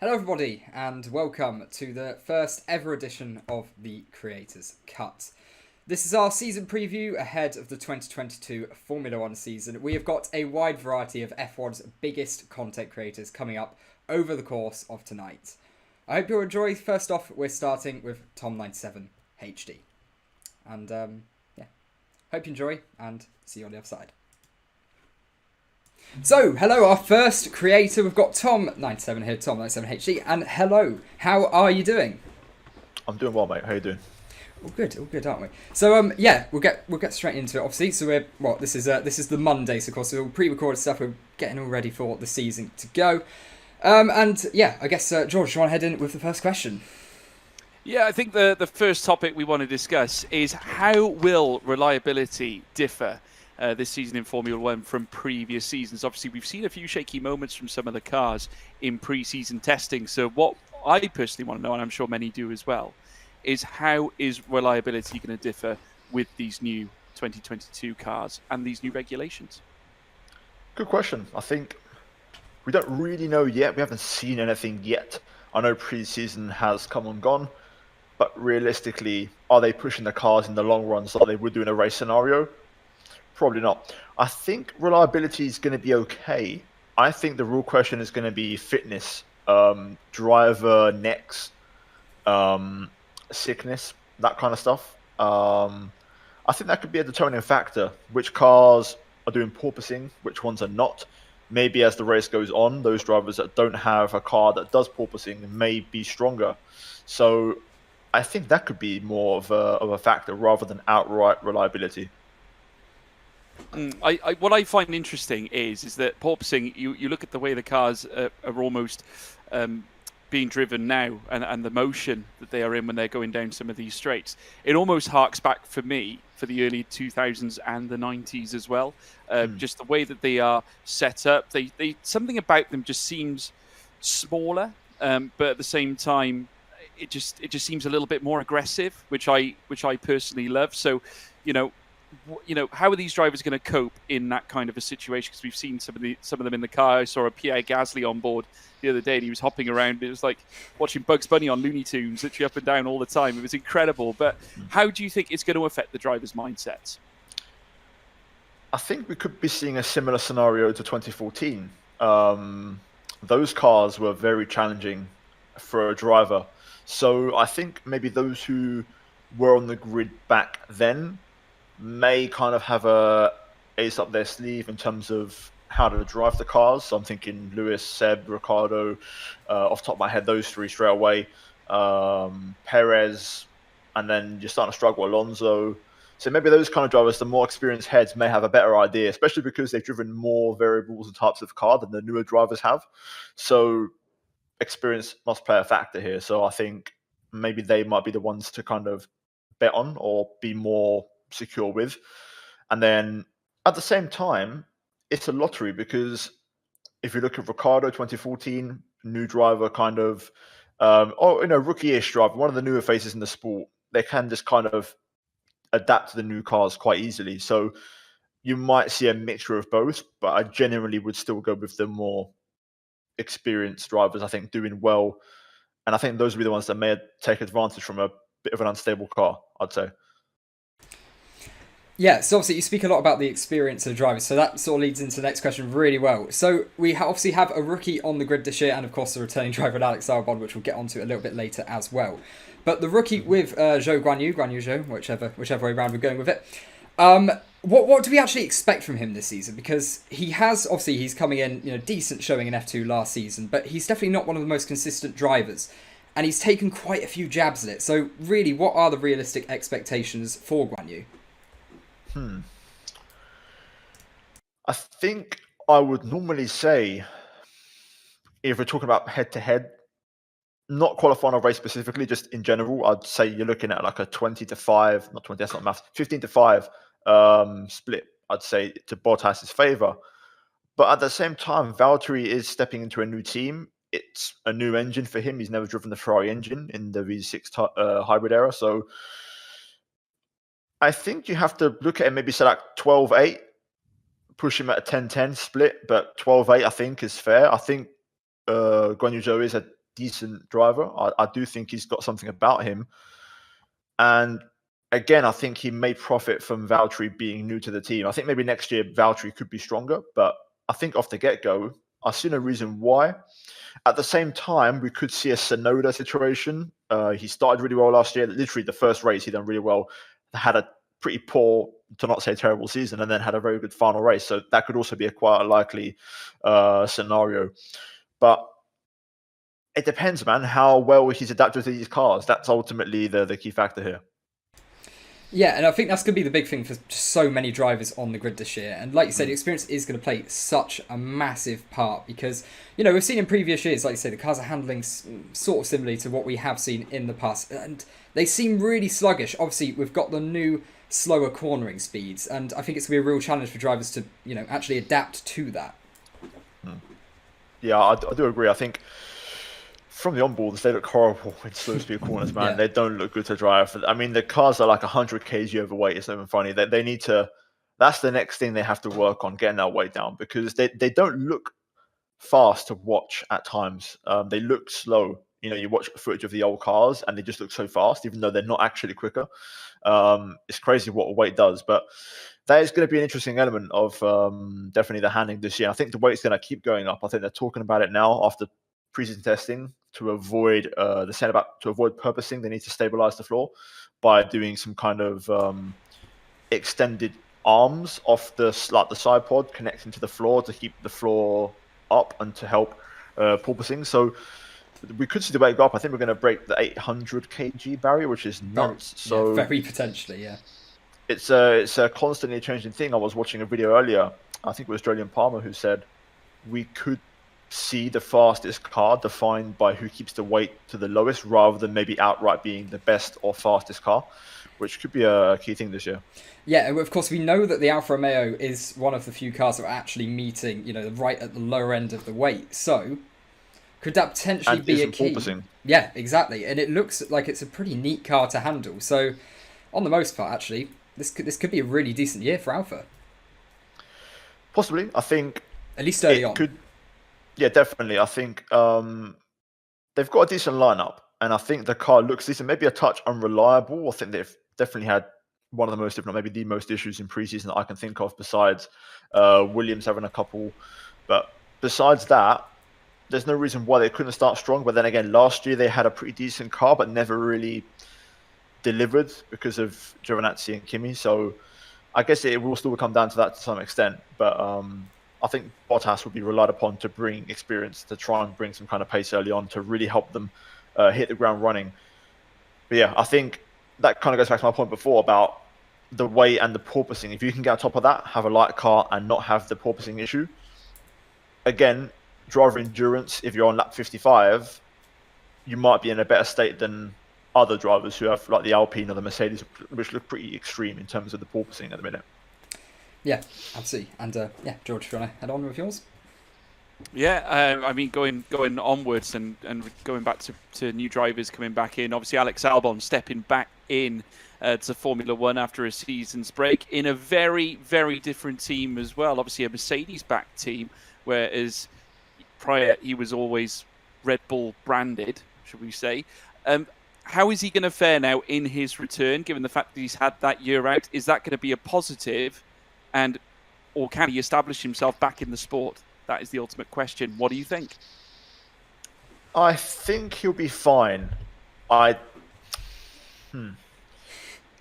Hello everybody and welcome to the first ever edition of the Creators Cut. This is our season preview ahead of the 2022 Formula One season. We have got a wide variety of F1's biggest content creators coming up over the course of tonight. I hope you'll enjoy. First off, we're starting with Tom97 HD. And hope you enjoy and see you on the other side. So, hello, our first creator. We've got Tom97 here, Tom97HD, and hello, how are you doing? I'm doing well, mate. How you doing? All good, aren't we? So, we'll get straight into it, obviously. So this is the Monday, so of course we'll pre-recorded stuff. We're getting all ready for the season to go. I guess George, do you want to head in with the first question? Yeah, I think the first topic we want to discuss is how will reliability differ this season in Formula One from previous seasons. Obviously, we've seen a few shaky moments from some of the cars in pre-season testing. So what I personally want to know, and I'm sure many do as well, is how is reliability going to differ with these new 2022 cars and these new regulations? Good question. I think we don't really know yet. We haven't seen anything yet. I know pre-season has come and gone, but realistically, are they pushing the cars in the long run so they would do in a race scenario? Probably not. I think reliability is going to be okay. I think the real question is going to be fitness, driver necks, sickness, that kind of stuff. I think that could be a determining factor. Which cars are doing porpoising, which ones are not. Maybe as the race goes on, those drivers that don't have a car that does porpoising may be stronger. So I think that could be more of a factor rather than outright reliability. What I find interesting is that porpoising, you look at the way the cars are almost being driven now and the motion that they are in when they're going down some of these straights. It almost harks back for me for the early 2000s and the 90s as well. Just the way that they are set up, they something about them just seems smaller, but at the same time, it just seems a little bit more aggressive, which I personally love. So, how are these drivers going to cope in that kind of a situation? Because we've seen some of them in the car. I saw a Pierre Gasly on board the other day, and he was hopping around. It was like watching Bugs Bunny on Looney Tunes, literally up and down all the time. It was incredible. But how do you think it's going to affect the drivers' mindsets? I think we could be seeing a similar scenario to 2014. Those cars were very challenging for a driver. So I think maybe those who were on the grid back then may kind of have a ace up their sleeve in terms of how to drive the cars. So I'm thinking Lewis, Seb, Ricardo, off the top of my head, those three straight away. Perez, and then you're starting to struggle, Alonso. So maybe those kind of drivers, the more experienced heads, may have a better idea, especially because they've driven more variables and types of car than the newer drivers have. So experience must play a factor here. So I think maybe they might be the ones to kind of bet on or be more secure with. And then at the same time, it's a lottery, because if you look at Ricardo 2014, new driver kind of, rookie-ish driver, one of the newer faces in the sport, they can just kind of adapt to the new cars quite easily. So you might see a mixture of both, but I genuinely would still go with the more experienced drivers, I think, doing well. And I think those would be the ones that may take advantage from a bit of an unstable car, I'd say. Yeah, so obviously you speak a lot about the experience of drivers, so that sort of leads into the next question really well. So we obviously have a rookie on the grid this year, and of course the returning driver Alex Albon, which we'll get onto a little bit later as well. But the rookie with Zhou Guanyu, whichever way around we're going with it. What do we actually expect from him this season? Because he's coming in, decent showing in F2 last season, but he's definitely not one of the most consistent drivers. And he's taken quite a few jabs at it. So really, what are the realistic expectations for Guanyu? I think I would normally say, if we're talking about head-to-head, not qualifying a race specifically, just in general, I'd say you're looking at like a 20-5, not 20, that's not math, 15-5 split, I'd say, to Bottas's favour. But at the same time, Valtteri is stepping into a new team. It's a new engine for him. He's never driven the Ferrari engine in the V6 hybrid era. So I think you have to look at it, maybe say like 12-8, push him at a 10-10 split, but 12-8 I think is fair. I think Guan Yu Zhou is a decent driver. I do think he's got something about him. And again, I think he may profit from Valtteri being new to the team. I think maybe next year Valtteri could be stronger, but I think off the get-go, I see no reason why. At the same time, we could see a Tsunoda situation. He started really well last year. Literally, the first race, he done really well. Had a pretty poor, to not say terrible season, and then had a very good final race. So that could also be quite a likely scenario. But it depends, man, how well he's adapted to these cars. That's ultimately the key factor here. Yeah, and I think that's going to be the big thing for so many drivers on the grid this year. And like you said, the experience is going to play such a massive part because, you know, we've seen in previous years, like you say, the cars are handling sort of similarly to what we have seen in the past. And they seem really sluggish. Obviously, we've got the new slower cornering speeds. And I think it's going to be a real challenge for drivers to, you know, actually adapt to that. Yeah, I do agree. I think from the onboards, they look horrible in slow speed corners, man. Yeah. They don't look good to drive. I mean, the cars are like 100 kg overweight. It's not even funny. They need to. That's the next thing they have to work on, getting that weight down, because they don't look fast to watch at times. They look slow. You know, you watch footage of the old cars and they just look so fast, even though they're not actually quicker. It's crazy what weight does, but that is going to be an interesting element of definitely the handling this year. I think the weight's going to keep going up. I think they're talking about it now after preseason testing to avoid to avoid purposing. They need to stabilize the floor by doing some kind of extended arms off the side pod connecting to the floor to keep the floor up and to help porpoising. So we could see the weight go up. I think we're going to break the 800 kg barrier, which is nuts. So very potentially, yeah. It's a constantly changing thing. I was watching a video earlier. I think it was Jolyon Palmer who said we could see the fastest car defined by who keeps the weight to the lowest, rather than maybe outright being the best or fastest car, which could be a key thing this year. Yeah, and of course we know that the Alfa Romeo is one of the few cars that are actually meeting, you know, right at the lower end of the weight. So could that potentially be a key? Porpoising. Yeah, exactly. And it looks like it's a pretty neat car to handle. So on the most part, actually, this could be a really decent year for Alfa. Possibly, I think. At least early on. Yeah, definitely. I think they've got a decent lineup, and I think the car looks decent. Maybe a touch unreliable. I think they've definitely had one of the most, if not maybe the most, issues in preseason that I can think of, besides Williams having a couple. But besides that, there's no reason why they couldn't start strong. But then again, last year they had a pretty decent car, but never really delivered because of Giovinazzi and Kimi. So I guess it will still come down to that to some extent. But I think Bottas will be relied upon to bring experience, to try and bring some kind of pace early on to really help them hit the ground running. But yeah, I think that kind of goes back to my point before about the weight and the porpoising. If you can get on top of that, have a light car and not have the porpoising issue, again, driver endurance, if you're on lap 55, you might be in a better state than other drivers who have, like the Alpine or the Mercedes, which look pretty extreme in terms of the porpoising at the minute. Yeah, absolutely. And yeah, George, if you want to head on with yours? Yeah, I mean, going onwards and going back to new drivers coming back in. Obviously, Alex Albon stepping back in to Formula One after a season's break in a very, very different team as well. Obviously, a Mercedes-backed team, whereas prior he was always Red Bull branded, should we say. How is he going to fare now in his return, given the fact that he's had that year out? Is that going to be a positive, or can he establish himself back in the sport? That is the ultimate question. What do you think? I think he'll be fine.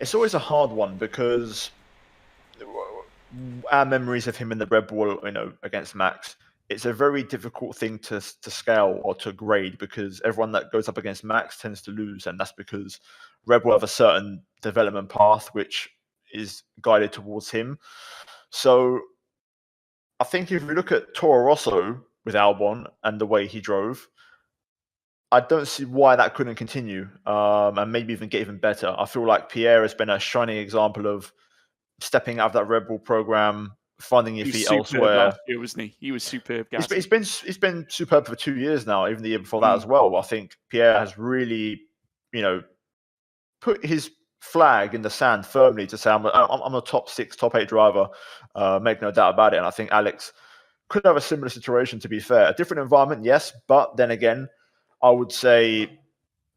It's always a hard one because our memories of him in the Red Bull, against Max, it's a very difficult thing to scale or to grade, because everyone that goes up against Max tends to lose, and that's because Red Bull have a certain development path which is guided towards him. So I think if we look at Toro Rosso with Albon and the way he drove, I don't see why that couldn't continue, and maybe even get even better. I feel like Pierre has been a shining example of stepping out of that Red Bull program, finding your feet elsewhere. Last year, wasn't he? He was superb. He's been superb for 2 years now, even the year before that as well. I think Pierre has really, put his flag in the sand firmly to say, I'm a top 6, top 8 driver, make no doubt about it. And I think Alex could have a similar situation, to be fair. A different environment, yes, but then again, I would say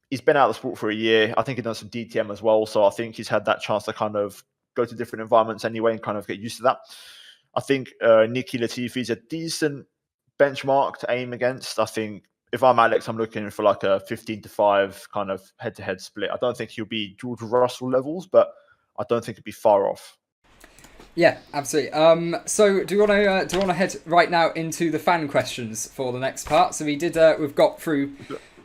he's been out of the sport for a year. I think he's done some DTM as well. So I think he's had that chance to kind of go to different environments anyway and kind of get used to that. I think Nicky Latifi's a decent benchmark to aim against. I think if I'm Alex, I'm looking for like a 15-5 kind of head-to-head split. I don't think he'll be George Russell levels, but I don't think it'd be far off. Yeah, absolutely. So do you want to head right now into the fan questions for the next part? So we've got through.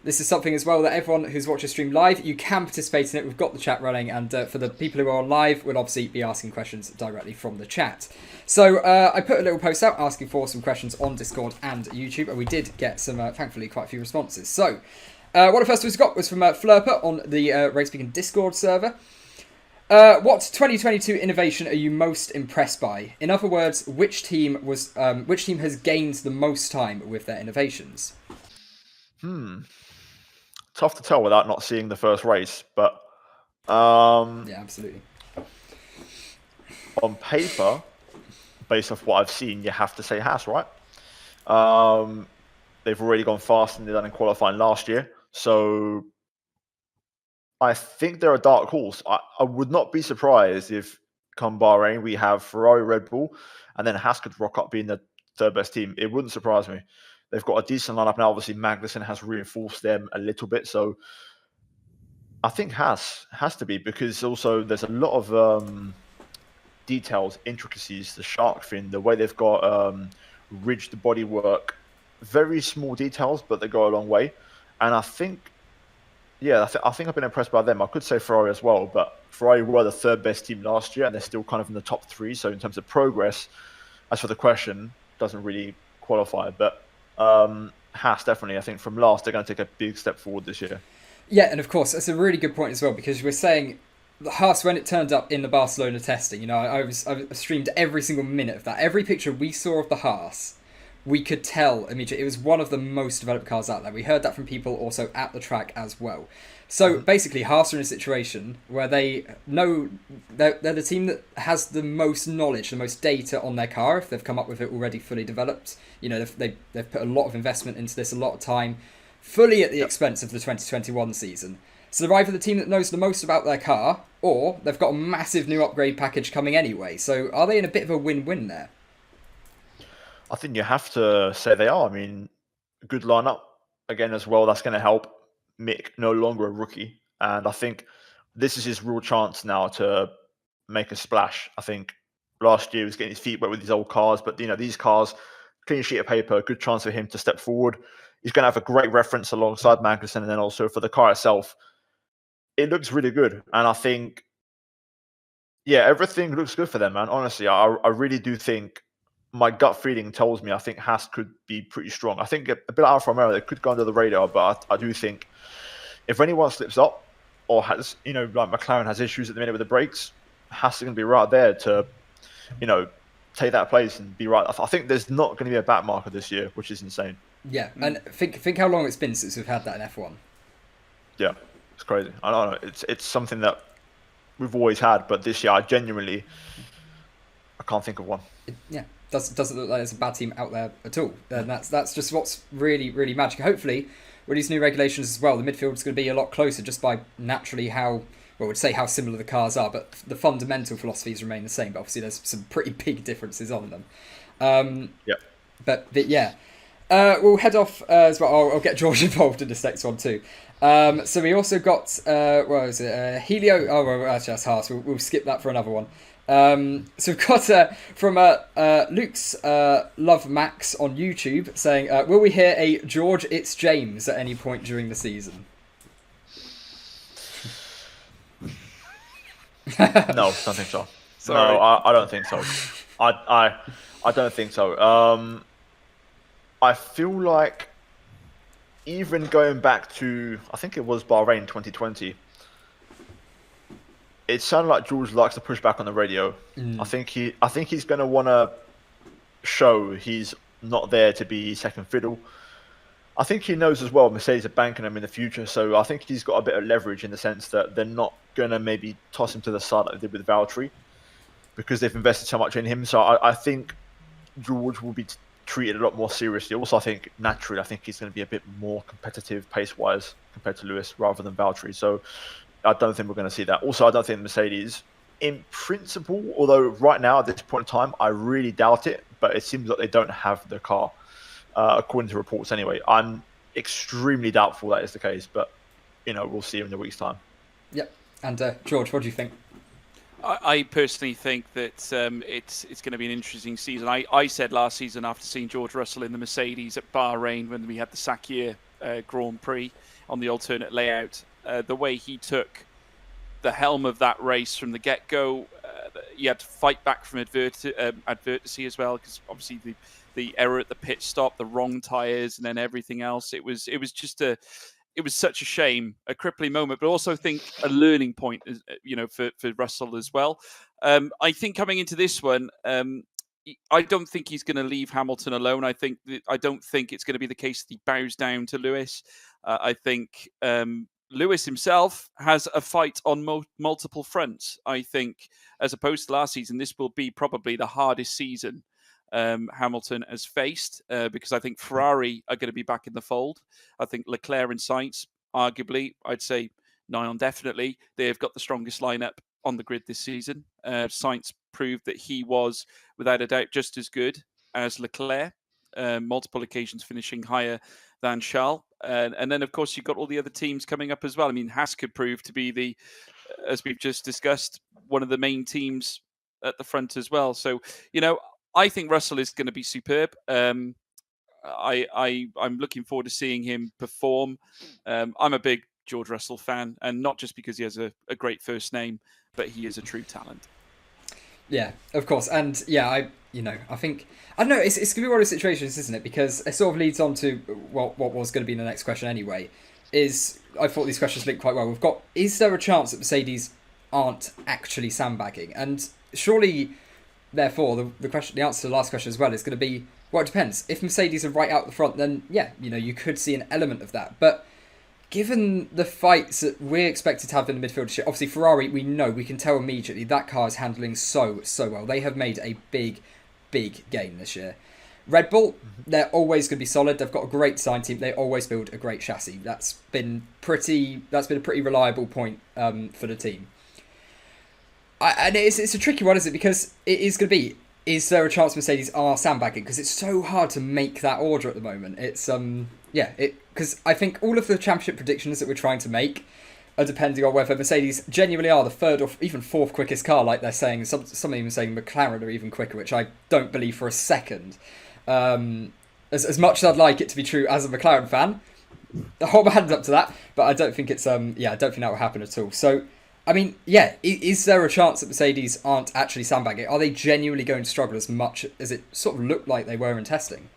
This is something as well that everyone who's watched the stream live, you can participate in it. We've got the chat running, and for the people who are on live, we'll obviously be asking questions directly from the chat. So I put a little post out asking for some questions on Discord and YouTube, and we did get some, thankfully, quite a few responses. So one of the first ones we got was from Flurper on the RaceBeacon Discord server. What 2022 innovation are you most impressed by? In other words, which team has gained the most time with their innovations? Tough to tell without not seeing the first race, but yeah, absolutely. On paper, based off what I've seen, you have to say Haas, right? They've already gone faster than they done in qualifying last year, so I think they're a dark horse. I would not be surprised if come Bahrain we have Ferrari, Red Bull, and then Haas could rock up being the third best team. It wouldn't surprise me. They've got a decent lineup now. Obviously, Magnussen has reinforced them a little bit. So I think Haas has to be, because also there's a lot of details, intricacies, the shark fin, the way they've got ridged bodywork. Very small details, but they go a long way. And I think, I think I've been impressed by them. I could say Ferrari as well, but Ferrari were the third best team last year, and they're still kind of in the top three. So in terms of progress, as for the question, doesn't really qualify. But Haas, definitely, I think from last, they're going to take a big step forward this year. Yeah, and of course, that's a really good point as well, because we're saying the Haas, when it turned up in the Barcelona testing, I streamed every single minute of that. Every picture we saw of the Haas, we could tell immediately it was one of the most developed cars out there. We heard that from people also at the track as well. So basically, Haas are in a situation where they know they're the team that has the most knowledge, the most data on their car, if they've come up with it already fully developed. They've put a lot of investment into this, a lot of time, fully at the expense of the 2021 season. So they're either the team that knows the most about their car, or they've got a massive new upgrade package coming anyway. So are they in a bit of a win-win there? I think you have to say they are. I mean, good lineup again as well. That's going to help. Mick no longer a rookie, and I think this is his real chance now to make a splash. I think last year he was getting his feet wet with these old cars, but these cars, clean sheet of paper, good chance for him to step forward. He's going to have a great reference alongside Magnussen, and then also for the car itself, it looks really good. And I think, everything looks good for them, man. Honestly, I really do think. My gut feeling tells me I think Haas could be pretty strong. I think a bit like Alfa Romeo, they could go under the radar, but I do think if anyone slips up or has, like McLaren has issues at the minute with the brakes, Haas is going to be right there to, take that place and be right. I think there's not going to be a back marker this year, which is insane. Yeah, and think how long it's been since we've had that in F1. Yeah, it's crazy. I don't know. It's something that we've always had, but this year I can't think of one. Doesn't look like there's a bad team out there at all. And that's just what's really, really magic. Hopefully, with these new regulations as well, the midfield is going to be a lot closer just by naturally we'd say how similar the cars are, but the fundamental philosophies remain the same. But obviously, there's some pretty big differences on them. But yeah. We'll head off as well. I'll get George involved in this next one too. So we also got, Helio. Oh, well, actually, that's Haas. We'll skip that for another one. So we've got from Luke's Love Max on YouTube saying, will we hear a George It's James at any point during the season? No, don't think so. Sorry. No, I don't think so. I don't think so. I feel like even going back to, I think it was Bahrain 2020, it sounded like George likes to push back on the radio. I think he's going to want to show he's not there to be second fiddle. I think he knows as well Mercedes are banking him in the future, so I think he's got a bit of leverage in the sense that they're not going to maybe toss him to the side like they did with Valtteri because they've invested so much in him. So I think George will be treated a lot more seriously. Also, I think naturally, I think he's going to be a bit more competitive pace-wise compared to Lewis rather than Valtteri. So I don't think we're going to see that. Also, I don't think Mercedes, in principle, although right now at this point in time, I really doubt it, but it seems like they don't have the car, according to reports anyway. I'm extremely doubtful that is the case, but we'll see in a week's time. Yep. And George, what do you think? I personally think that it's going to be an interesting season. I said last season, after seeing George Russell in the Mercedes at Bahrain when we had the Sakir Grand Prix on the alternate layout, the way he took the helm of that race from the get-go, he had to fight back from adversity as well, because obviously the error at the pit stop, the wrong tyres, and then everything else. It was such a shame, a crippling moment, but also think a learning point, for Russell as well. I think coming into this one, I don't think he's going to leave Hamilton alone. I don't think it's going to be the case that he bows down to Lewis. I think Lewis himself has a fight on multiple fronts. I think, as opposed to last season, this will be probably the hardest season Hamilton has faced, because I think Ferrari are going to be back in the fold. I think Leclerc and Sainz, arguably, I'd say nigh on definitely, they've got the strongest lineup on the grid this season. Sainz proved that he was, without a doubt, just as good as Leclerc, multiple occasions finishing higher than Charles. And then, of course, you've got all the other teams coming up as well. I mean, Haas could prove to be as we've just discussed, one of the main teams at the front as well. So, I think Russell is going to be superb. I'm looking forward to seeing him perform. I'm a big George Russell fan, and not just because he has a great first name, but he is a true talent. Yeah, of course. And yeah, I think, I don't know, it's going to be one of those situations, isn't it? Because it sort of leads on to what was going to be the next question anyway, is I thought these questions linked quite well. We've got, is there a chance that Mercedes aren't actually sandbagging? And surely, therefore, the answer to the last question as well is going to be, well, it depends. If Mercedes are right out the front, then yeah, you could see an element of that. But given the fights that we're expected to have in the midfield this year, obviously Ferrari, we can tell immediately that car is handling so well. They have made a big gain this year. Red Bull, they're always going to be solid. They've got a great design team. They always build a great chassis. That's been a pretty reliable point for the team. And it's a tricky one, isn't it? Because it is going to be, is there a chance Mercedes are sandbagging? Because it's so hard to make that order at the moment. It's because I think all of the championship predictions that we're trying to make are depending on whether Mercedes genuinely are the third or even fourth quickest car, like they're saying. Some even saying McLaren are even quicker, which I don't believe for a second. As much as I'd like it to be true as a McLaren fan, I hold my hands up to that, but I don't think it's I don't think that will happen at all. So, I mean, yeah, is there a chance that Mercedes aren't actually sandbagging? Are they genuinely going to struggle as much as it sort of looked like they were in testing?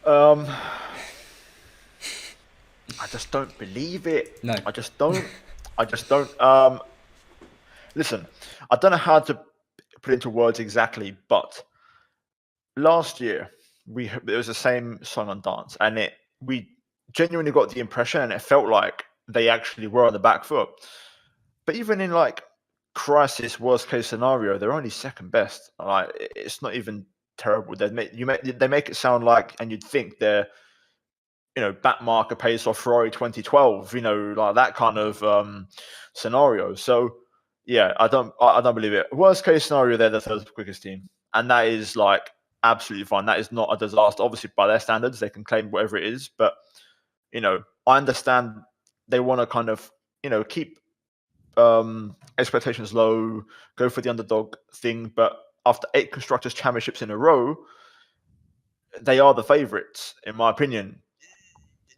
I just don't believe it. No. I just don't. Listen, I don't know how to put it into words exactly, but last year it was the same song and dance, and we genuinely got the impression, and it felt like they actually were on the back foot. But even in like crisis, worst case scenario, they're only second best. Like, it's not even terrible. They make it sound like, and you'd think they're, back marker pace or Ferrari 2012, like that kind of scenario. So yeah, I don't believe it. Worst case scenario, they're the third quickest team, and that is like absolutely fine. That is not a disaster. Obviously, by their standards, they can claim whatever it is, but I understand they want to kind of keep expectations low, go for the underdog thing. But after 8 constructors championships in a row, they are the favourites, in my opinion.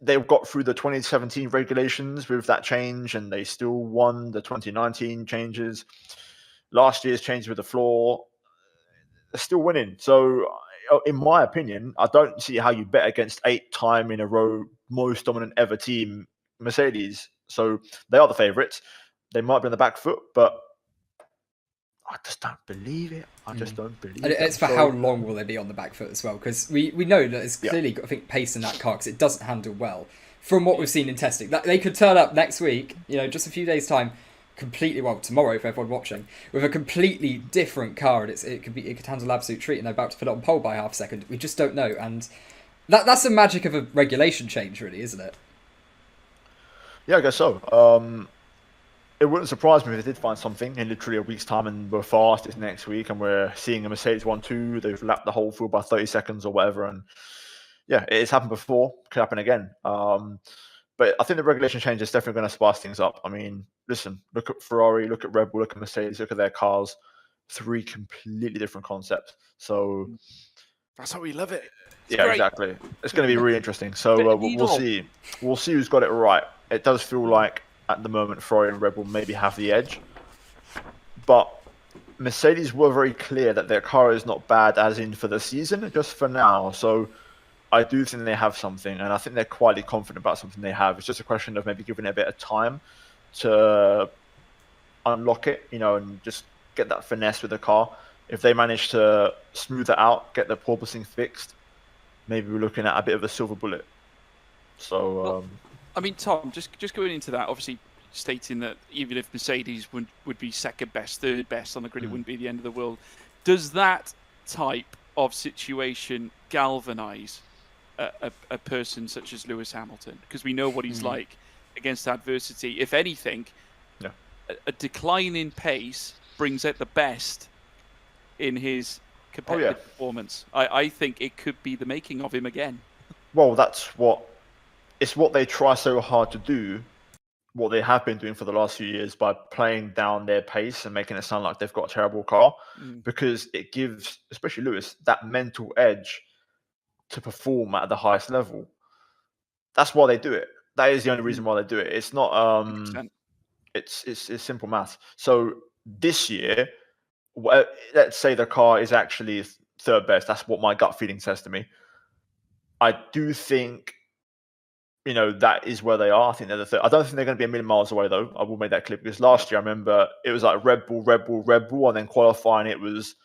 They've got through the 2017 regulations with that change, and they still won the 2019 changes. Last year's changes with the floor, they're still winning. So, in my opinion, I don't see how you bet against 8-time in a row most dominant ever team, Mercedes. So they are the favourites. They might be on the back foot, but I just don't believe it. I just don't believe it. It's for how long will they be on the back foot as well? Because we know that it's clearly got, I think, pace in that car, because it doesn't handle well. From what we've seen in testing, that they could turn up next week, just a few days' time, completely, well, tomorrow for everyone watching, with a completely different car, and it could handle an absolute treat, and they're about to put it on pole by half a second. We just don't know, and that's the magic of a regulation change, really, isn't it? Yeah, I guess so. It wouldn't surprise me if they did find something in literally a week's time and we're fast, it's next week, and we're seeing a Mercedes 1-2, they've lapped the whole field by 30 seconds or whatever, and yeah, it's happened before, could happen again. But I think the regulation change is definitely going to spice things up. I mean, listen, look at Ferrari, look at Red Bull, look at Mercedes, look at their cars. 3 completely different concepts. So that's how we love it. Yeah, exactly. It's going to be really interesting. So we'll see. We'll see who's got it right. It does feel like at the moment Ferrari and Red Bull maybe have the edge, but Mercedes were very clear that their car is not bad as in for the season, just for now. So I do think they have something, and I think they're quietly confident about something they have. It's just a question of maybe giving it a bit of time to unlock it, and just get that finesse with the car. If they manage to smooth it out, get the porpoising fixed, maybe we're looking at a bit of a silver bullet. So, well, I mean, Tom, just going into that, obviously stating that even if Mercedes would be second best, third best on the grid, it wouldn't be the end of the world. Does that type of situation galvanise a person such as Lewis Hamilton? Because we know what he's like against adversity. If anything, a decline in pace brings out the best in his competitive performance. I think it could be the making of him again. Well, it's what they try so hard to do, what they have been doing for the last few years by playing down their pace and making it sound like they've got a terrible car, because it gives, especially Lewis, that mental edge to perform at the highest level. That's why they do it. That is the only reason why they do it. It's not, it's simple math. So this year, let's say the car is actually third best. That's what my gut feeling says to me. I do think, that is where they are. I think they're the third. I don't think they're going to be a million miles away, though. I will make that clear, because last year I remember it was like Red Bull, and then qualifying it was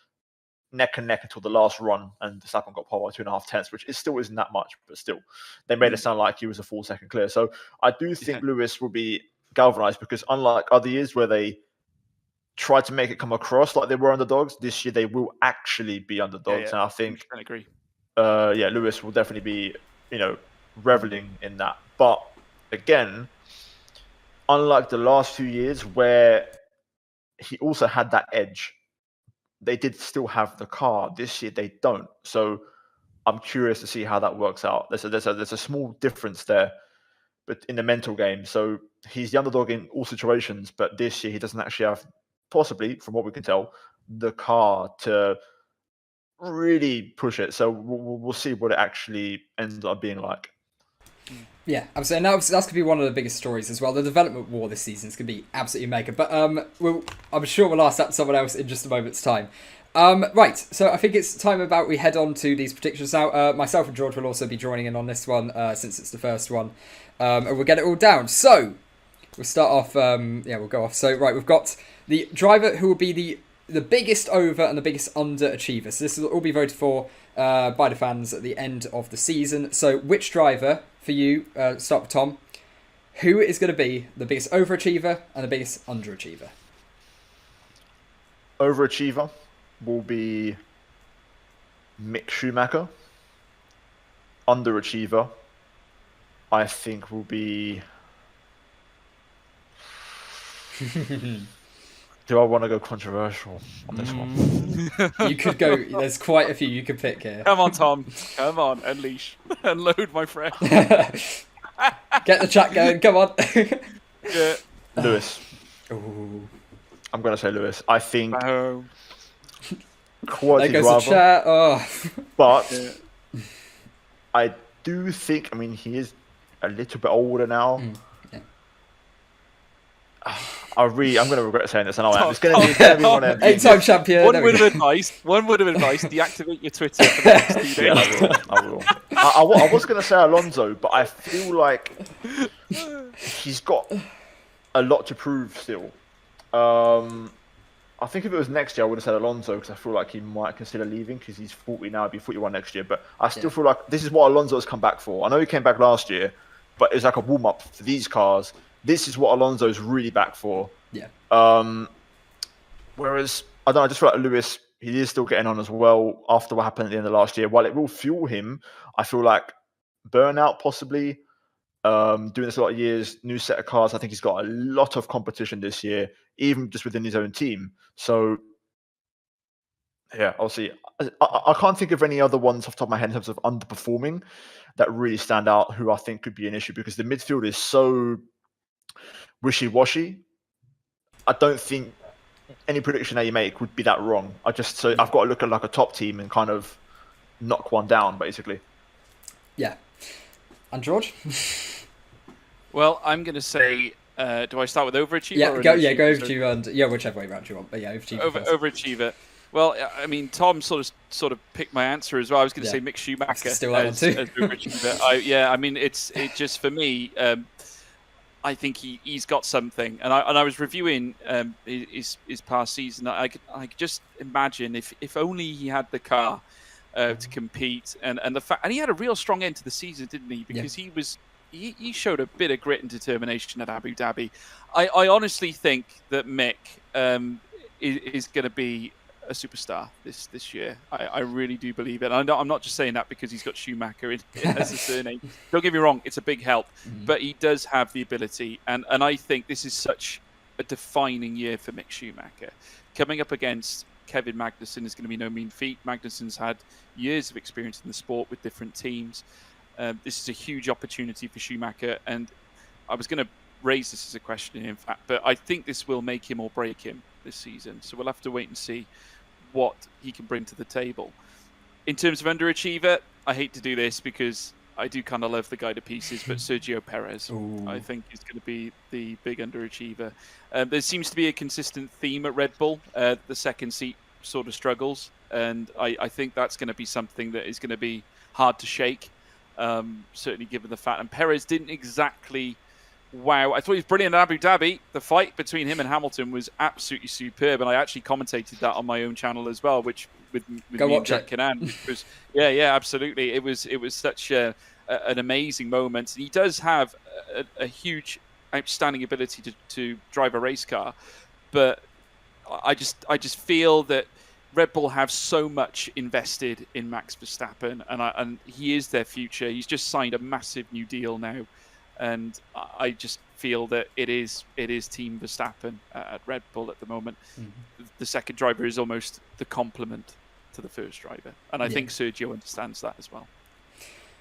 neck and neck until the last run, and Verstappen got pole by 2.5 tenths, which still isn't that much, but still, they made it sound like he was a 4-second clear. So I do think Lewis will be galvanized, because unlike other years where they tried to make it come across like they were underdogs, this year they will actually be underdogs, and I think I agree. Lewis will definitely be, reveling in that. But again, unlike the last few years where he also had that edge, they did still have the car. This year they don't. So I'm curious to see how that works out. There's a small difference there, but in the mental game. So he's the underdog in all situations, but this year he doesn't actually have, possibly from what we can tell, the car to really push it. So we'll see what it actually ends up being like. Yeah, absolutely. And that's going to be one of the biggest stories as well. The development war this season is going to be absolutely mega. But I'm sure we'll ask that to someone else in just a moment's time. Right, so I think it's time we head on to these predictions now. Myself and George will also be joining in on this one, since it's the first one. And we'll get it all down. So, we'll start off, we'll go off. So, right, we've got the driver who will be the biggest over and the biggest underachiever. So this will all be voted for by the fans at the end of the season. So which driver, for you, start with Tom, who is going to be the biggest overachiever and the biggest underachiever? Overachiever will be Mick Schumacher. Underachiever, I think, will be... Do I want to go controversial on this one? You could go... There's quite a few you could pick here. Come on, Tom. Come on. Unleash. Unload, my friend. Get the chat going. Come on. Yeah. Lewis. Ooh. I'm going to say Lewis. I think... Quality there goes driver, the chat. Oh. But I do think... I mean, he is a little bit older now. I'm going to regret saying this, and it's going to be one of them. 8-time champion. One word of advice: deactivate your Twitter for the next 2 days. Yeah, I will. I was going to say Alonso, but I feel like he's got a lot to prove still. I think if it was next year, I would have said Alonso, because I feel like he might consider leaving, because he's 40 now, he'll be 41 next year. But I still feel like this is what Alonso has come back for. I know he came back last year, but it's like a warm-up for these cars. This is what Alonso's really back for. Yeah. Whereas, I don't know, I just feel like Lewis, he is still getting on as well after what happened at the end of last year. While it will fuel him, I feel like burnout possibly. Doing this a lot of years, new set of cars. I think he's got a lot of competition this year, even just within his own team. So, yeah, obviously, I can't think of any other ones off the top of my head in terms of underperforming that really stand out who I think could be an issue, because the midfield is so wishy-washy. I don't think any prediction that you make would be that wrong. I've got to look at like a top team and kind of knock one down, basically. Yeah. And George? Well, I'm going to say, do I start with overachiever? Yeah, or go overachiever and whichever way around you want. But yeah, overachiever. Overachiever. Well, I mean, Tom sort of picked my answer as well. I was going to say Mick Schumacher as overachiever. I mean, it just for me. I think he's got something, and I was reviewing his past season. I could just imagine if only he had the car to compete, and the fact, and he had a real strong end to the season, didn't he? Because he showed a bit of grit and determination at Abu Dhabi. I honestly think that Mick is going to be a superstar this year. I really do believe it. I'm not just saying that because he's got Schumacher as a surname. Don't get me wrong, it's a big help, but he does have the ability, and I think this is such a defining year for Mick Schumacher. Coming up against Kevin Magnussen is going to be no mean feat. Magnussen's had years of experience in the sport with different teams. This is a huge opportunity for Schumacher, and I was going to raise this as a question, in fact, but I think this will make him or break him this season. So we'll have to wait and see what he can bring to the table. In terms of underachiever, I hate to do this because I do kind of love the guy to pieces, but Sergio Perez, I think, is going to be the big underachiever. There seems to be a consistent theme at Red Bull. The second seat sort of struggles, and I think that's going to be something that is going to be hard to shake, certainly given the fact. And Perez didn't exactly... Wow, I thought he was brilliant at Abu Dhabi. The fight between him and Hamilton was absolutely superb, and I actually commentated that on my own channel as well, which with me and Jack Canan, which was absolutely. It was such an amazing moment. And he does have a huge, outstanding ability to drive a race car, but I just feel that Red Bull have so much invested in Max Verstappen, and he is their future. He's just signed a massive new deal now. And I just feel that it is Team Verstappen at Red Bull at the moment. The second driver is almost the complement to the first driver, and I think Sergio understands that as well.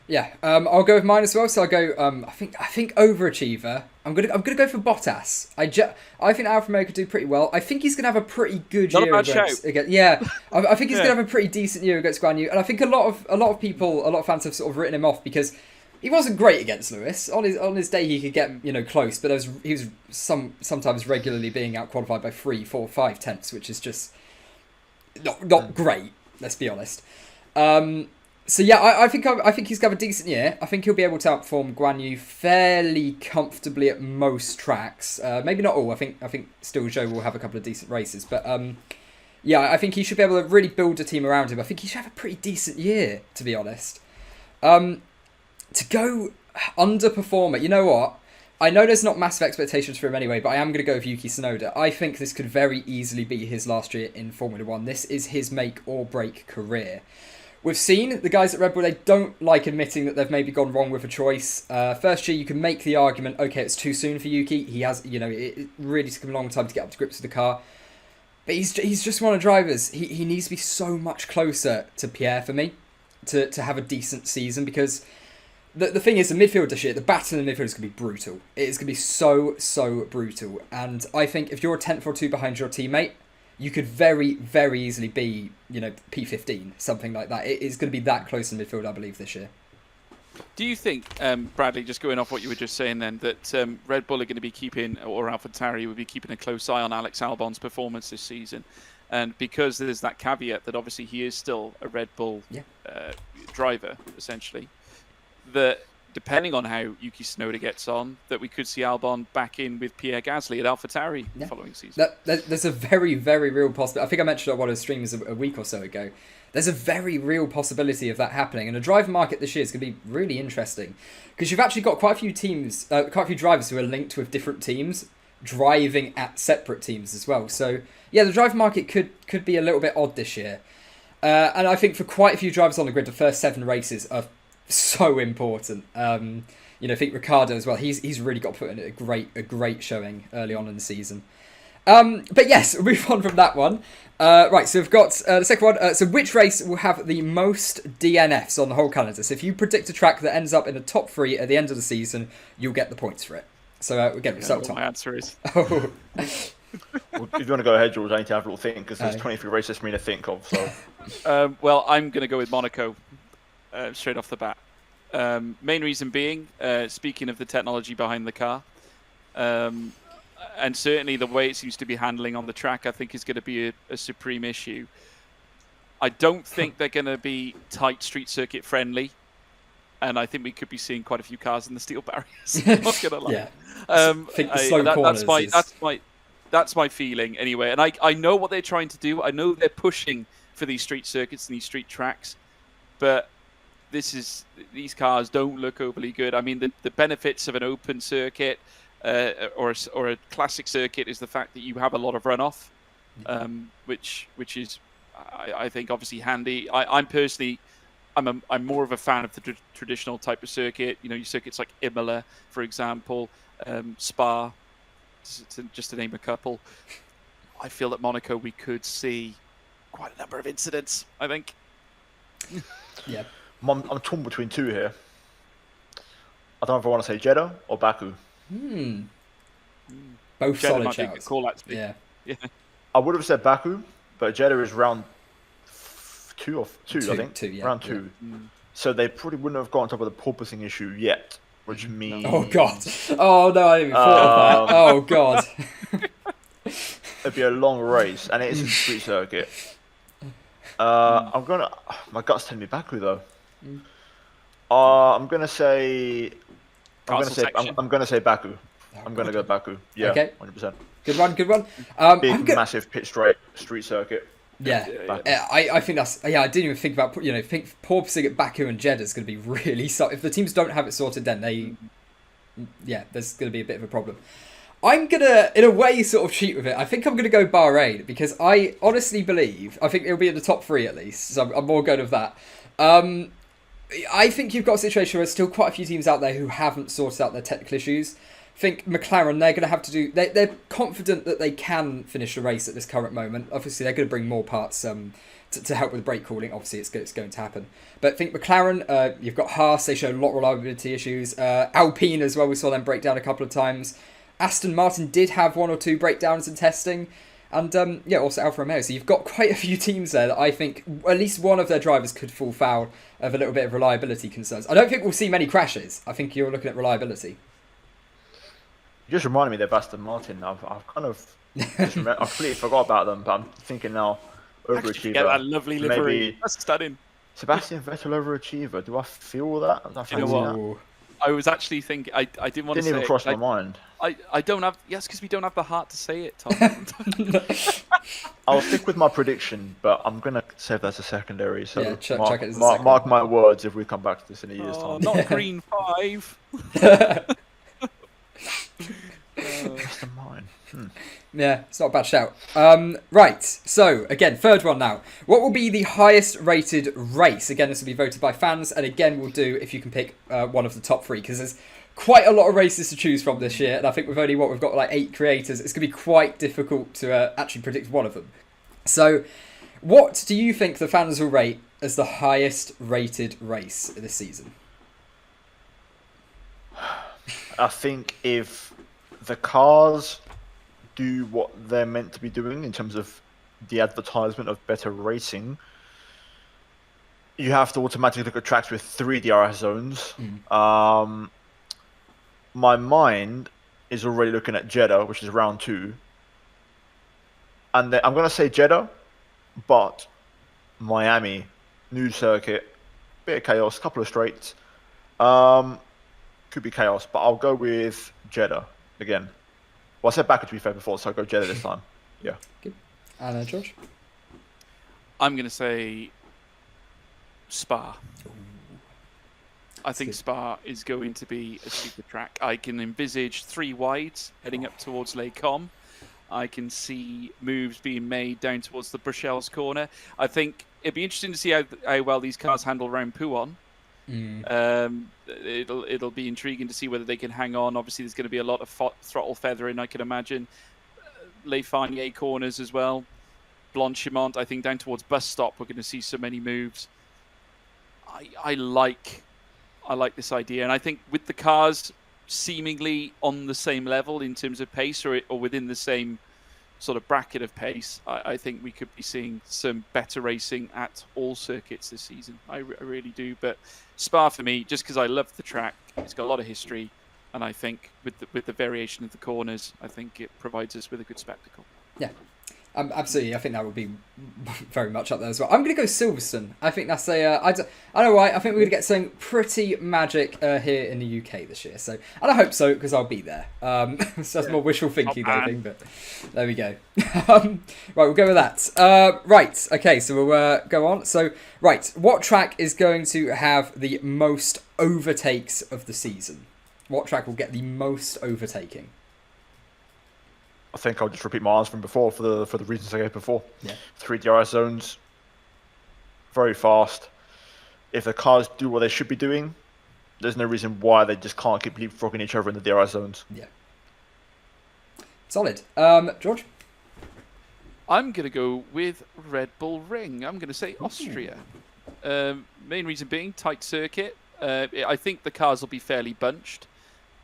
Yeah, I'll go with mine as well. So I'll go. I think overachiever. I'm gonna go for Bottas. I think Alfa Romeo could do pretty well. I think he's gonna have a pretty good year against. Yeah, I think he's gonna have a pretty decent year against Guan Yu, and I think a lot of people, a lot of fans have sort of written him off because he wasn't great against Lewis. On his day, he could get close, but he was sometimes regularly being out qualified by 3, 4, 5 tenths, which is just not great. Let's be honest. So yeah, I think he's got a decent year. I think he'll be able to outperform Guan Yu fairly comfortably at most tracks. Maybe not all. I think still Zhou will have a couple of decent races, but yeah, I think he should be able to really build a team around him. I think he should have a pretty decent year, to be honest. To go underperformer, you know what? I know there's not massive expectations for him anyway, but I am going to go with Yuki Tsunoda. I think this could very easily be his last year in Formula 1. This is his make or break career. We've seen the guys at Red Bull, they don't like admitting that they've maybe gone wrong with a choice. First year, you can make the argument, okay, it's too soon for Yuki. He has, it really took him a long time to get up to grips with the car. But he's just one of the drivers. He needs to be so much closer to Pierre for me to have a decent season, because the thing is, the midfield this year, the battle in the midfield is going to be brutal. It is going to be so brutal. And I think if you're a tenth or two behind your teammate, you could very, very easily be, P15, something like that. It is going to be that close in midfield, I believe, this year. Do you think, Bradley, just going off what you were just saying then, that Red Bull are going to be keeping, or AlphaTauri will be keeping a close eye on Alex Albon's performance this season? And because there's that caveat that obviously he is still a Red Bull driver, essentially, that depending on how Yuki Tsunoda gets on, that we could see Albon back in with Pierre Gasly at AlphaTauri the following season. There's a very, very real possibility. I think I mentioned on one of the streams a week or so ago. There's a very real possibility of that happening. And the driver market this year is going to be really interesting, because you've actually got quite a few teams, quite a few drivers who are linked with different teams. driving at separate teams as well. So yeah, the driver market could be a little bit odd this year. And I think for quite a few drivers on the grid, the first 7 races are so important. I think Ricciardo as well. He's really got to put in a great showing early on in the season. But yes, we'll move on from that one. Right, so we've got the second one. So which race will have the most DNFs on the whole calendar? So if you predict a track that ends up in the top 3 at the end of the season, you'll get the points for it. So again, we'll start with Tom. My answer is. Oh. Well, if you want to go ahead, George, I need to have a little think because there's 23 races for me to think of. So, well, I'm going to go with Monaco straight off the bat. Main reason being, speaking of the technology behind the car, and certainly the way it seems to be handling on the track, I think is going to be a supreme issue. I don't think they're going to be tight street circuit friendly, and I think we could be seeing quite a few cars in the steel barriers. I'm not going to lie. Yeah. I think the slow corners that's my feeling anyway. And I know what they're trying to do. I know they're pushing for these street circuits and these street tracks, but these cars don't look overly good. I mean, the benefits of an open circuit or a classic circuit is the fact that you have a lot of runoff, which is I think obviously handy. I'm personally I'm more of a fan of the traditional type of circuit. You know, your circuits like Imola, for example, Spa, just to name a couple. I feel at Monaco we could see quite a number of incidents, I think. Yeah. I'm torn between 2 here. I don't know if I want to say Jeddah or Baku. Both Jeddah solid might be a good shouts. call, actually. Yeah. I would have said Baku, but Jeddah is round 2 or 2, I think. 2, yeah. Round 2. Yeah. So they probably wouldn't have got on top of the porpoising issue yet, which means... Oh, God. Oh, no, I didn't even thought of that. Oh, God. It'd be a long race, and it is a street circuit. My gut's telling me Baku, though. I'm gonna say Baku. I'm gonna go Baku. Yeah, okay. 100%. Good one. Massive pit street circuit. Yeah. I think that's. Yeah, I didn't even think about. Think porpoising at Baku and Jeddah is going to be really. If the teams don't have it sorted, then there's going to be a bit of a problem. I'm gonna, in a way, sort of cheat with it. I think I'm gonna go Bahrain because I honestly believe I think it'll be in the top 3 at least. So I'm more going with that. I think you've got a situation where there's still quite a few teams out there who haven't sorted out their technical issues. I think McLaren, they're going to have to do... They're confident that they can finish the race at this current moment. Obviously, they're going to bring more parts to help with brake cooling. Obviously, it's going to happen. But I think McLaren, you've got Haas, they show a lot of reliability issues. Alpine as well, we saw them break down a couple of times. Aston Martin did have 1 or 2 breakdowns in testing. And also Alfa Romeo. So you've got quite a few teams there that I think at least one of their drivers could fall foul of a little bit of reliability concerns. I don't think we'll see many crashes. I think you're looking at reliability. You just reminded me of Aston Martin. I've kind of I completely forgot about them, but I'm thinking now overachiever. Get that lovely livery. Maybe That's stunning. Sebastian Vettel overachiever. Do I feel that? You know what? I was actually thinking. I didn't want to say. Didn't even cross my mind. I don't have. Yes, because we don't have the heart to say it, Tom. I'll stick with my prediction, but I'm gonna save that as a secondary. So yeah, check it as a secondary. Mark my words if we come back to this in a year's time. Not green 5. Aston Martin. Yeah, it's not a bad shout. Right, so again, third one now. What will be the highest rated race? Again, this will be voted by fans, and again, we'll do if you can pick one of the top 3, because there's quite a lot of races to choose from this year, and I think we've got like 8 creators. It's going to be quite difficult to actually predict one of them. So, what do you think the fans will rate as the highest rated race this season? I think if the cars do what they're meant to be doing in terms of the advertisement of better racing, you have to automatically look at tracks with 3 DRS zones. My mind is already looking at Jeddah, which is round 2. And then I'm going to say Jeddah, but Miami, new circuit, bit of chaos, couple of straights. Could be chaos, but I'll go with Jeddah again. Well, I said Baku to be fair before, so I'll go Jeddah this time. Yeah. Good. And Josh? I'm going to say Spa. I think Spa is going to be a super track. I can envisage 3 wides heading up towards Les Combes. I can see moves being made down towards the Bruxelles corner. I think it'd be interesting to see how well these cars handle around Pouhon. It'll be intriguing to see whether they can hang on. Obviously, there's going to be a lot of throttle feathering, I can imagine. Les Farnier corners as well. Blanchimont, I think down towards bus stop, we're going to see so many moves. I like this idea, and I think with the cars seemingly on the same level in terms of pace, or within the same sort of bracket of pace, I think we could be seeing some better racing at all circuits this season. I really do. But Spa for me, just because I love the track, it's got a lot of history, and I think with the variation of the corners, I think it provides us with a good spectacle. Yeah. Absolutely, I think that would be very much up there as well. I'm going to go Silverstone. I think that's I don't know why. I think we're going to get something pretty magic here in the UK this year. So, and I hope so, because I'll be there. So that's more wishful thinking than anything, but there we go. Right, we'll go with that. Right, okay, so we'll go on. So, right, what track is going to have the most overtakes of the season? What track will get the most overtaking? I think I'll just repeat my answer from before for the reasons I gave before. Yeah. 3 DRS zones, very fast. If the cars do what they should be doing, there's no reason why they just can't keep leapfrogging each other in the DRS zones. Yeah. Solid. George? I'm going to go with Red Bull Ring. I'm going to say Austria. Main reason being tight circuit. I think the cars will be fairly bunched.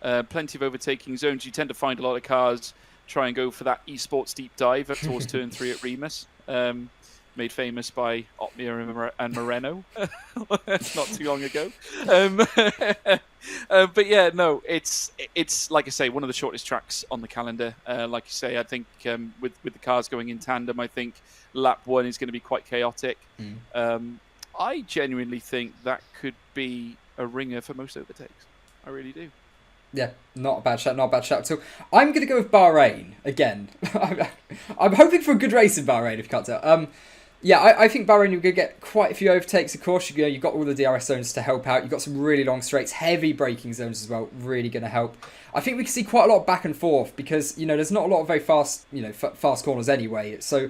Plenty of overtaking zones. You tend to find a lot of cars try and go for that esports deep dive up towards turn 3 at Remus, made famous by Otmir and Moreno not too long ago. But yeah, no, it's like I say, one of the shortest tracks on the calendar. Like you say, I think with the cars going in tandem, I think lap 1 is going to be quite chaotic. I genuinely think that could be a ringer for most overtakes. I really do. Yeah, not a bad shout, not a bad shout at all. I'm going to go with Bahrain again. I'm hoping for a good race in Bahrain, if you can't tell. Yeah, I think Bahrain, you're going to get quite a few overtakes, of course. You've got all the DRS zones to help out. You've got some really long straights, heavy braking zones as well, really going to help. I think we can see quite a lot of back and forth because, there's not a lot of very fast, fast corners anyway. So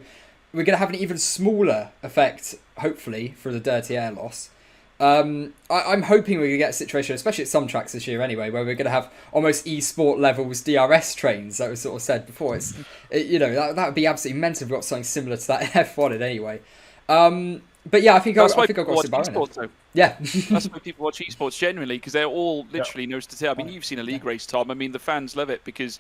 we're going to have an even smaller effect, hopefully, for the dirty air loss. I'm hoping we're going to get a situation, especially at some tracks this year anyway, where we're going to have almost e-sport levels DRS trains, that was sort of said before. That would be absolutely mental if we got something similar to that F1 in anyway. But yeah, I think I've got to Bahrain. Yeah. That's why people watch esports genuinely, because they're all literally nose to tail. I mean, you've seen a league race, Tom. I mean, the fans love it because,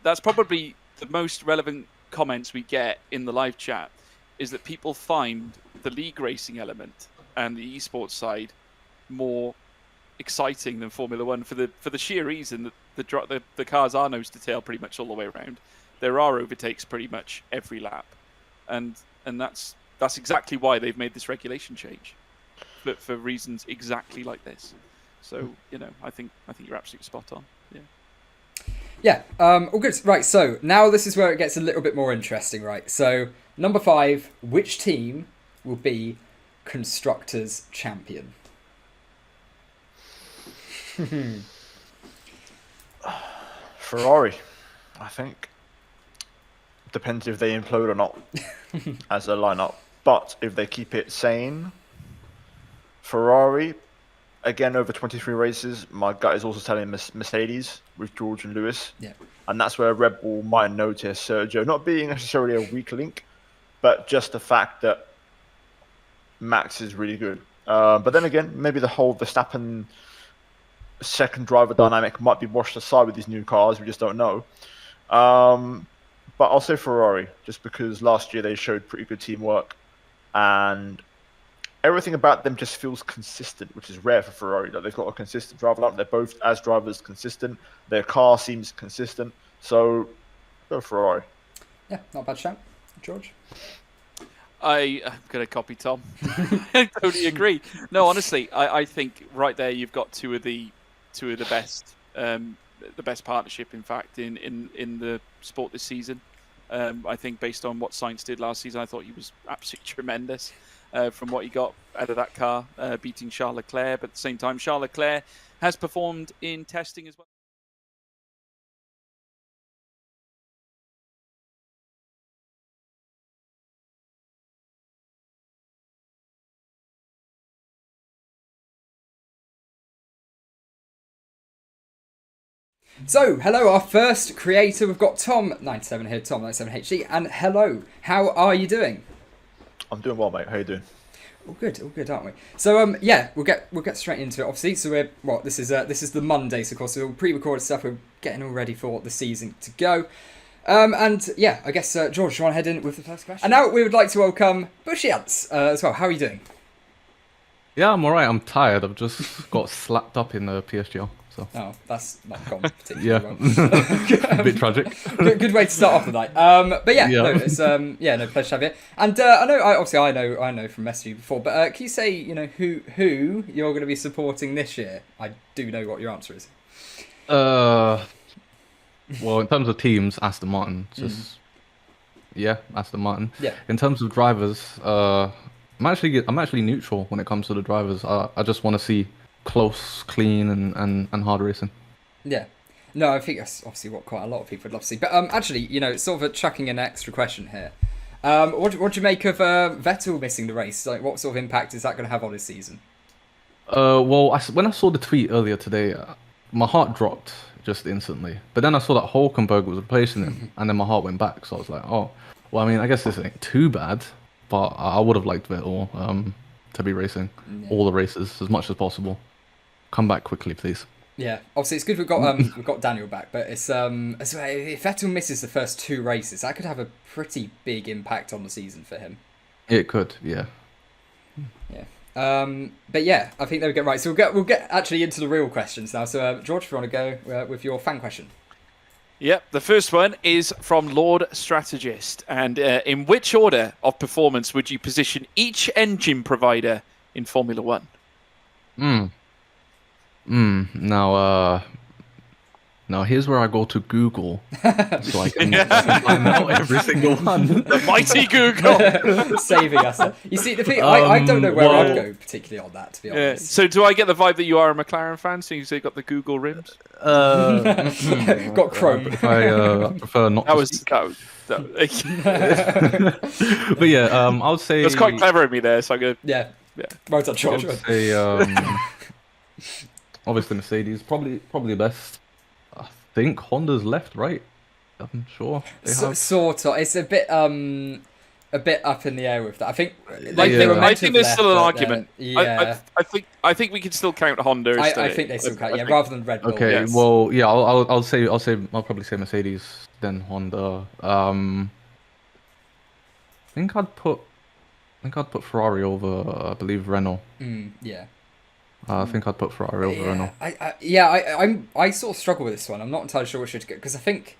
that's probably the most relevant comments we get in the live chat, is that people find the league racing element and the esports side more exciting than Formula One for the sheer reason that the cars are nose to tail pretty much all the way around. There are overtakes pretty much every lap, and that's exactly why they've made this regulation change, but for reasons exactly like this. So I think you're absolutely spot on. Yeah. All good. Right. So now this is where it gets a little bit more interesting. Right. So number 5, which team will be Constructors Champion? Ferrari, I think. Depends if they implode or not as a lineup. But if they keep it sane, Ferrari, again, over 23 races, my gut is also telling Mercedes with George and Lewis. Yeah. And that's where Red Bull might notice Sergio not being necessarily a weak link, but just the fact that Max is really good. But then again, maybe the whole Verstappen second driver dynamic might be washed aside with these new cars. We just don't know. But I'll say Ferrari, just because last year they showed pretty good teamwork. And everything about them just feels consistent, which is rare for Ferrari. Like, they've got a consistent driver lineup. They're both, as drivers, consistent. Their car seems consistent. So, go Ferrari. Yeah, not a bad shout. George? I'm going to copy Tom. I totally agree. No, honestly, I think right there you've got two of the best, the best partnership, in fact, in the sport this season. I think based on what Sainz did last season, I thought he was absolutely tremendous. from what he got out of that car, beating Charles Leclerc. But at the same time, Charles Leclerc has performed in testing as well. So, hello, our first creator. We've got Tom97 here, Tom97HD, and hello, how are you doing? I'm doing well, mate. How you doing? All good, aren't we? So, yeah, we'll get straight into it. Obviously, so this is the Monday, so of course, we'll pre-recorded stuff. We're getting all ready for the season to go. And yeah, I guess George, do you want to head in with the first question? And now we would like to welcome Bushy Ants as well. How are you doing? Yeah, I'm alright. I'm tired. I've just got slapped up in the PSGL. So. Oh, that's not gone particularly well. A bit tragic. Good way to start off the night. But yeah, no, it's no pleasure to have you. And I know from messaging you before, but can you say who you're going to be supporting this year? I do know what your answer is. Well, in terms of teams, Aston Martin. Aston Martin. Yeah. In terms of drivers, I'm actually neutral when it comes to the drivers. I just want to see close, clean, and hard racing. Yeah. No, I think that's obviously what quite a lot of people would love to see. But actually, it's sort of chucking an extra question here. What do you make of Vettel missing the race? Like, what sort of impact is that going to have on his season? Well, when I saw the tweet earlier today, my heart dropped just instantly. But then I saw that Hulkenberg was replacing him, and then my heart went back. So I was like, oh, well, I mean, I guess this ain't too bad, but I would have liked Vettel to be racing all the races as much as possible. Come back quickly, please. Yeah, obviously it's good we've got Daniel back, but it's if Vettel misses the first 2 races, that could have a pretty big impact on the season for him. It could, yeah. Yeah. But yeah, I think there we go. Right, so we'll get actually into the real questions now. So George, if you want to go with your fan question. Yep, the first one is from Lord Strategist. And in which order of performance would you position each engine provider in Formula One? Now here's where I go to Google so I can find out every single one. The mighty Google! Saving us. You see, the thing, I don't know where I'd go particularly on that, to be honest. So do I get the vibe that you are a McLaren fan, seeing as you've got the Google rims? Got chrome. I prefer not That to was... speak. But yeah, I would say... That's quite clever of me there, so I'm going to... Yeah. Well done, I George. would say, obviously Mercedes, probably the best. I think Honda's left, right? I'm sure. Sort of. It's a bit up in the air with that. I think. I think there's still an argument. Yeah. I think we can still count Honda. I think they still count. Yeah, rather than Red Bull. Okay. Yes. Well, yeah. I'll probably say Mercedes, then Honda. I think I'd put Ferrari over, I believe, Renault. Yeah. I think I'd put Ferrari over Renault. I sort of struggle with this one. I'm not entirely sure which to go because I think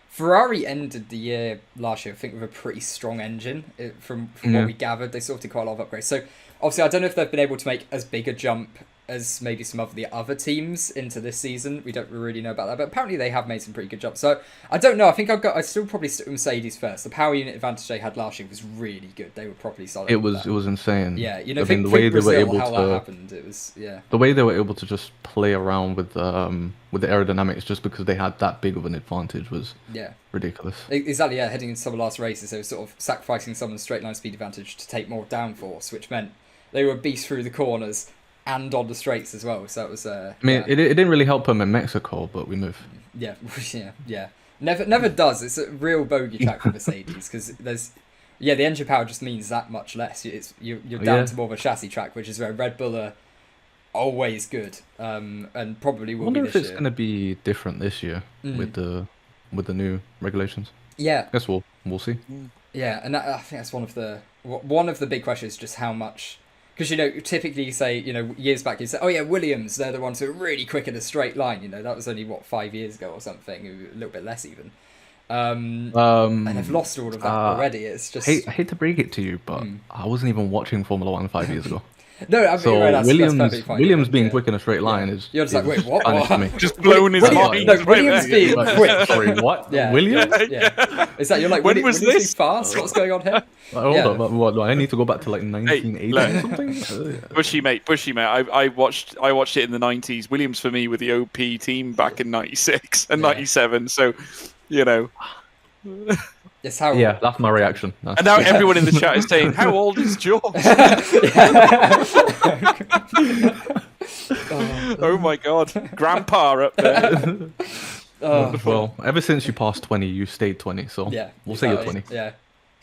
Ferrari ended the year last year, I think, with a pretty strong engine. From what we gathered, they sort of did quite a lot of upgrades. So obviously, I don't know if they've been able to make as big a jump as maybe some of the other teams into this season. We don't really know about that, but apparently they have made some pretty good jumps. So I don't know. I think I'd still probably stick with Mercedes first. The power unit advantage they had last year was really good. They were properly solid. It was insane. Yeah, I mean, the way they were able that happened, it was the way they were able to just play around with the aerodynamics just because they had that big of an advantage was ridiculous. Exactly. Yeah, heading into some of the last races, they were sort of sacrificing some of the straight line speed advantage to take more downforce, which meant they were beasts through the corners and on the straights as well. So it was. I mean, it didn't really help them in Mexico, but we move. Yeah. Never does. It's a real bogey track for Mercedes because there's. Yeah, the engine power just means that much less. You're down to more of a chassis track, which is where Red Bull are always good, and probably will be this year. I wonder if it's going to be different this year with the new regulations. Yeah, I guess we'll see. Yeah, and I think that's one of the big questions, just how much. Because, typically you say, years back you say, oh yeah, Williams, they're the ones who are really quick in a straight line. That was only, 5 years ago or something, a little bit less even. And I've lost all of that already. It's just... I hate to break it to you, but I wasn't even watching Formula 1 5 years ago. No, I mean, right, that's perfectly fine. Williams being quick in a straight line is. You're just like, wait, what? punished to me. Just blown his mind. No, Williams being quick. Sorry, what? Yeah. Williams? Yeah. Is that you're like, When Williams was being this? fast? What's going on here? Hold up, but what? Do I need to go back to like 1980 or something? Bushy mate. I watched it in the 90s. Williams for me with the OP team back in 96 and 97. So, you know. Yes, how? Yeah, that's my reaction. And now everyone in the chat is saying, "How old is George?" Oh my God, Grandpa up there. Well, ever since you passed 20, you stayed 20. So we'll say you're 20. Yeah.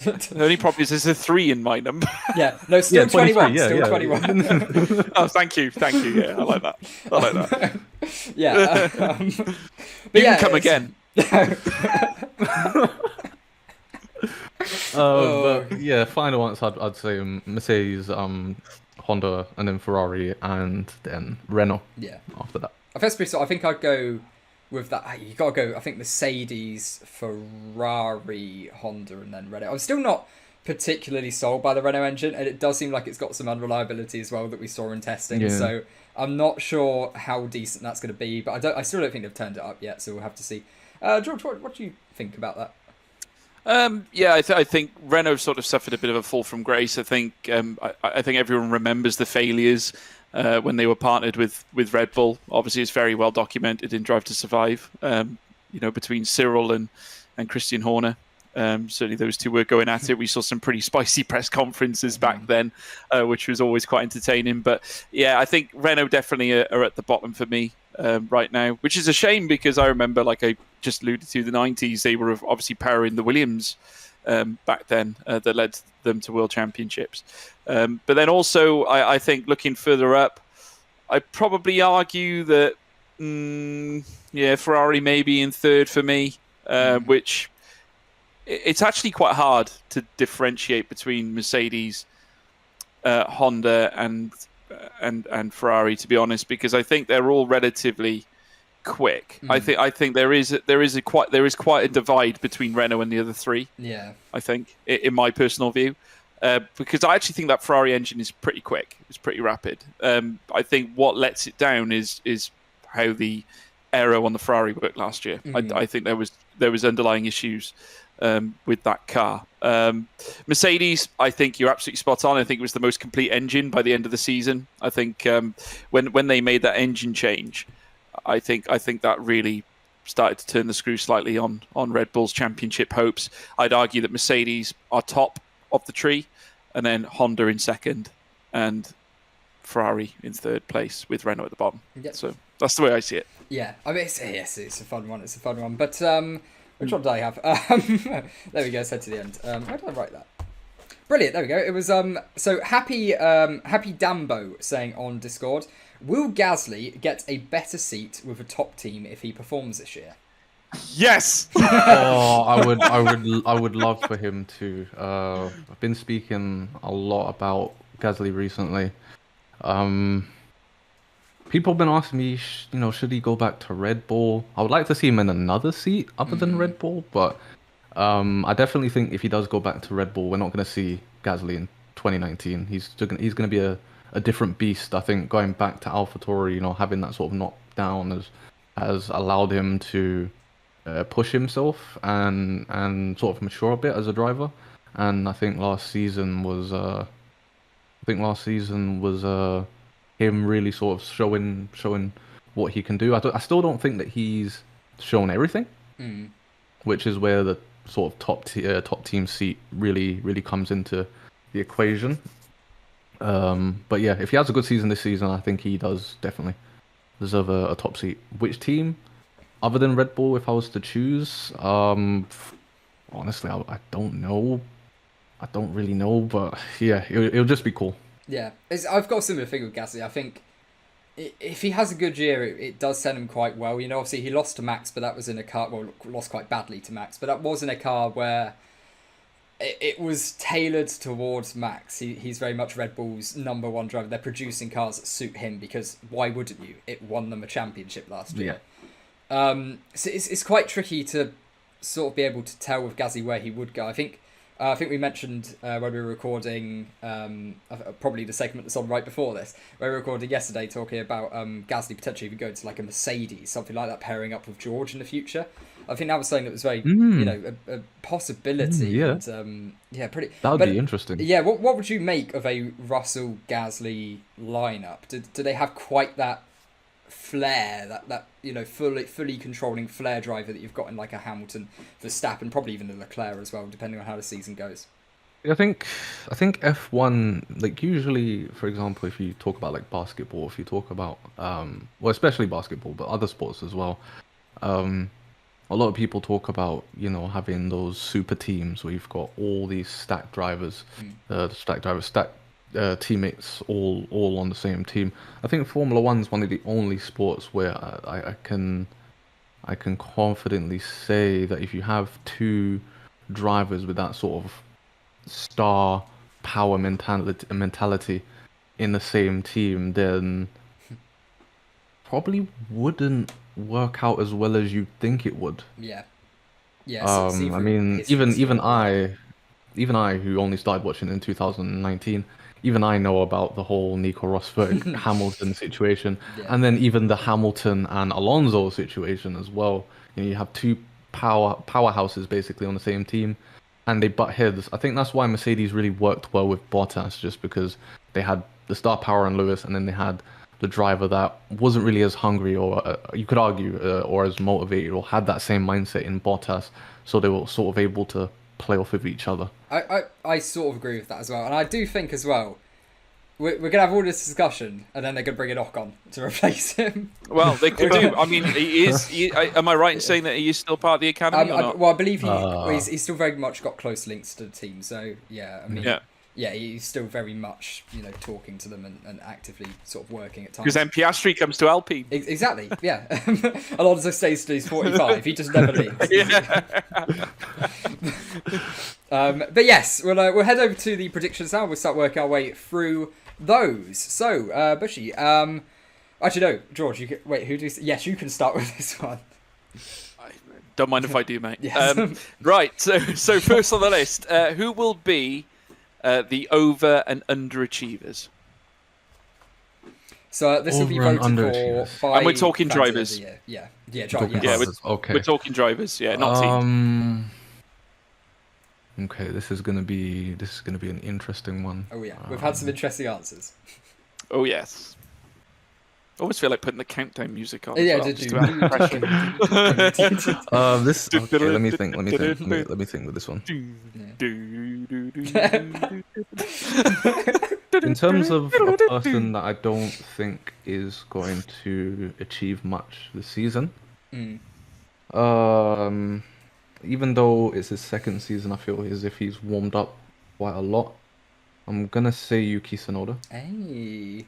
The only problem is there's a 3 in my number. Yeah, no, still 21. Still 21. Oh, thank you. Yeah, I like that. Yeah. But you can come again. But yeah, final answer I'd say Mercedes, Honda, and then Ferrari, and then Renault. Yeah. After that. I think I'd go with that. You gotta go. I think Mercedes, Ferrari, Honda, and then Renault. I'm still not particularly sold by the Renault engine, and it does seem like it's got some unreliability as well that we saw in testing. Yeah. So I'm not sure how decent that's going to be, but I still don't think they've turned it up yet. So we'll have to see. George, what do you think about that? Yeah, I think Renault sort of suffered a bit of a fall from grace. I think I think everyone remembers the failures when they were partnered with Red Bull. Obviously, it's very well documented in Drive to Survive. Between Cyril and Christian Horner. Certainly, those two were going at it. We saw some pretty spicy press conferences back then, which was always quite entertaining. But yeah, I think Renault definitely are at the bottom for me right now, which is a shame because I remember, like I just alluded to, the 90s, they were obviously powering the Williams back then that led them to world championships. But then also, I think looking further up, I'd probably argue that, Ferrari maybe in third for me, which it's actually quite hard to differentiate between Mercedes, Honda, and Ferrari, to be honest, because I think they're all relatively quick. I think there is quite a divide between Renault and the other three. Yeah, I think in my personal view, because I actually think that Ferrari engine is pretty quick. It's pretty rapid. I think what lets it down is how the aero on the Ferrari worked last year. I think there was underlying issues with that car. Mercedes, I think you're absolutely spot on. I think it was the most complete engine by the end of the season. I think when they made that engine change, I think that really started to turn the screw slightly on Red Bull's championship hopes. I'd argue that Mercedes are top of the tree, and then Honda in second, and Ferrari in third place with Renault at the bottom. Yep. So that's the way I see it. Yeah, I mean, it's a fun one. It's a fun one, but which one did I have? There we go. Said to the end. Where did I write that? Brilliant. There we go. It was so happy Dambo saying on Discord, will Gasly get a better seat with a top team if he performs this year? Yes. I would love for him to. I've been speaking a lot about Gasly recently. People have been asking me, should he go back to Red Bull? I would like to see him in another seat other than Red Bull, but I definitely think if he does go back to Red Bull, we're not going to see Gasly in 2019. He's going to be a different beast. I think going back to AlphaTauri, having that sort of knockdown has allowed him to push himself and sort of mature a bit as a driver. And I think last season was him really sort of showing what he can do. I still don't think that he's shown everything, which is where the sort of top team seat really comes into the equation. But yeah, if he has a good season this season, I think he does definitely deserve a top seat. Which team, other than Red Bull, if I was to choose? Honestly, I don't know. I don't really know, but yeah, it'll just be cool. Yeah, I've got a similar thing with Gasly. I think if he has a good year, it does send him quite well. Obviously he lost to Max, but that was in a car. Well, lost quite badly to Max, but that was in a car where it was tailored towards Max. He's very much Red Bull's number one driver. They're producing cars that suit him because why wouldn't you? It won them a championship last year. Yeah. So it's quite tricky to sort of be able to tell with Gasly where he would go. I think I think we mentioned when we were recording, probably the segment that's on right before this, where we were recording yesterday, talking about Gasly potentially even going to like a Mercedes, something like that, pairing up with George in the future. I think that was something that was very, a possibility. Yeah. And, pretty. That would but, be interesting. Yeah, what would you make of a Russell Gasly lineup? Do they have quite that flair, that fully controlling flair driver that you've got in like a Hamilton, Verstappen, probably even a Leclerc as well, depending on how the season goes? I think F1, like usually, for example, if you talk about like basketball, if you talk about well, especially basketball, but other sports as well, a lot of people talk about having those super teams where you've got all these stacked drivers, stacked teammates all on the same team. I think Formula One's one of the only sports where I can confidently say that if you have two drivers with that sort of star power mentality in the same team, then probably wouldn't work out as well as you think it would. Yeah. I mean, even I, who only started watching in 2019, even I know about the whole Nico Rosberg Hamilton situation, and then even the Hamilton and Alonso situation as well. You have two powerhouses basically on the same team, and they butt heads. I think that's why Mercedes really worked well with Bottas, just because they had the star power in Lewis, and then they had the driver that wasn't really as hungry, or you could argue, or as motivated, or had that same mindset in Bottas, so they were sort of able to play off of each other. I sort of agree with that as well, and I do think as well, we're going to have all this discussion, and then they're going to bring in Ocon to replace him. Well, they could do. I mean, am I right in saying that he is still part of the academy or not? Well, I believe he's still very much got close links to the team, so yeah, I mean... Yeah, he's still very much, talking to them and actively sort of working at times. Because then Piastri comes to Alpine. Exactly, yeah. Alonso stays till he's 45. He just never leaves. But yes, we'll head over to the predictions now. We'll start working our way through those. So, Bushy, actually no, George, yes, you can start with this one. Don't mind if I do, mate. Yes. Right, so first on the list, who will be the over and underachievers? So this will be voted for by... And we're talking drivers. Yeah, Okay. We're talking drivers, not teams. Okay, this is gonna be an interesting one. Oh yeah, we've had some interesting answers. Oh yes. I always feel like putting the countdown music on. Yeah, well, did this. Okay, let me think with this one. In terms of a person that I don't think is going to achieve much this season, even though it's his second season, I feel as if he's warmed up quite a lot. I'm gonna say Yuki Tsunoda. Hey.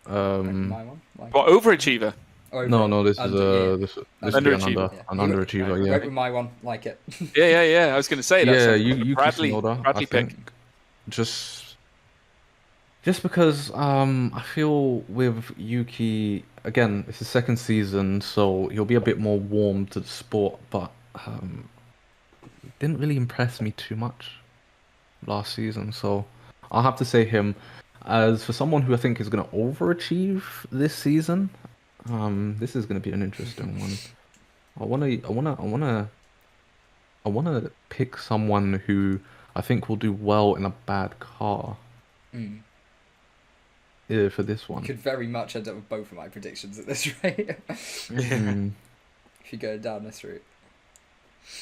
My one. What, overachiever? No, this is underachiever. An underachiever. Yeah. Went with my one, like it. Yeah. I was going to say that. Yeah, Yuki Bradley Tsunoda, pick. Just because I feel with Yuki, again, it's his second season, so he'll be a bit more warm to the sport, but didn't really impress me too much last season, so I'll have to say him. As for someone who I think is going to overachieve this season, this is going to be an interesting one. I want to pick someone who I think will do well in a bad car. For this one, could very much end up with both of my predictions at this rate. If you go down this route.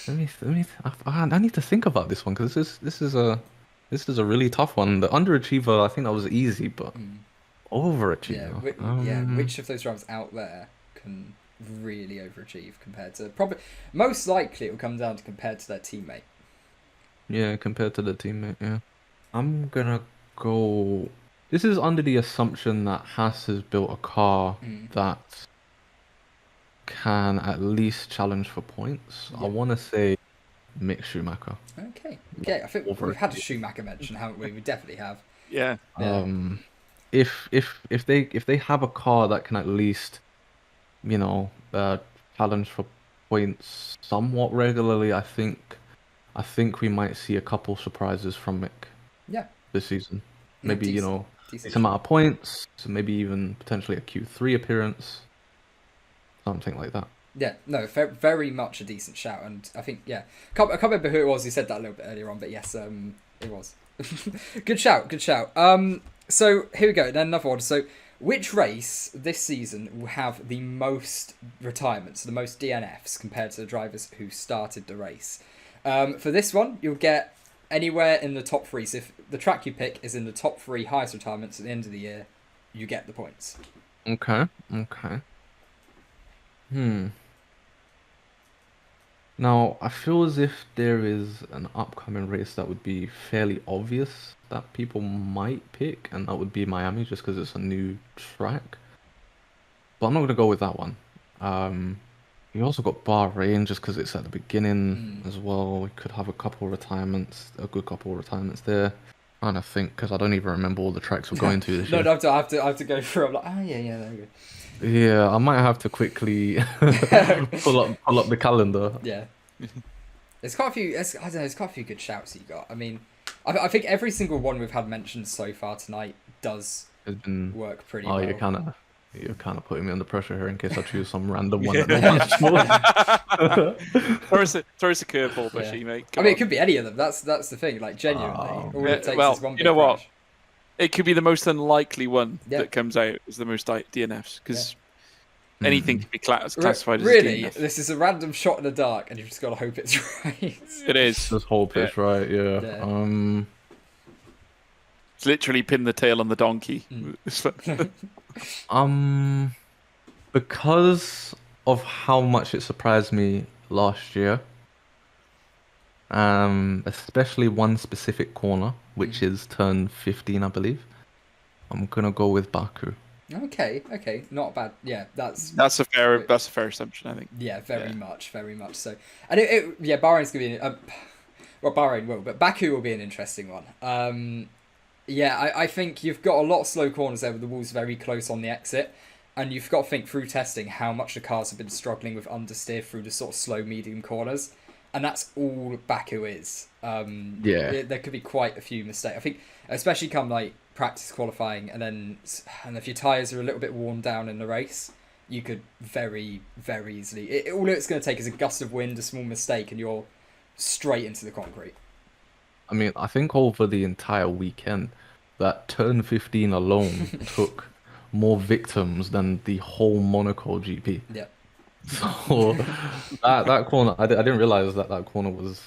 I need to think about this one, because this is a really tough one. The underachiever, I think that was easy, but overachiever. Which of those drivers out there can really overachieve compared to... Probably, most likely it will come down to compared to their teammate. Yeah, compared to the teammate, yeah. I'm gonna go... This is under the assumption that Haas has built a car that can at least challenge for points. I want to say Mick Schumacher. Okay, I think we've had a Schumacher mention, haven't we? We definitely have. Yeah. If they have a car that can at least, challenge for points somewhat regularly, I think I think we might see a couple surprises from Mick Yeah. this season. Yeah, Maybe, you decent- know, decent some amount of points, so maybe even potentially a Q3 appearance, something like that. Yeah, no, very much a decent shout, and I think can't remember who it was who said that a little bit earlier on, but yes, it was. Good shout. So here we go, then another one. So which race this season will have the most retirements, the most DNFs compared to the drivers who started the race? For this one, you'll get anywhere in the top 3. So if the track you pick is in the top 3 highest retirements at the end of the year, you get the points. Okay. Now, I feel as if there is an upcoming race that would be fairly obvious that people might pick, and that would be Miami, just because it's a new track. But I'm not going to go with that one. You also got Bahrain, just because it's at the beginning as well. We could have a good couple of retirements there. Trying to think, because I don't even remember all the tracks we're going to this year. No, I have to go through. I'm like, yeah, there we go. Yeah, I might have to quickly pull up the calendar. Yeah, there's quite a few. I don't know. There's quite a few good shouts you got. I mean, I think every single one we've had mentioned so far tonight does work pretty well. You're kind of putting me under pressure here in case I choose some random one. That throw us a curveball, Bushy, mate. I mean, it could be any of them. That's the thing. Like genuinely, all it takes is one. You know what? Crash. It could be the most unlikely one that comes out as the most DNFs, because anything can be classified as a DNF. This is a random shot in the dark, and you've just got to hope it's right. It is. Just hope it's right, yeah. It's literally pin the tail on the donkey. Because of how much it surprised me last year, especially one specific corner, which is turn 15, I believe. I'm gonna go with Baku. Okay, not bad. Yeah, that's a fair assumption, I think. Yeah, very much so. And Bahrain's gonna be Bahrain will, but Baku will be an interesting one. I think you've got a lot of slow corners there with the walls very close on the exit, and you've got to think through testing how much the cars have been struggling with understeer through the sort of slow medium corners. And that's all Baku is. There could be quite a few mistakes. I think, especially come like practice qualifying, and if your tyres are a little bit worn down in the race, you could very, very easily. All it's going to take is a gust of wind, a small mistake, and you're straight into the concrete. I mean, I think over the entire weekend, that turn 15 alone took more victims than the whole Monaco GP. Yeah. So that corner, I didn't realize that corner was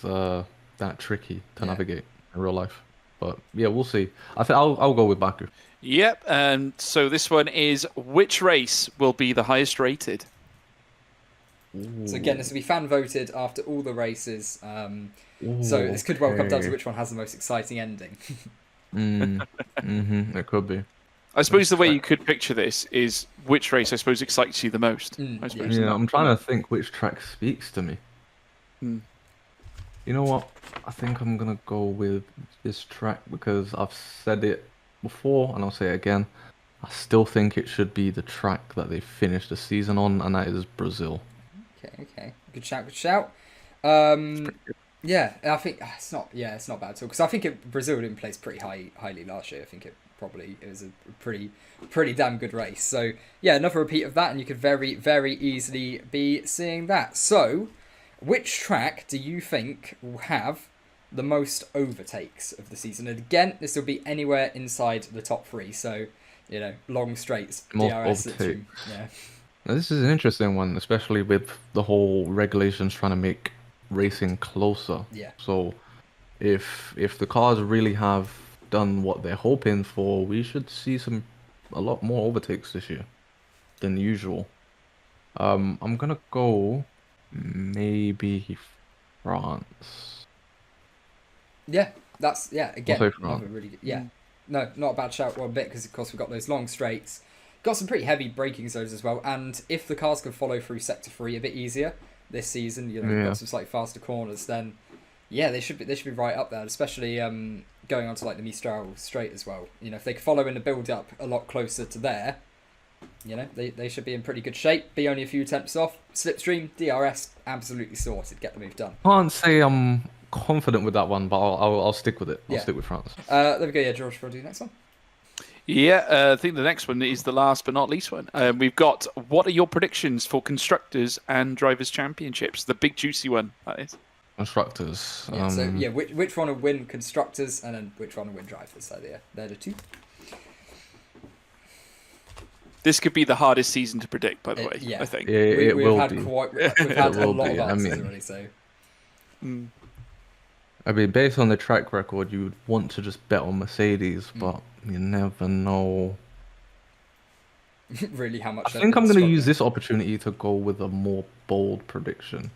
that tricky to navigate in real life. But yeah, we'll see. I think I'll go with Baku. Yep. And so this one is, which race will be the highest rated? Ooh. So again, this will be fan voted after all the races. So this could well come down to which one has the most exciting ending. It could be. I suppose the way you could picture this is which race, I suppose, excites you the most. I suppose. Yeah, I'm trying to think which track speaks to me. You know what? I think I'm going to go with this track because I've said it before and I'll say it again. I still think it should be the track that they finished the season on, and that is Brazil. Okay. Good shout. Yeah, I think it's not bad at all, because I think Brazil didn't place pretty highly last year. I think it was a pretty damn good race. So yeah, another repeat of that, and you could very, very easily be seeing that. So, which track do you think will have the most overtakes of the season? And again, this will be anywhere inside the top 3. So, long straights, DRS. Yeah. Now, this is an interesting one, especially with the whole regulations trying to make racing closer. Yeah. So, if the cars really have done what they're hoping for, we should see a lot more overtakes this year than usual. I'm gonna go maybe France. Yeah, again, France. really good. No, not a bad shout one bit, because of course we've got those long straights, got some pretty heavy braking zones as well, and if the cars can follow through sector 3 a bit easier this season, got some slightly faster corners, then they should be right up there, especially going on to like the Mistral straight as well. If they can follow in the build up a lot closer to there, they should be in pretty good shape. Be only a few attempts off. Slipstream, DRS, absolutely sorted. Get the move done. Can't say I'm confident with that one, but I'll stick with it. I'll Yeah. stick with France. There we go. Yeah, George, we'll do the next one. Yeah, I think the next one is the last but not least one. We've got, what are your predictions for Constructors and Drivers' Championships? The big juicy one, that is. Constructors. Yeah, so yeah, which one will win Constructors and then which one will win Drivers? So yeah, they're the two. This could be the hardest season to predict, by the way, yeah. I think. It We've will had be. we've had a lot of answers already, so. I mean, based on the track record, you would want to just bet on Mercedes, but you never know. Really, how much? I think I'm going to use this opportunity to go with a more bold prediction.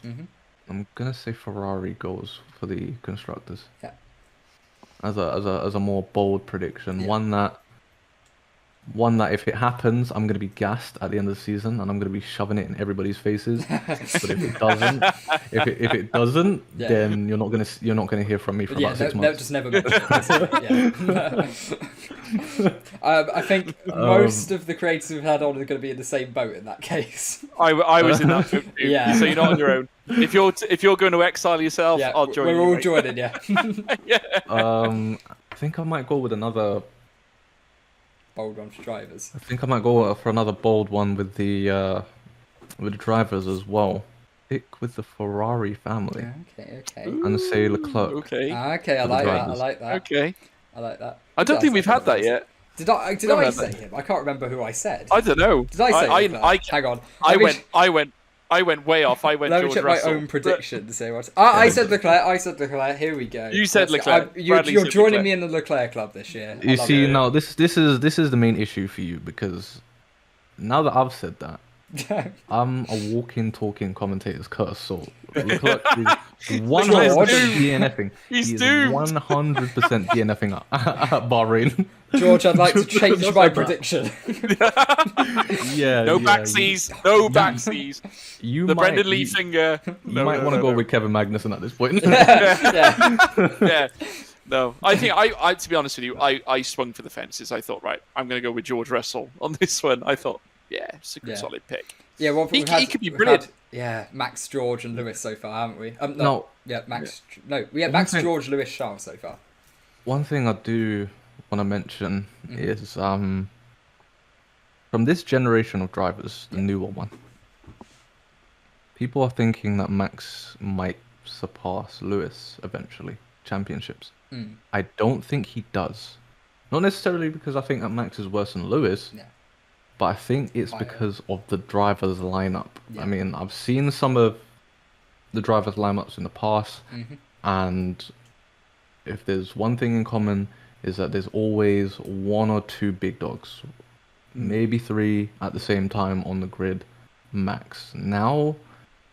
I'm going to say Ferrari goes for the Constructors. Yeah. As a more bold prediction, one that if it happens, I'm going to be gassed at the end of the season, and I'm going to be shoving it in everybody's faces. But if it doesn't, then you're not going to hear from me for about 6 months. Just never mention it. I think most of the creators we've had on are going to be in the same boat in that case. I was in that boat too, so you're not on your own. If you're going to exile yourself, I'll join you. We're all joining, yeah. I think I might go with another bold one for Drivers. I think I might go for another bold one with the Drivers as well. Stick with the Ferrari family. Okay. And say Leclerc. Okay, I like that. Okay. I like that. I don't think we've had that yet. Did I say him? I can't remember who I said. I don't know. Did I say Leclerc? Hang on. I went way off. I went Let me George check Russell. my own predictions. I said Leclerc. Here we go. You said Leclerc. You're said joining Leclerc. me in the Leclerc club this year. You see, now this is the main issue for you, because now that I've said that, I'm a walking, talking commentator's curse. So Leclerc is 100% DNFing. He's He doomed. 100% DNFing at Bahrain. George, I'd like to change my prediction. No backseas. No backseas. The Brendan Lee finger. You might want to go with Kevin Magnussen at this point. Yeah. No, I think I to be honest with you, I swung for the fences. I thought, right, I'm going to go with George Russell on this one. I thought, yeah, it's a good solid pick. Yeah, well, he could be brilliant. Max, George, and Lewis so far, haven't we? Max. Yeah. No, we had Max, George, Lewis, Charles so far. One thing I do want to mention is from this generation of drivers, the newer one, people are thinking that Max might surpass Lewis eventually, championships. I don't think he does. Not necessarily because I think that Max is worse than Lewis, but I think it's because of the drivers' lineup. I mean, I've seen some of the drivers' lineups in the past, and if there's one thing in common, is that there's always one or two big dogs, maybe three at the same time on the grid, max. Now,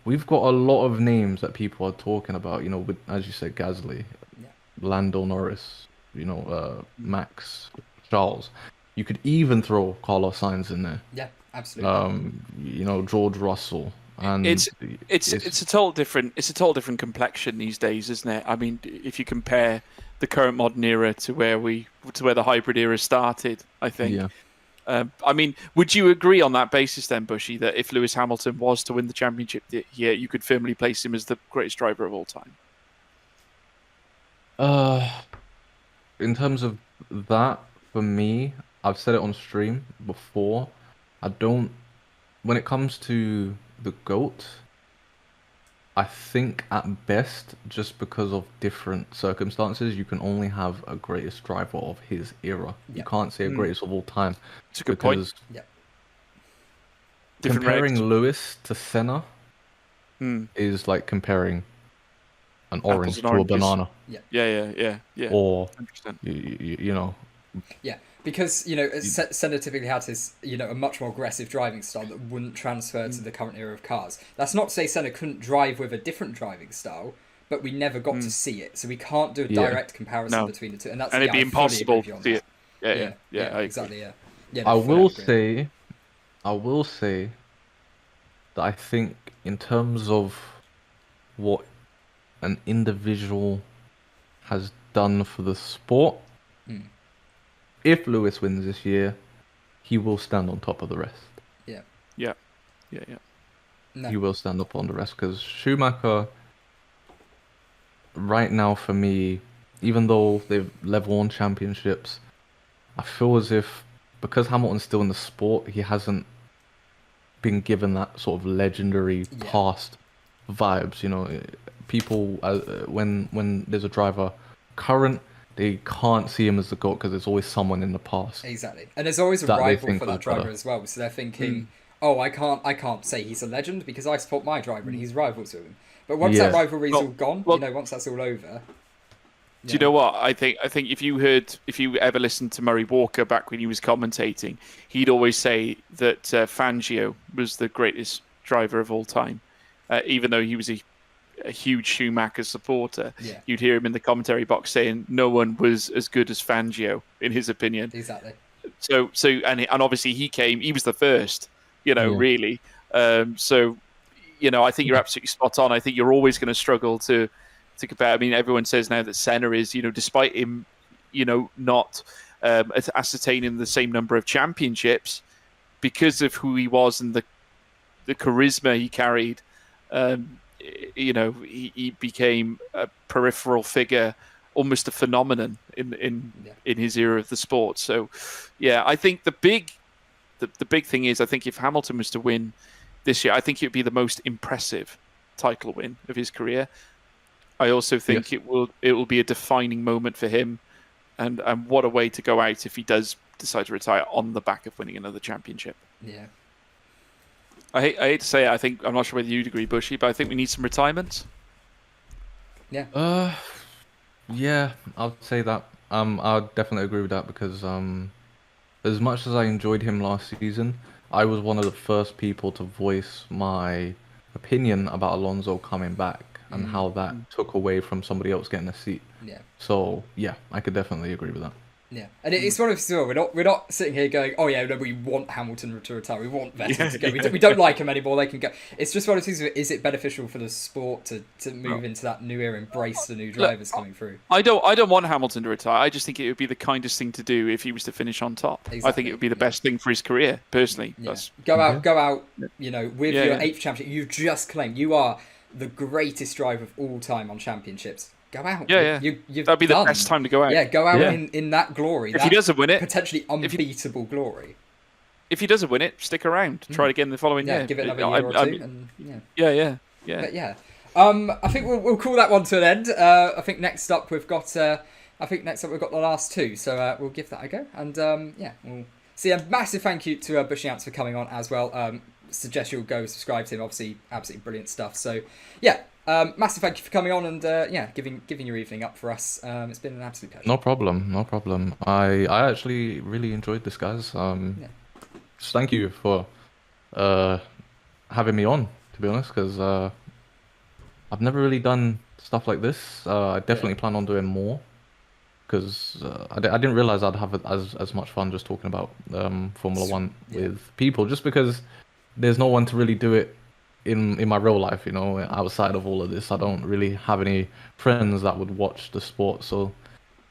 we've got a lot of names that people are talking about, with, as you said, Gasly, Lando Norris, Max, Charles. You could even throw Carlos Sainz in there. Yeah, absolutely. George Russell. And it's a total different complexion these days, isn't it? I mean, if you compare the current modern era to where the hybrid era started, I think. Yeah. I mean, would you agree on that basis then, Bushy, that if Lewis Hamilton was to win the championship here, you could firmly place him as the greatest driver of all time? In terms of that, for me, I've said it on stream before. When it comes to the GOAT, I think at best, just because of different circumstances, you can only have a greatest driver of his era. You can't say a greatest of all time. It's a good point. Yeah. Comparing Lewis to Senna is like comparing an orange to a banana. Yeah. Or 100%. Yeah, because Senna typically had his a much more aggressive driving style that wouldn't transfer to the current era of cars. That's not to say Senna couldn't drive with a different driving style, but we never got to see it, so we can't do a direct comparison between the two, and it'd be impossible to see it. Yeah, exactly. Yeah. I will say that I think in terms of what an individual has done for the sport. If Lewis wins this year, he will stand on top of the rest. Yeah. No. He will stand up on the rest because Schumacher, right now for me, even though they've won championships, I feel as if because Hamilton's still in the sport, he hasn't been given that sort of legendary past vibes. You know, people when there's a driver current, they can't see him as the GOAT because there's always someone in the past. Exactly, and there's always a rival for that driver as well. So they're thinking, oh, I can't say he's a legend because I support my driver and he's rivals with him. But once that rivalry's all gone, once that's all over. Do you know what? I think if you ever listened to Murray Walker back when he was commentating, he'd always say that Fangio was the greatest driver of all time, even though he was a huge Schumacher supporter. Yeah. You'd hear him in the commentary box saying no one was as good as Fangio in his opinion. Exactly. So and obviously he was the first, really. So, I think you're absolutely spot on. I think you're always going to struggle to compare. I mean, everyone says now that Senna is, despite him, not ascertaining the same number of championships, because of who he was and the charisma he carried, he became a peripheral figure, almost a phenomenon in his era of the sport. So, yeah, I think the big thing is, I think if Hamilton was to win this year, I think it would be the most impressive title win of his career. I also think it will be a defining moment for him, and what a way to go out if he does decide to retire on the back of winning another championship. Yeah. I hate to say it. I'm not sure whether you'd agree, Bushy, but I think we need some retirements. Yeah. Yeah, I'll say that. I'll definitely agree with that because as much as I enjoyed him last season, I was one of the first people to voice my opinion about Alonso coming back and how that took away from somebody else getting a seat. Yeah. So yeah, I could definitely agree with that. Yeah, and it's one of those. We're not sitting here going, oh yeah, no, we want Hamilton to retire, we want Vettel to go. We don't like him anymore. They can go. It's just one of those things. Is it beneficial for the sport to move into that new era, embrace the new drivers coming through? I don't want Hamilton to retire. I just think it would be the kindest thing to do if he was to finish on top. Exactly. I think it would be the best thing for his career, personally. Yeah. Go out. With your 8th championship. You've just claimed you are the greatest driver of all time on championships. Go out. That'd be the best time to go out. Yeah, go out in that glory. If he doesn't win it, potentially unbeatable glory. If he doesn't win it, stick around. Try it again the following year. Give it another year or two. Yeah. But yeah, I think we'll call that one to an end. I think next up we've got the last two, so we'll give that a go. And we'll see. A massive thank you to Bushy Ants for coming on as well. Suggest you'll go subscribe to him. Obviously, absolutely brilliant stuff. So yeah. Massive thank you for coming on and giving your evening up for us. It's been an absolute pleasure. No problem. I actually really enjoyed this, guys. Just thank you for having me on, to be honest, because I've never really done stuff like this. I definitely plan on doing more because I didn't realize I'd have as much fun just talking about Formula One with people, just because there's no one to really do it in my real life, outside of all of this. I don't really have any friends that would watch the sport, so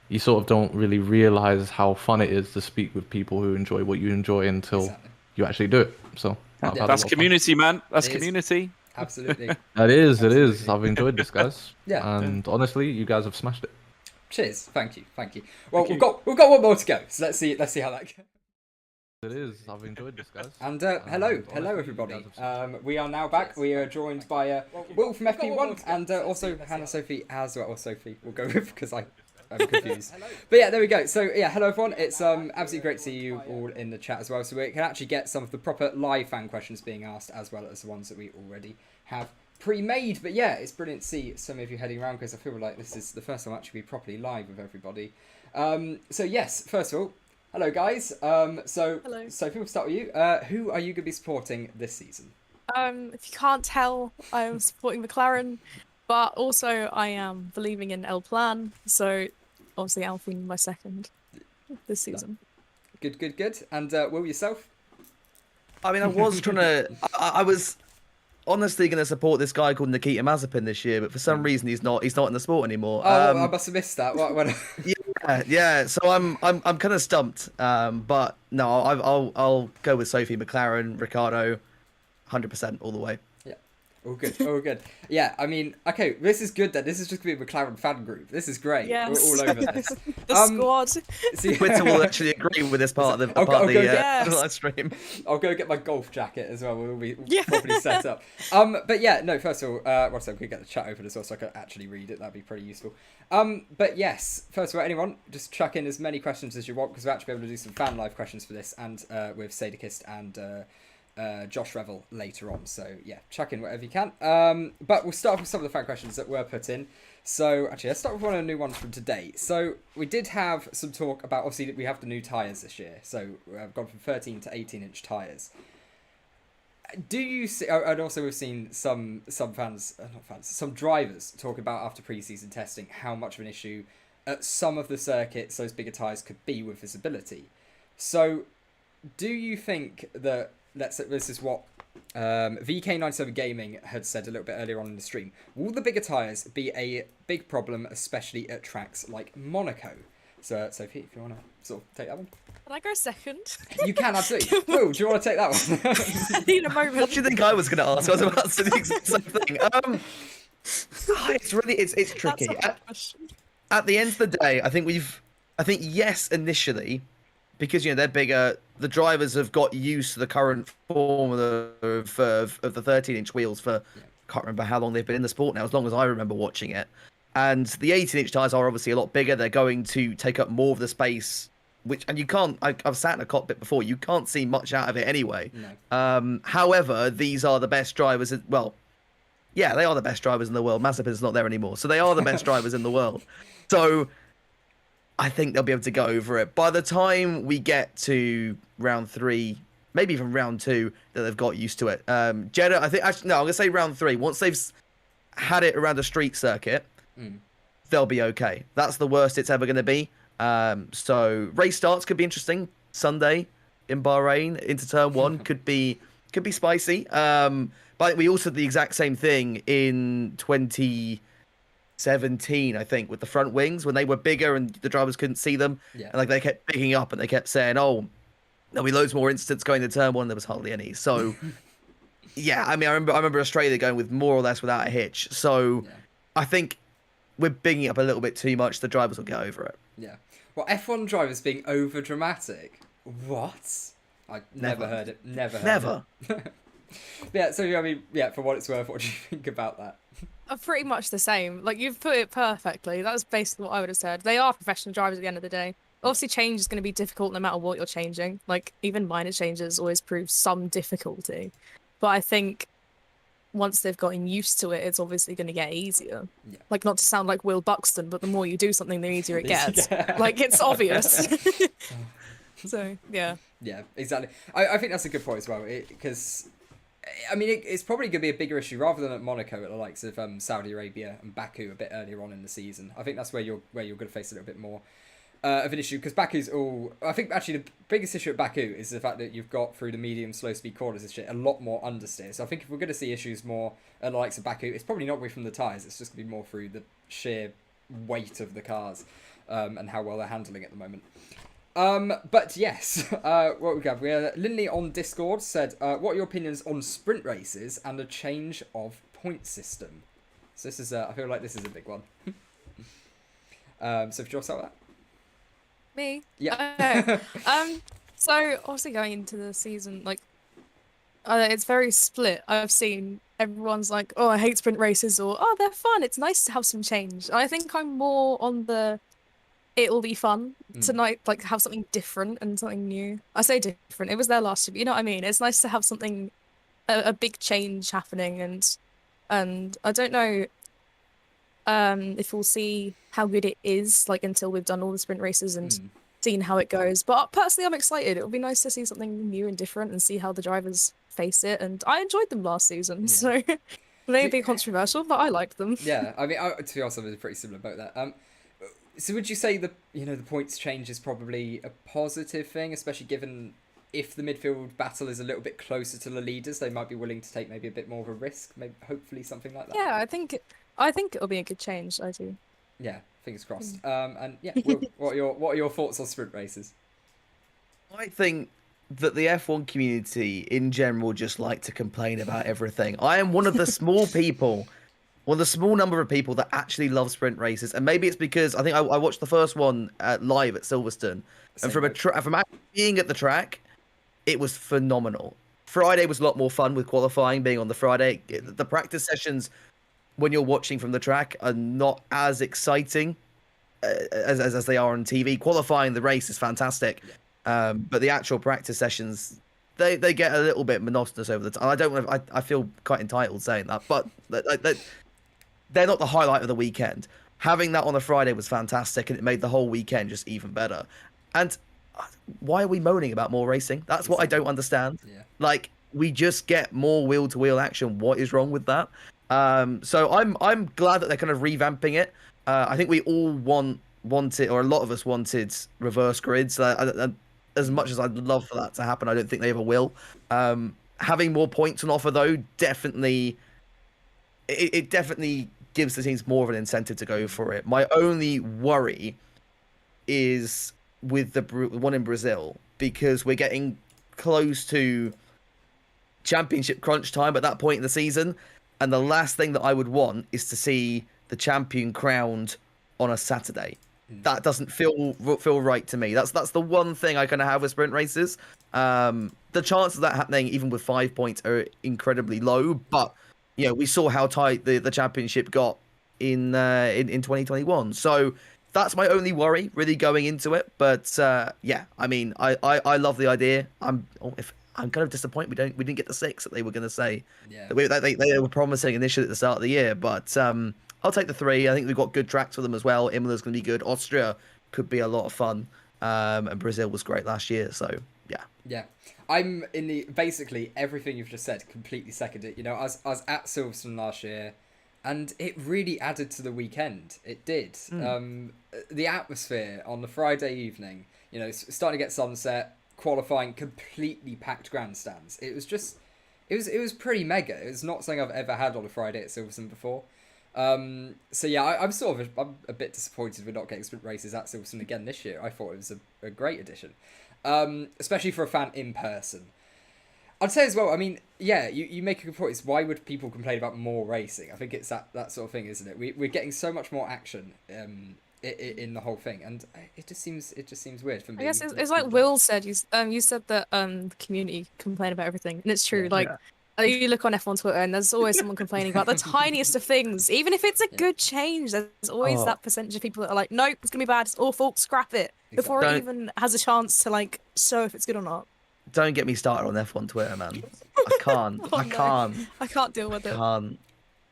you sort of don't really realize how fun it is to speak with people who enjoy what you enjoy until you actually do it. So that's community, man. That's community. Absolutely. It is. I've enjoyed this, guys. And honestly, you guys have smashed it. Cheers. Thank you. Well, we've got one more to go, so let's see how that goes. It is. I've enjoyed this, guys. And hello everybody. We are now back. We are joined by Will from FP1 and also Hannah Sophie as well. Or Sophie, we'll go with because I'm confused. But yeah, there we go. So yeah, hello everyone. It's absolutely great to see you all in the chat as well. So we can actually get some of the proper live fan questions being asked as well as the ones that we already have pre-made. But yeah, it's brilliant to see some of you heading around because I feel like this is the first time I actually be properly live with everybody. So yes, first of all. Hello, guys. Hello. Sophie, we'll start with you. Who are you going to be supporting this season? If you can't tell, I'm supporting McLaren, but also I am believing in El Plan, so obviously Alpine my second this season. Good. And Will, yourself? I mean, I was trying to... I was honestly going to support this guy called Nikita Mazepin this year, but for some reason he's not in the sport anymore. I must have missed that. Yeah. So I'm kind of stumped. But no, I'll go with Sophie, McLaren, Ricardo, 100% all the way. Yeah. All good, all good. Yeah, I mean, okay, this is good then. This is just going to be a McLaren fan group. This is great. Yes. We're all over this. The squad. See, Twitter will actually agree with this part of the, I'll go get- Yes. live stream. I'll go get my golf jacket as well. We'll be Yeah. properly set up. But yeah, no, first of all, one second, we get the chat open as well so I can actually read it. That'd be pretty useful. But yes, first of all, anyone, just chuck in as many questions as you want because we're actually able to do some fan live questions for this and with Sadakist and Josh Revel later on. So yeah, chuck in whatever you can. But we'll start off with some of the fan questions that were put in. So actually, let's start with one of the new ones from today. So we did have some talk about, obviously, we have the new tyres this year. So we've gone from 13 to 18-inch tyres. Do you see, and also we've seen some fans, not fans, some drivers talk about after pre-season testing how much of an issue at some of the circuits those bigger tyres could be with visibility. So do you think that, let's say this is what VK97 Gaming had said a little bit earlier on in the stream, will the bigger tyres be a big problem, especially at tracks like Monaco? So Sophie, if you want to sort of take that one. Can I go second? You can, absolutely. Will, do you want to take that one? I need a moment. What do you think I was going to ask? I was about to say the exact same thing. It's really, it's tricky. That's a hard question. At the end of the day, I think yes, initially, because they're bigger, the drivers have got used to the current form of the 13-inch wheels for can't remember how long they've been in the sport now, as long as I remember watching it. And the 18-inch tires are obviously a lot bigger. They're going to take up more of the space, and you can't. I've sat in a cockpit before. You can't see much out of it anyway. No. However, these are the best drivers. Well, yeah, they are the best drivers in the world. Mazepin's not there anymore, so they are the best drivers in the world. So I think they'll be able to go over it. By the time we get to round 3, maybe even round 2, that they've got used to it. Jeddah, I'm going to say round 3. Once they've had it around a street circuit, they'll be okay. That's the worst it's ever going to be. So race starts could be interesting. Sunday in Bahrain into turn 1 could be spicy. But we also did the exact same thing in 2017, I think, with the front wings when they were bigger and the drivers couldn't see them. Yeah. And they kept picking up and they kept saying, "Oh, there'll be loads more incidents going to turn 1." There was hardly any. So yeah, I mean, I remember Australia going with more or less without a hitch. So I think we're bigging it up a little bit too much. The drivers will get over it. Yeah. Well, F1 drivers being over dramatic. What? I never heard it. Never. Yeah. So I mean, yeah. For what it's worth, what do you think about that? Pretty much the same. Like, you've put it perfectly. That was basically what I would have said. They are professional drivers at the end of the day. Obviously, change is going to be difficult no matter what you're changing. Like, even minor changes always prove some difficulty. But I think once they've gotten used to it, it's obviously going to get easier. Yeah. Like, not to sound like Will Buxton, but the more you do something, the easier it gets. Yeah. Like, it's obvious. So, yeah. Yeah, exactly. I think that's a good point as well, because I mean, it's probably going to be a bigger issue rather than at Monaco at the likes of Saudi Arabia and Baku a bit earlier on in the season. I think that's where you're going to face a little bit more of an issue, because Baku's all... I think actually the biggest issue at Baku is the fact that you've got, through the medium slow speed corners and shit, a lot more understeer. So I think if we're going to see issues more at the likes of Baku, it's probably not going to be from the tyres, it's just going to be more through the sheer weight of the cars and how well they're handling at the moment. But yes, what we got? Linley on Discord said, what are your opinions on sprint races and a change of point system? So this is, I feel like this is a big one. So if you want to start with that? Me? Yeah. Okay. So obviously going into the season, like, it's very split. I've seen everyone's like, "Oh, I hate sprint races," or "Oh, they're fun. It's nice to have some change." I think I'm more on the it'll be fun tonight, like have something different and something new. I say different. It was there last year, but you know what I mean. It's nice to have something, a big change happening, and I don't know if we'll see how good it is, like until we've done all the sprint races and seen how it goes. But personally, I'm excited. It'll be nice to see something new and different and see how the drivers face it. And I enjoyed them last season, so maybe controversial, but I liked them. Yeah, I mean, to be honest, I'm in a pretty similar boat there. So would you say the points change is probably a positive thing, especially given if the midfield battle is a little bit closer to the leaders, they might be willing to take maybe a bit more of a risk, maybe hopefully something like that. Yeah, I think it'll be a good change. I do. Yeah, fingers crossed. And yeah, Will, what are your thoughts on sprint races? I think that the F1 community in general just like to complain about everything. I am one of the small people, one of the small number of people that actually love sprint races, and maybe it's because I think I watched the first one live at Silverstone, and from actually being at the track, it was phenomenal. Friday was a lot more fun with qualifying being on the Friday. The practice sessions when you're watching from the track are not as exciting as they are on TV. Qualifying the race is fantastic, but the actual practice sessions they get a little bit monotonous over the time. I feel quite entitled saying that, but they're not the highlight of the weekend. Having that on a Friday was fantastic, and it made the whole weekend just even better. And why are we moaning about more racing? That's what I don't understand. Yeah. Like, we just get more wheel-to-wheel action. What is wrong with that? So I'm glad that they're kind of revamping it. I think we all wanted, or a lot of us wanted, reverse grids. As much as I'd love for that to happen, I don't think they ever will. Having more points on offer, though, definitely gives the teams more of an incentive to go for it. My only worry is with the one in Brazil, because we're getting close to championship crunch time at that point in the season, and the last thing that I would want is to see the champion crowned on a Saturday. That doesn't feel right to me. That's the one thing I kind of have with sprint races. The chances of that happening, even with 5 points, are incredibly low. But we saw how tight the championship got in 2021. So that's my only worry, really, going into it. But I mean, I love the idea. I'm kind of disappointed we didn't get the 6 that they were going to say. Yeah. They were promising initially at the start of the year, but I'll take the 3. I think we've got good tracks for them as well. Imola's going to be good. Austria could be a lot of fun, and Brazil was great last year. So yeah. I'm basically everything you've just said. Completely second it. I was at Silverstone last year, and it really added to the weekend. It did. The atmosphere on the Friday evening. Starting to get sunset. Qualifying, completely packed grandstands. It was pretty mega. It was not something I've ever had on a Friday at Silverstone before. I'm a bit disappointed we're not getting sprint races at Silverstone again this year. I thought it was a great addition, especially for a fan in person. I'd say as well, I mean, you make a good point. It's why would people complain about more racing? I think it's that sort of thing, isn't it? We're getting so much more action in the whole thing, and it just seems weird for me. I guess it's like Will said. You said that the community complain about everything, and it's true. You look on F1 Twitter, and there's always someone complaining about the tiniest of things. Even if it's a good change, there's always that percentage of people that are like, "Nope, it's gonna be bad. It's awful. Scrap it," before it even has a chance to show if it's good or not. Don't get me started on F1 Twitter, man. I can't. I can't deal with it.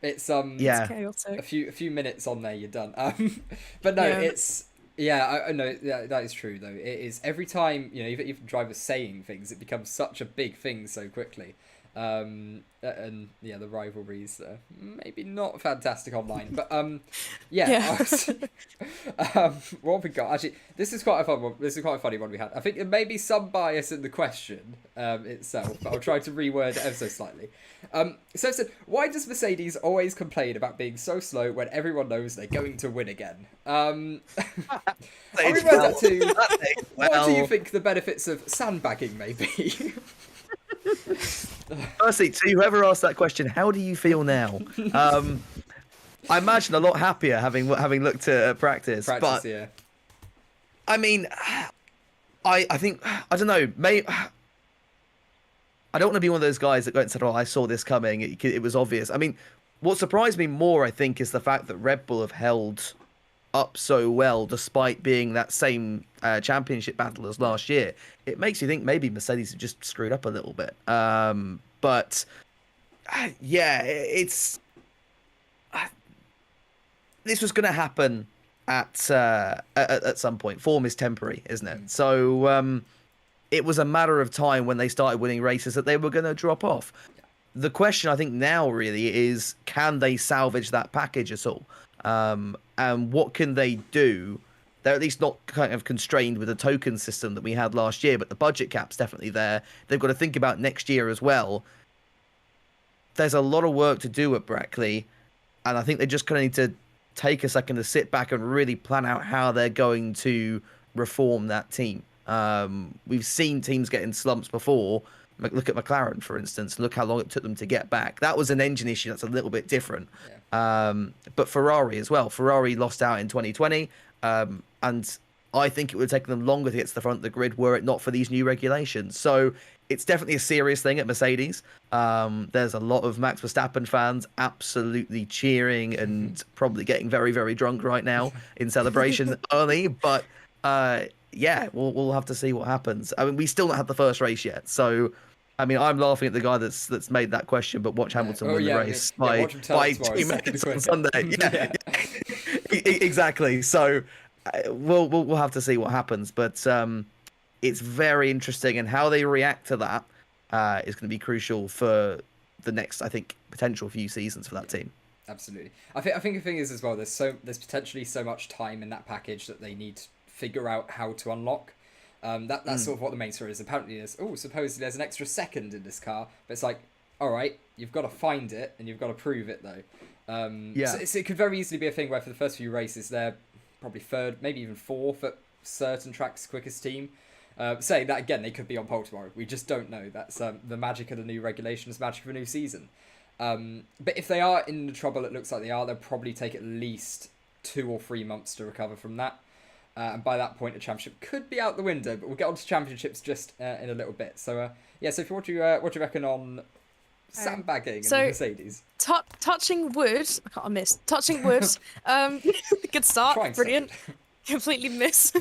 It's It's chaotic. a few minutes on there, you're done. But no, it's I know that is true though. It is every time even drivers saying things, it becomes such a big thing so quickly. And the rivalries maybe not fantastic online, but what have we got? Actually, this is quite a fun one. This is quite a funny one we had. I think there may be some bias in the question itself, but I'll try to reword it ever so slightly. So it said, why does Mercedes always complain about being so slow when everyone knows they're going to win again? I'll reword that to, what do you think the benefits of sandbagging may be? Firstly, to whoever asked that question, how do you feel now? I imagine a lot happier having looked at practice. But yeah. I mean, I think I don't know. I don't want to be one of those guys that go and said, "Oh, I saw this coming. It was obvious." I mean, what surprised me more, I think, is the fact that Red Bull have held up so well despite being that same championship battle as last year. It makes you think maybe Mercedes have just screwed up a little bit. But it's this was going to happen at some point. Form is temporary, isn't it? So it was a matter of time when they started winning races that they were going to drop off. The question I think now really is, can they salvage that package at all? And what can they do? They're at least not kind of constrained with the token system that we had last year, but the budget cap's definitely there. They've got to think about next year as well. There's a lot of work to do at Brackley, and I think they just kind of need to take a second to sit back and really plan out how they're going to reform that team. We've seen teams get in slumps before. Look at McLaren, for instance. Look how long it took them to get back. That was an engine issue. That's a little bit different. But Ferrari as well. Ferrari lost out in 2020, and I think it would have taken them longer to get to the front of the grid were it not for these new regulations. So it's definitely a serious thing at Mercedes. There's a lot of Max Verstappen fans absolutely cheering and probably getting very, very drunk right now in celebration early. But yeah, we'll have to see what happens. I mean, we still don't have the first race yet. So, I mean, I'm laughing at the guy that's made that question, but watch Hamilton win the race by 2 minutes on Sunday. Yeah. Exactly. So we'll have to see what happens. But it's very interesting, and how they react to that is going to be crucial for the next, I think, potential few seasons for that team. Absolutely. I think the thing is as well, there's potentially so much time in that package that they need to figure out how to unlock. That's sort of what the main story is. Apparently supposedly there's an extra second in this car, but it's like, all right, you've got to find it and you've got to prove it though. So it could very easily be a thing where for the first few races they're probably third, maybe even fourth at certain tracks, quickest team. Saying that again, they could be on pole tomorrow. We just don't know. That's the magic of the new regulations, magic of a new season. But if they are in the trouble it looks like they are, they'll probably take at least 2 or 3 months to recover from that. And by that point, a championship could be out the window, but we'll get on to championships just in a little bit. So, Sophie, what do you reckon on sandbagging and Mercedes? Touching wood. I can't miss. Touching wood. Good start. Brilliant. Completely miss.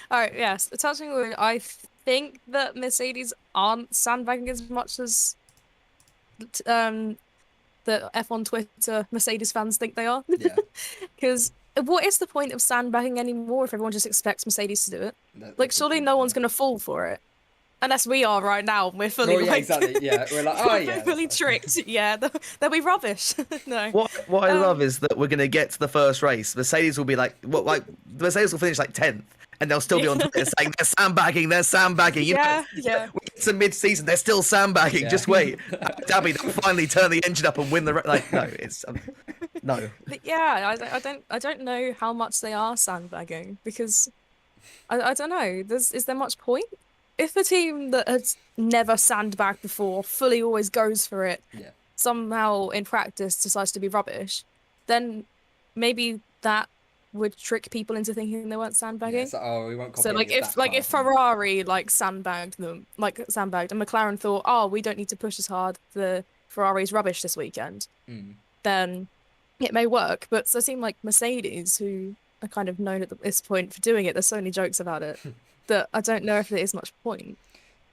All right, yes. Touching wood, I think that Mercedes aren't sandbagging as much as the F1 Twitter Mercedes fans think they are. Yeah. Because what is the point of sandbagging anymore if everyone just expects Mercedes to do it? Surely no one's going to fall for it. Unless we are right now. We're fully exactly. Yeah, we're like, oh yeah. fully tricked. Yeah, they'll be rubbish. No. What I love is that we're going to get to the first race. Mercedes will be Mercedes will finish 10th. And they'll still be on Twitter saying they're sandbagging. You know, we get to mid-season, they're still sandbagging. Yeah. Just wait, Dabby, they'll finally turn the engine up and win the no. But yeah, I don't know how much they are sandbagging because I don't know. Is there much point? If the team that has never sandbagged before fully always goes for it, somehow in practice decides to be rubbish, then maybe that would trick people into thinking they weren't sandbagging. Yeah, we won't copy if Ferrari sandbagged and McLaren thought, we don't need to push as hard, the Ferrari's rubbish this weekend, then it may work. But it seems like Mercedes, who are kind of known at this point for doing it, there's so many jokes about it that I don't know if there is much point.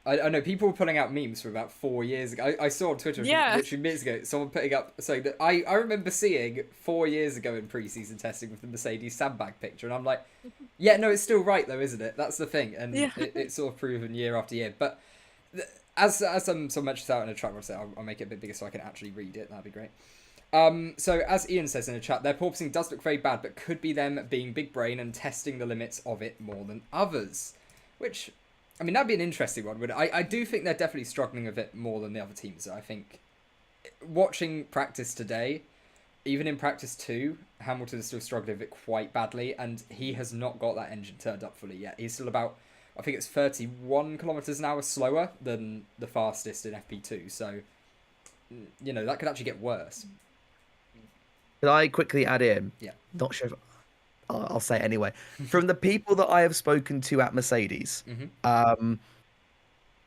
I know people were putting out memes for about 4 years ago. I saw on Twitter literally minutes ago someone putting up saying that I remember seeing 4 years ago in pre-season testing with the Mercedes sandbag picture, and I'm like, yeah, no, it's still right though, isn't it? That's the thing, and it's sort of proven year after year. But as someone mentions out in the chat, I'll make it a bit bigger so I can actually read it. That'd be great. So as Ian says in the chat, their porpoising does look very bad, but could be them being big brain and testing the limits of it more than others, which, I mean, that'd be an interesting one. But I do think they're definitely struggling a bit more than the other teams. I think watching practice today, even in practice 2, Hamilton is still struggling with it quite badly, and he has not got that engine turned up fully yet. He's still about, I think it's 31 kilometers an hour slower than the fastest in FP2. So, that could actually get worse. Could I quickly add in? Yeah. Not sure if I'll say it anyway. From the people that I have spoken to at Mercedes,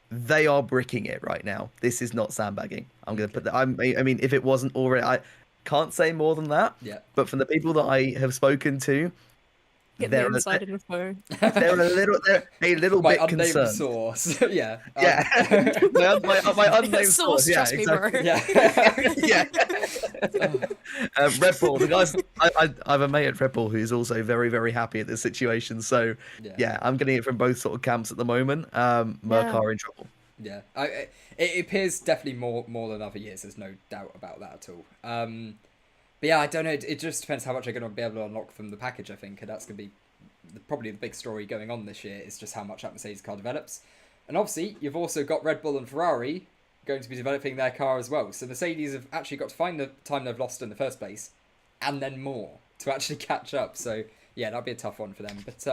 they are bricking it right now. This is not sandbagging. I'm going to put that. I mean, if it wasn't already, I can't say more than that. Yeah. But from the people that I have spoken to, they're inside the phone. They're a little bit concerned. Source. Yeah. My unnamed source. Yeah, exactly. Yeah. Red Bull. The guys. I have a mate at Red Bull who's also very, very happy at this situation. So yeah, I'm getting it from both sort of camps at the moment. Merc are in trouble. Yeah. It appears definitely more than other years. There's no doubt about that at all. But yeah, I don't know. It just depends how much they're going to be able to unlock from the package, I think. And that's going to be probably the big story going on this year, is just how much that Mercedes car develops. And obviously, you've also got Red Bull and Ferrari going to be developing their car as well. So Mercedes have actually got to find the time they've lost in the first place, and then more, to actually catch up. So yeah, that'll be a tough one for them. But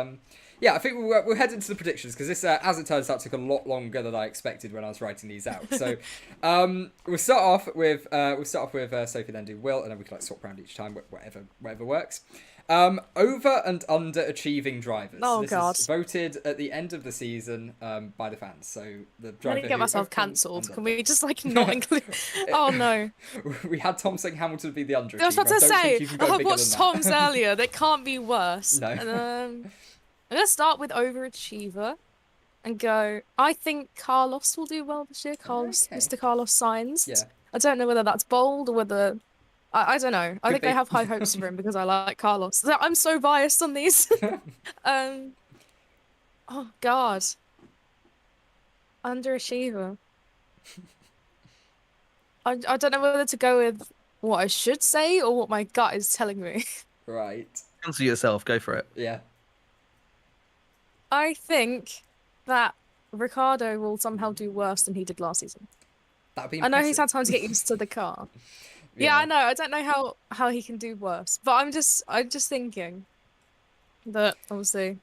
yeah, I think we'll head into the predictions because this, as it turns out, took a lot longer than I expected when I was writing these out. So we'll start off with Sophie, then do Will, and then we can like swap around each time, whatever works. Over and under achieving drivers. Oh, this God. is voted at the end of the season by the fans. So the I'm driver gonna get myself over cancelled. and Can we just like not include? Oh no! We had Tom saying Hamilton would be the underachiever. I was about to don't say, think you can go I bigger watched than Tom's earlier. That can't be worse. No. And, I'm gonna start with overachiever, and go. I think Carlos will do well this year. Okay. Mr. Carlos Sainz. Yeah. I don't know whether that's bold or whether. I don't know. I think be. I have high hopes for him because I like Carlos. I'm so biased on these. Oh God. Underachiever. I don't know whether to go with what I should say or what my gut is telling me. Right. Answer yourself. Go for it. Yeah. I think that Ricardo will somehow do worse than he did last season. That'd be I know he's had impressive. time to get used to the car. Yeah, I know. I don't know how he can do worse, but I'm just thinking that obviously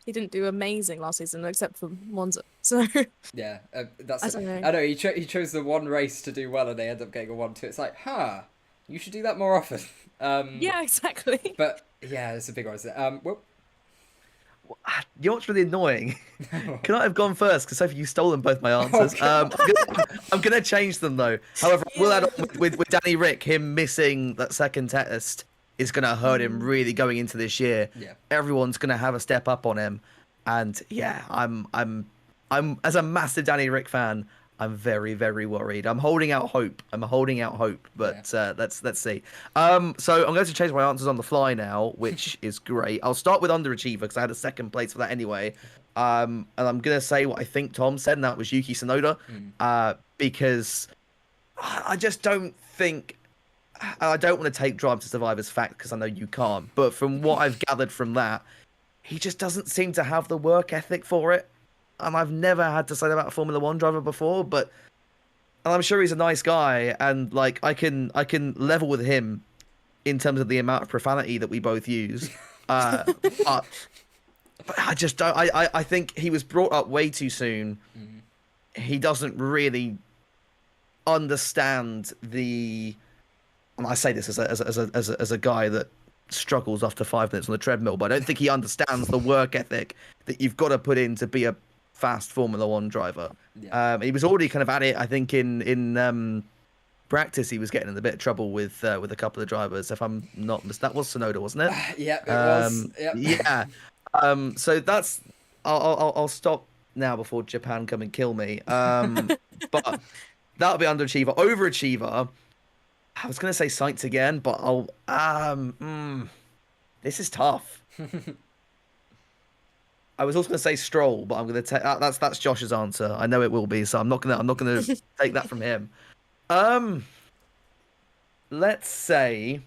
he didn't do amazing last season except for Monza. So Yeah, that's. I don't know. I know he chose the one race to do well, and they end up getting a 1-2. It's like, you should do that more often. yeah, exactly. But yeah, it's a big one. Isn't it? Well, You know what's really annoying? Can I have gone first? Because Sophie, you've stolen both my answers. I'm gonna change them though. However, we'll add on with Danny Rick. Him missing that second test is gonna hurt him really going into this year. Yeah. Everyone's gonna have a step up on him, and yeah, I'm as a massive Danny Rick fan, I'm very, very worried. I'm holding out hope. But let's see. So I'm going to change my answers on the fly now, which is great. I'll start with underachiever because I had a second place for that anyway. And I'm going to say what I think Tom said, and that was Yuki Tsunoda. Because I just don't think. I don't want to take Drive to Survive as fact because I know you can't. But from what I've gathered from that, he just doesn't seem to have the work ethic for it. And I've never had to say that about a Formula One driver before, and I'm sure he's a nice guy, and like I can level with him in terms of the amount of profanity that we both use. But I just don't. I think he was brought up way too soon. He doesn't really understand the. And I say this as a guy that struggles after 5 minutes on the treadmill, but I don't think he understands the work ethic that you've got to put in to be a fast Formula One driver. Yeah. He was already kind of at it. I think in practice he was getting in a bit of trouble with a couple of drivers. If I'm not mistaken, that was Tsunoda, wasn't it? Yeah, it was. Yep. Yeah. So that's. I'll stop now before Japan come and kill me. But that'll be underachiever. Overachiever. I was gonna say Sainz again, but I'll. This is tough. I was also going to say Stroll, but I'm going to take that's Josh's answer. I know it will be, so I'm not gonna take that from him. Let's say,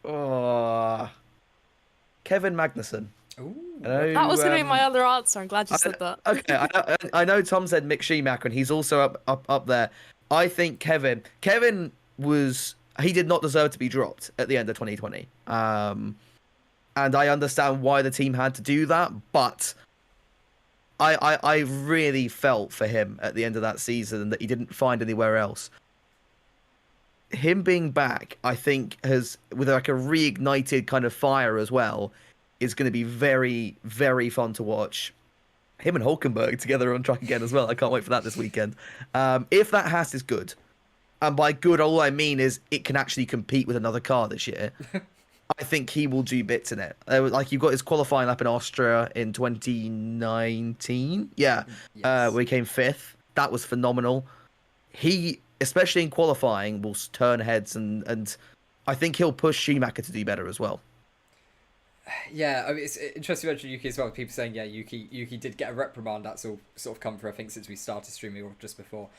Kevin Magnussen. Ooh. That was going to be my other answer. I'm glad you said that. Okay, I know Tom said Mick Schumacher, and he's also up there. I think Kevin he did not deserve to be dropped at the end of 2020. And I understand why the team had to do that, but I really felt for him at the end of that season that he didn't find anywhere else. Him being back, I think, has with like a reignited kind of fire as well, is going to be very, very fun to watch. Him and Hulkenberg together on track again as well. I can't wait for that this weekend. If that Haas is good, and by good, all I mean is it can actually compete with another car this year. I think he will do bits in it. Like you've got his qualifying lap in Austria in 2019. Yeah, Yes. where he came 5th. That was phenomenal. He, especially in qualifying, will turn heads, and I think he'll push Schumacher to do better as well. Yeah, I mean, it's interesting you mentioned Yuki as well. People saying, yeah, Yuki did get a reprimand. That's all sort of come through, I think, since we started streaming or just before.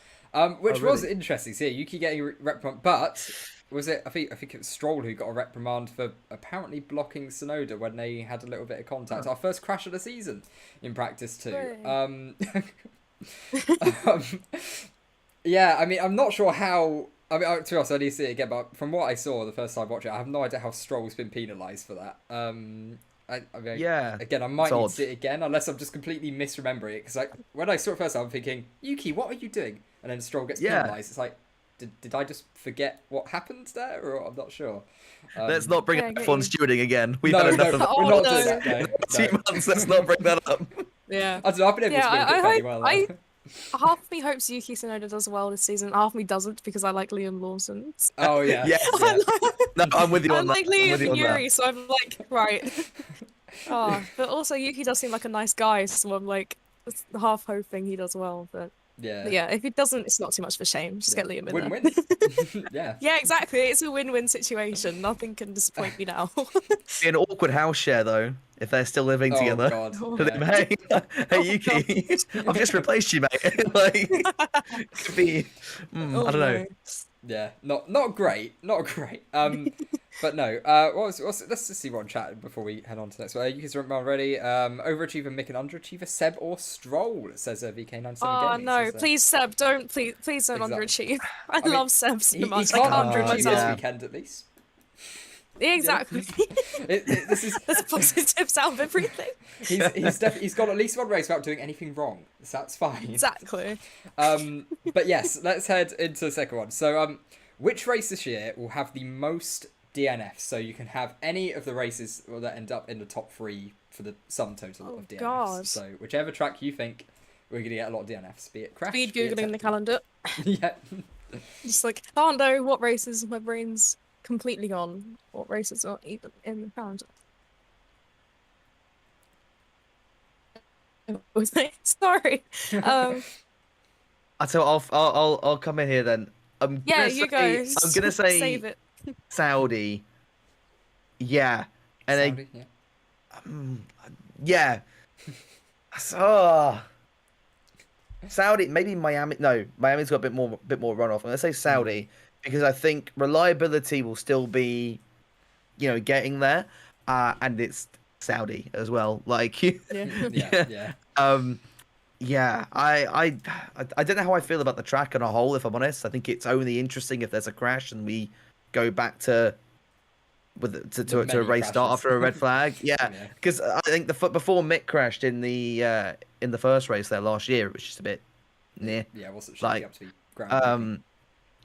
Which was interesting. So yeah, Yuki getting a reprimand, but was it? I think it was Stroll who got a reprimand for apparently blocking Tsunoda when they had a little bit of contact. Our first crash of the season in practice too. Yeah, I mean, I'm not sure how. I mean, to be honest, I need to see it again, but from what I saw the first time watching it, I have no idea how Stroll's been penalised for that. I mean, Yeah, again, I might it's need to odd. see it again, unless I'm just completely misremembering it. Because like when I saw it first, I'm thinking, Yuki, what are you doing? And then Stroll gets Yeah. penalised. It's like, did I just forget what happened there, or I'm not sure. Let's not bring Yeah, up I get F1 you. stewarding again. We've No, had enough no, of we're Oh, not no. doing that. No, 2 months. Let's not bring that up. Yeah. I don't know. I've been able Yeah, to read it I fairly hope- well. I- though. Half of me hopes Yuki Tsunoda does well this season. Half of me doesn't because I like Liam Lawson. Oh yeah. Yes. yeah. No, I'm with you I on that. like I'm Liam with you on Yuri, that. so I'm like, right. Oh, but also Yuki does seem like a nice guy, so I'm like half hoping he does well. But Yeah. yeah, if he doesn't, it's not too much of a shame. Just get Liam in there. Win-win. Yeah. Yeah, exactly. It's a win-win situation. Nothing can disappoint me now. Be an awkward house share thow if they're still living Oh together. god. To them, Yeah. hey Yuki, I've just replaced you, mate. Like, could be. Oh, I don't know. no. Yeah, not great, not great. But no. Let's just see what I'm chatting before we head on to the next one. You guys remember already. Overachiever Mick and underachiever Seb or Stroll, says VK97 Oh Gaming. no, Says, please Seb, don't please don't Exactly. underachieve. I mean, love Seb so he much. can't I can't bring underachieve myself. this Yeah. weekend at least. Yeah, exactly. This is There's positives out of everything. he's got at least one race without doing anything wrong. So that's fine. Exactly. But yes, let's head into the second one. So which race this year will have the most DNFs? So you can have any of the races that end up in the top 3 for the sum total Oh, of DNFs. God. So whichever track you think we're going to get a lot of DNFs, be it crash, Speed be it googling the technical. calendar. Yeah. Just like, oh no, what races? My brain's completely gone. What races are even in the calendar? Sorry. So I'll come in here then. I'm Yeah, gonna you say, go. I'm gonna say Save it. Saudi. Yeah, and Saudi, yeah. yeah. So, Saudi, maybe Miami. No, Miami's got a bit more runoff. I'm gonna say Saudi because I think reliability will still be, getting there, and it's Saudi as well. Like, Yeah. Yeah. yeah, I don't know how I feel about the track on a whole. If I'm honest, I think it's only interesting if there's a crash and we go back to a many race start crashes. after a red flag. Yeah, Yeah. because I think before Mick crashed in the first race there last year, it was just a bit, near. Yeah, it wasn't shaping Like, up to be ground.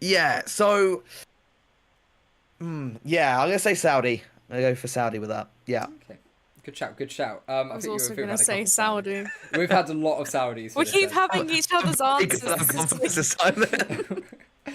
Yeah, so, yeah, I'm gonna say Saudi. I'm gonna go for Saudi with that. Yeah. Okay. Good shout. I was also going to say Saudi. We've had a lot of Saudis. for We this keep then. having each other's Because answers. I'm confident this time.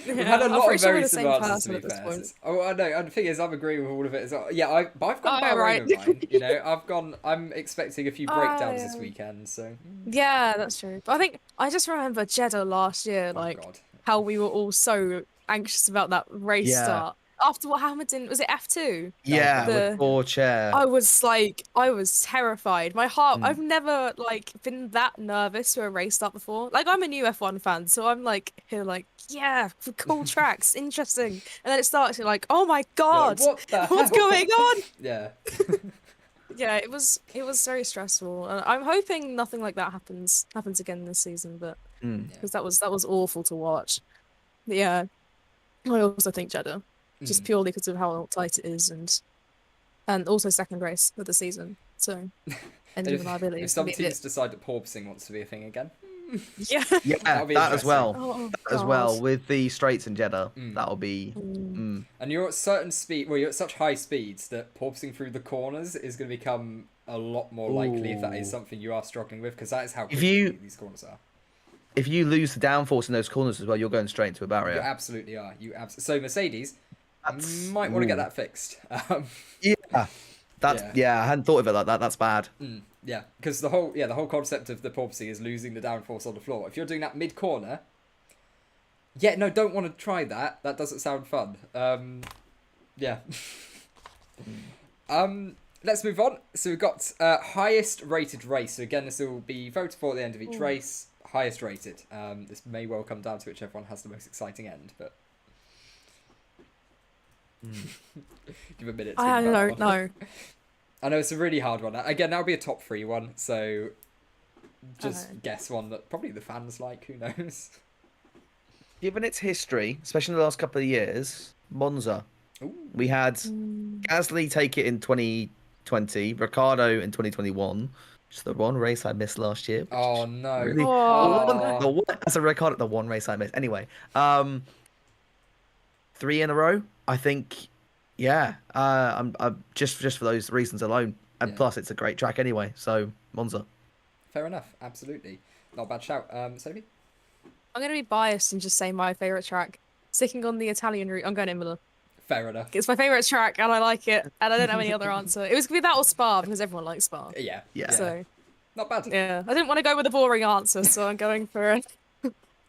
We've had a I'm lot pretty of sure very we're the same similar answers, to person be at this fair. point. Oh, I know. And the thing is, I'm agreeing with all of it as well. Yeah, but I've gone Oh, Bahrain right. with mine. I'm expecting a few breakdowns this yeah. weekend. So. Yeah, that's true. But I think I just remember Jeddah last year, Oh, like God. how we were all so anxious about that race Yeah. start. After what happened in, was it F2? Yeah, The- with poor chair. I was terrified. My heart, I've never been that nervous for a race start before. Like, I'm a new F1 fan, so I'm here yeah, cool tracks, interesting. And then it starts, you're like, oh my God, What the what's hell? going on? Yeah. Yeah, it was very stressful. And I'm hoping nothing like that happens again this season, but because that was awful to watch. But yeah, I also think Jeddah, just purely because of how tight it is, and also second race of the season. So, engine reliability. If is some gonna be a teams decide that porpoising wants to be a thing again. bit- yeah. Yeah, That'll be that as interesting. well. Oh, As well God. with the straights in Jeddah, that'll be. Mm. And you're at certain speed. Well, you're at such high speeds that porpoising through the corners is going to become a lot more likely if that is Ooh. something you are struggling with, because that is how If quickly you- these corners are. If you lose the downforce in those corners as well, you're going straight into a You barrier. absolutely are. So Mercedes That's- might want to get ooh. that fixed. Yeah, that's Yeah. I hadn't thought of it like that. That's bad. Yeah, because the whole concept of the porpoising is losing the downforce on the floor. If you're doing that mid corner, don't want to try that. That doesn't sound fun. Yeah. Let's move on. So we've got highest rated race. So again, this will be voted for at the end of each race. Highest rated. This may well come down to whichever one has the most exciting end, but give a minute. To I think about don't that one. know. I know it's a really hard one. Again, that'll be a top 3 one. So just Okay. guess one that probably the fans like. Who knows? Given its history, especially in the last couple of years, Monza. Ooh. We had Gasly take it in 2020, Ricardo in 2021. Just the one race I missed last year. Oh no! Really? Oh. That's a Ricardo. The one race I missed. Anyway, 3 in a row. I think. Yeah. I'm just for those reasons alone, and Yeah. plus it's a great track anyway. So Monza. Fair enough. Absolutely, not a bad shout. Sophie. I'm going to be biased and just say my favourite track. Sticking on the Italian route, I'm going Imola. Fair enough. It's my favourite track and I like it. And I don't have any other answer. It was going to be that or Spa because everyone likes Spa. Yeah. Yeah. So, Not bad. yeah. I didn't want to go with a boring answer, so I'm going for an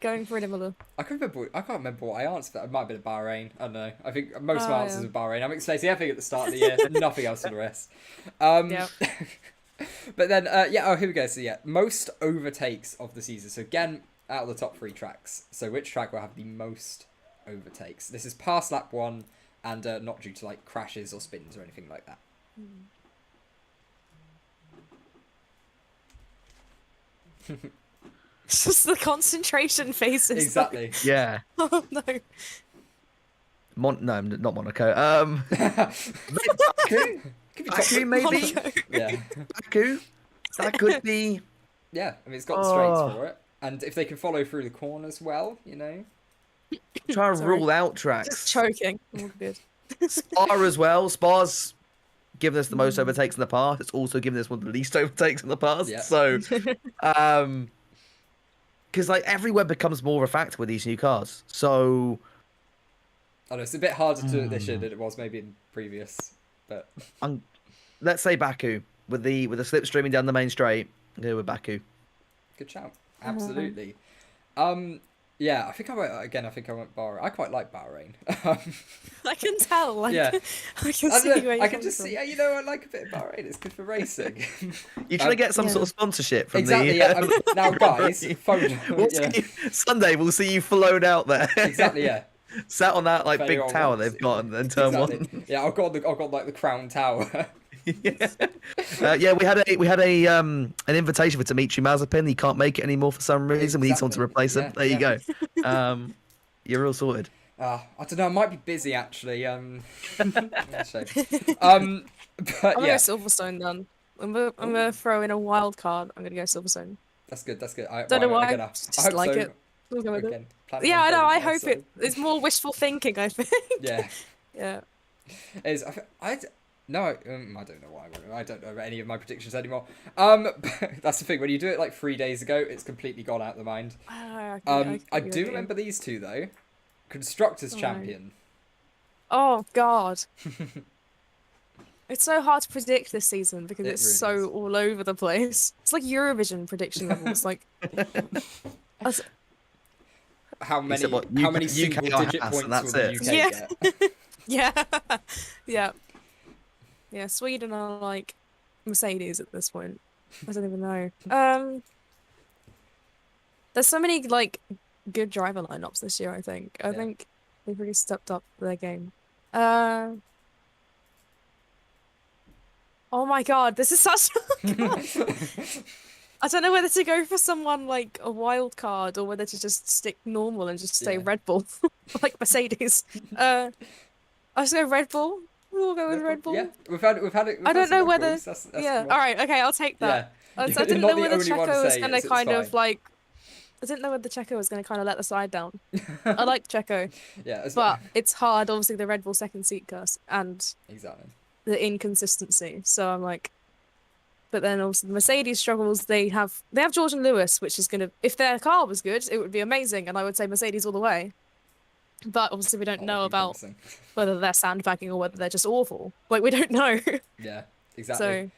Imola. I can't remember what I answered. It might have been Bahrain. I don't know. I think most of my answers yeah. are Bahrain. I'm expecting everything at the start of the year. Nothing else for the rest. Yeah. But then, here we go. So, yeah, most overtakes of the season. So, again, out of the top 3 tracks. So, which track will have the most overtakes? This is past lap 1 and not due to, like, crashes or spins or anything like that. It's just the concentration faces. Exactly. Yeah. Oh, no. No, not Monaco. Baku? Baku, maybe? Monaco. Yeah. Baku? That could be. Yeah, I mean, it's got the straights for it. And if they can follow through the corners well, you know. Try and Sorry. rule out Just tracks. choking. All good. Spa as well. Spa's given us the most overtakes in the past. It's also given us one of the least overtakes in the past. Yeah. So, because like everywhere becomes more of a factor with these new cars. So, I know it's a bit harder to do it this year than it was maybe in previous, but let's say Baku with the slip streaming down the main straight. Go with Baku. good shout. Absolutely. Yeah, I think I went Bahrain. I quite like Bahrain. I can tell. Like, Yeah. I can I see don't know, where you're I can coming just from. see, you know, I like a bit of Bahrain. It's good for racing. You're trying to get some Yeah. sort of sponsorship from Exactly. the. Yeah. Now, guys, phone. We'll Yeah. see Sunday, we'll see you flown out there. Exactly. Yeah. Sat on that like Very big old tower ones. they've got in turn Exactly. one. Yeah. I've got like the Crown Tower. Yeah, we had an invitation for Dimitri Mazepin. He can't make it anymore for some reason. We need someone to replace him. Yeah, There you go. You're all sorted. I don't know. I might be busy actually. Shame. But I'm yeah, gonna go Silverstone then. I'm gonna throw in a wild card. I'm gonna go Silverstone. that's good. That's good. I Don't know why. Again, Just I hope like so. it. We'll go with it. Again, planning Yeah, on I know. going I there, hope so- it's more wishful thinking. I think. Yeah. Yeah. Is I don't know why I don't know any of my predictions anymore. That's the thing, when you do it like 3 days ago, it's completely gone out of the mind. I do remember these two though. Constructors Oh, no. champion. Oh God. It's so hard to predict this season because It it's really so is. all over the place. It's like Eurovision prediction levels. Like, How many said what, how many UK single or digit Haas, points and will that's the it. UK get? yeah, yeah. Sweden are like Mercedes at this point. I don't even know. There's so many like good driver lineups this year. I think they've really stepped up their game. Oh my God, this is such. I don't know whether to go for someone like a wild card or whether to just stick normal and just stay Yeah. Red Bull, like Mercedes. I'll just go Red Bull. We'll go with Red Bull. Yeah, we've had it. I don't know whether. That's Yeah. cool. All right. Okay. I'll take that. Yeah. I You're didn't not know the whether only one to Checo was say going it, to so it's kind of fine. like. I didn't know whether Checo was going to kind of let the side down. I like Checo, Yeah, but it's hard. Obviously, the Red Bull second seat curse and exactly. the inconsistency. So I'm like, but then also the Mercedes struggles. They have George and Lewis, which is gonna, if their car was good, it would be amazing, and I would say Mercedes all the way. But obviously, we don't Not know looking about promising. whether they're sandbagging or whether they're just awful. Like we don't know. Yeah, exactly. So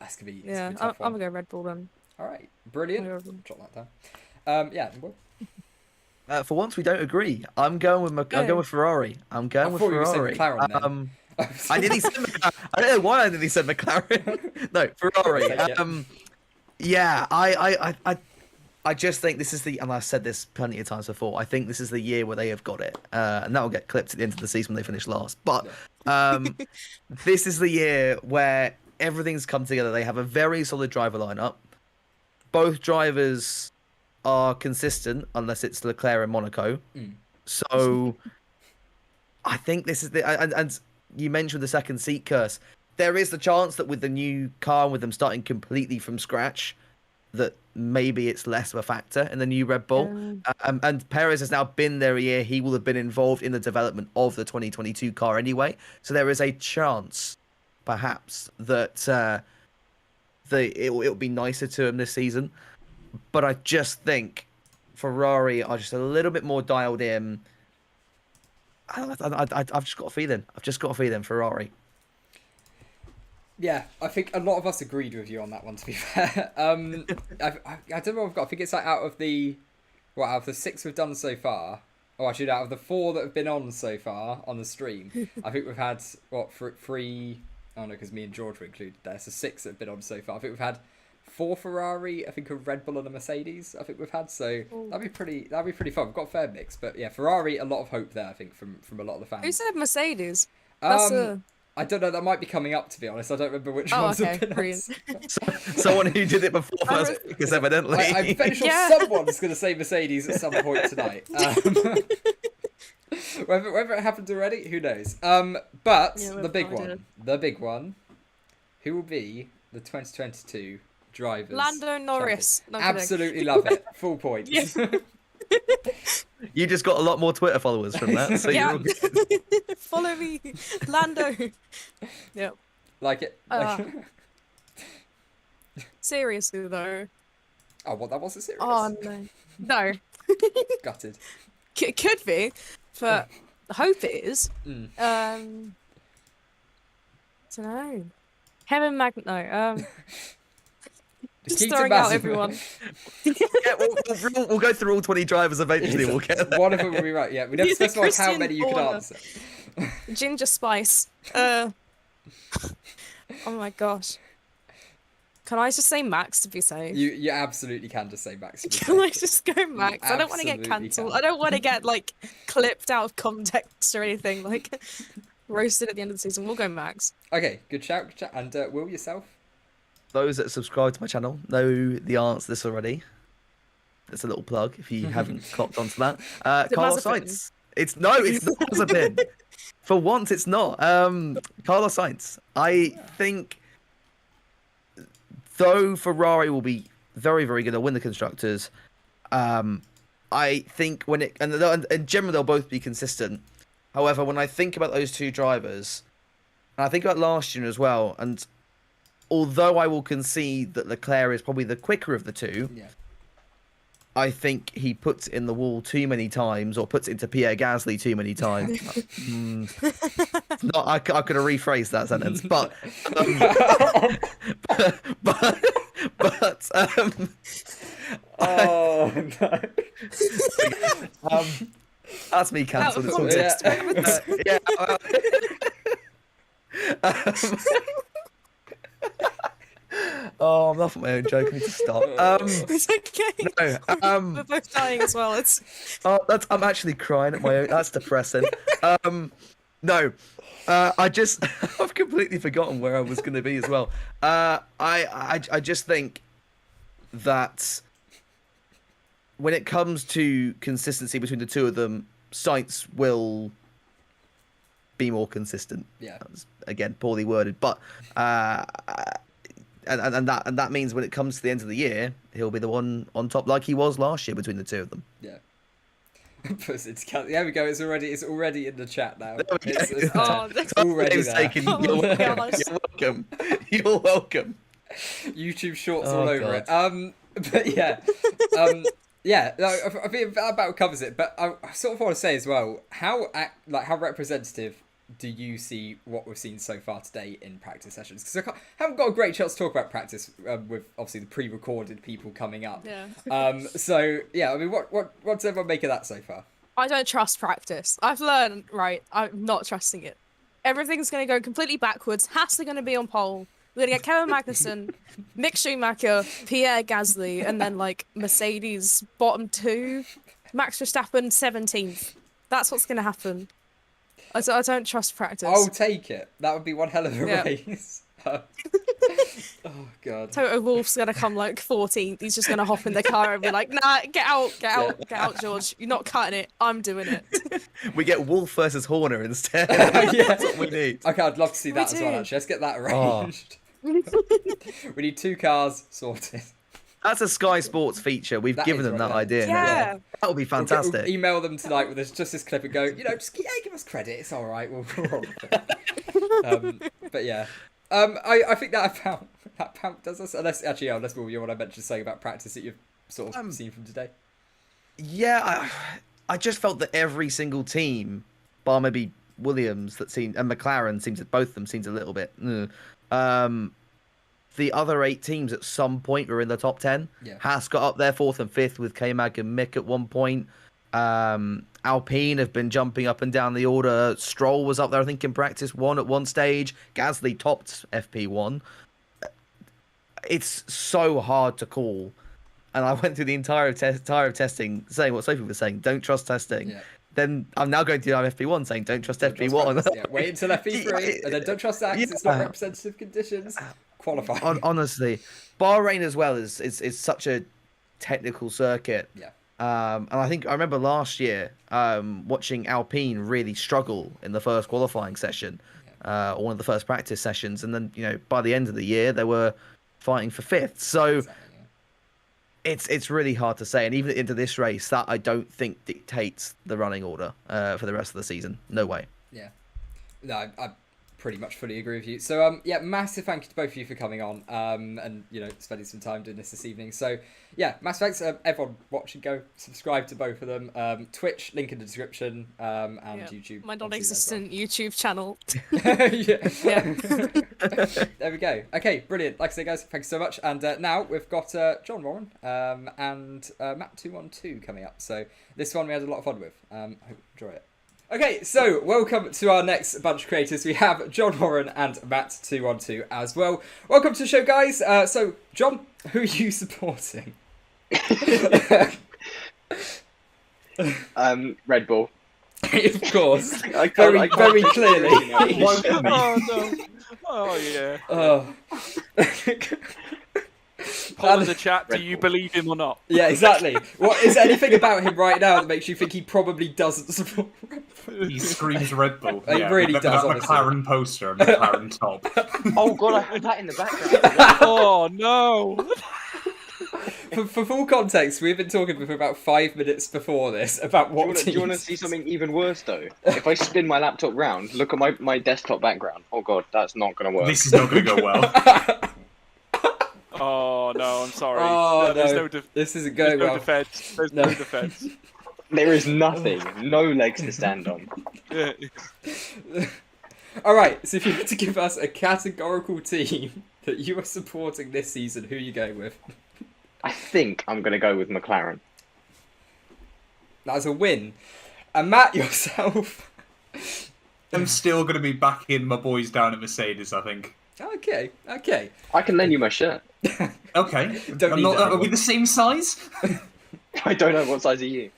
That's gonna be yeah, a tough I'm one. gonna go Red Bull then. All right, brilliant. Red Bull. Jot that down. Yeah, well, For once, we don't agree. I'm going with Ferrari. I'm going I with thought you were saying Ferrari. McLaren then. I nearly said McLaren. I don't know why I nearly said McLaren. No, Ferrari. Take it. Yeah, I just think this is and I've said this plenty of times before. I think this is the year where they have got it, and that will get clipped at the end of the season when they finish last. But this is the year where everything's come together. They have a very solid driver lineup. Both drivers are consistent, unless it's Leclerc and Monaco. So I think this is and you mentioned the second seat curse. there is the chance that with the new car and with them starting completely from scratch, that maybe it's less of a factor in the new Red Bull. And Perez has now been there a year. He will have been involved in the development of the 2022 car anyway. So there is a chance, perhaps, that it'll be nicer to him this season. But I just think Ferrari are just a little bit more dialed in. I've just got a feeling. Ferrari. Yeah, I think a lot of us agreed with you on that one, to be fair. I don't know what I've got. I think it's like out of the 6 we've done so far, actually out of the 4 that have been on so far on the stream, I think we've had, 3, oh no, because me and George were included there, so 6 that have been on so far. I think we've had 4 Ferrari, I think a Red Bull and a Mercedes, I think we've had, so that'd be pretty fun. We've got a fair mix, but yeah, Ferrari, a lot of hope there, I think, from a lot of the fans. Who said Mercedes? I don't know, that might be coming up, to be honest. I don't remember which ones have been on. Someone who did it before first, because evidently. I'm fairly sure someone's going to say Mercedes at some point tonight. Whether it happened already, who knows? But the big one, who will be the 2022 drivers? Lando Norris. No, absolutely love it. Full points. Yeah. You just got a lot more Twitter followers from that. So you're all good. Follow me, Lando. Yep. Like it. Seriously though. Oh, what, that wasn't serious? Oh no. No. Gutted. Could be, but the hope is. I don't know. Kevin just throwing out everyone. Yeah, we'll go through all 20 drivers eventually. We'll get there. One of them will be right. Yeah, we never specified how many you could answer. Ginger Spice. Oh my gosh. Can I just say Max to be safe? You absolutely can just say Max. Can I just go Max? I don't want to get cancelled. I don't want to get like clipped out of context or anything. Like roasted at the end of the season. We'll go Max. Okay, good shout. And Will, yourself? Those that subscribe to my channel know the answer to this already. That's a little plug if you haven't clocked onto that. Carlos Sainz. It's not Mazepin. For once, it's not. Carlos Sainz. I think, though Ferrari will be very, very good, they'll win the constructors. I think and generally they'll both be consistent. However, when I think about those two drivers, and I think about last year as well, and although I will concede that Leclerc is probably the quicker of the two, I think he puts it in the wall too many times, or puts it into Pierre Gasly too many times. I could have rephrased that sentence, but oh no. That's me cancelled. It's oh, I'm laughing at my own joke. I need to stop. It's okay. No, we're both dying as well. It's. I'm actually crying at my own. That's depressing. No, I've completely forgotten where I was going to be as well. I just think that when it comes to consistency between the two of them, Sainz will be more consistent. Yeah. That was, again, poorly worded, but and that means when it comes to the end of the year, he'll be the one on top, like he was last year between the two of them. Yeah. There we go. It's already in the chat now. It's already there. You're welcome. YouTube shorts all over it. But yeah. Yeah, I think that about covers it. But I sort of want to say as well, how representative do you see what we've seen so far today in practice sessions? Because I haven't got a great chance to talk about practice with obviously the pre-recorded people coming up. Yeah. So yeah, I mean, what does everyone make of that so far? I don't trust practice. I've learned, right, I'm not trusting it. Everything's going to go completely backwards. Haas are going to be on pole. We're going to get Kevin Magnussen, Mick Schumacher, Pierre Gasly, and then like Mercedes bottom 2, Max Verstappen 17th. That's what's going to happen. I don't trust practice. I'll take it. That would be one hell of a race. Oh god. Toto Wolff's gonna come like 14th. He's just gonna hop in the car and be like, "Nah, get out, George. You're not cutting it. I'm doing it." We get Wolf versus Horner instead. Yeah. That's what we need. Okay, I'd love to see We that as well. do. Actually, let's get that Oh. arranged. We need 2 cars sorted. That's a Sky Sports feature. We've That given is them right, that yeah. idea. Yeah. That would be We'll fantastic. email them tonight with just this clip and go, just give us credit. It's all right. We'll roll with it. But yeah, I think that about does us. Unless let's move on. What I mentioned saying about practice that you've sort of seen from today. Yeah, I just felt that every single team, bar maybe Williams and McLaren both of them seemed a little bit. The other 8 teams at some point were in the top 10. Yeah. Haas got up there 4th and 5th with K-Mag and Mick at one point. Alpine have been jumping up and down the order. Stroll was up there, I think, in practice 1 at one stage. Gasly topped FP1. It's so hard to call. And I went through the entire of testing, saying what Sophie was saying, don't trust testing. Yeah. Then I'm now going to FP1 saying don't trust FP1. Yeah, wait until FP3 and then don't trust that because it's not representative conditions. Qualifying. Honestly, Bahrain as well is such a technical circuit. Yeah. And I remember last year watching Alpine really struggle in the first qualifying session, or one of the first practice sessions, and then by the end of the year they were fighting for 5th. So Exactly, yeah. it's really hard to say, and even into this race, that I don't think dictates the running order for the rest of the season. No way. Yeah. No, I pretty much fully agree with you. So massive thank you to both of you for coming on and spending some time doing this evening. So yeah, massive thanks everyone watching. Go subscribe to both of them. Twitch link in the description and YouTube. My non-existent YouTube channel. Yeah. There we go. Okay, brilliant. Like I say, guys, thanks so much. And now we've got John Warren and Matt212 coming up. So this one we had a lot of fun with. I hope you enjoy it. Okay, so welcome to our next bunch of creators. We have John Warren and Matt212 as well. Welcome to the show, guys. So, John, who are you supporting? Red Bull. Of course. Very clearly. Oh no! Oh yeah. Oh. Poll in the chat. Do you believe him or not? Yeah, exactly. What is there anything about him right now that makes you think he probably doesn't support Red Bull? He screams Red Bull. He really with does, that honestly. McLaren poster and McLaren top. Oh god, I heard that in the background. Oh no! For full context, we've been talking for about 5 minutes before this about what Do you want to see something even worse though? If I spin my laptop round, look at my desktop background. Oh god, that's not going to work. This is not going to go well. Oh no! I'm sorry. Oh, There's no. This isn't going no well. defense. There's No. no defense. There is nothing, no legs to stand on. Yeah. All right, so if you had to give us a categorical team that you are supporting this season, who are you going with? I think I'm going to go with McLaren. That's a win. And Matt, yourself. I'm still going to be backing my boys down at Mercedes, I think. Okay. I can lend you my shirt. Okay. Don't need that Are anymore. we the same size? I don't know what size are you.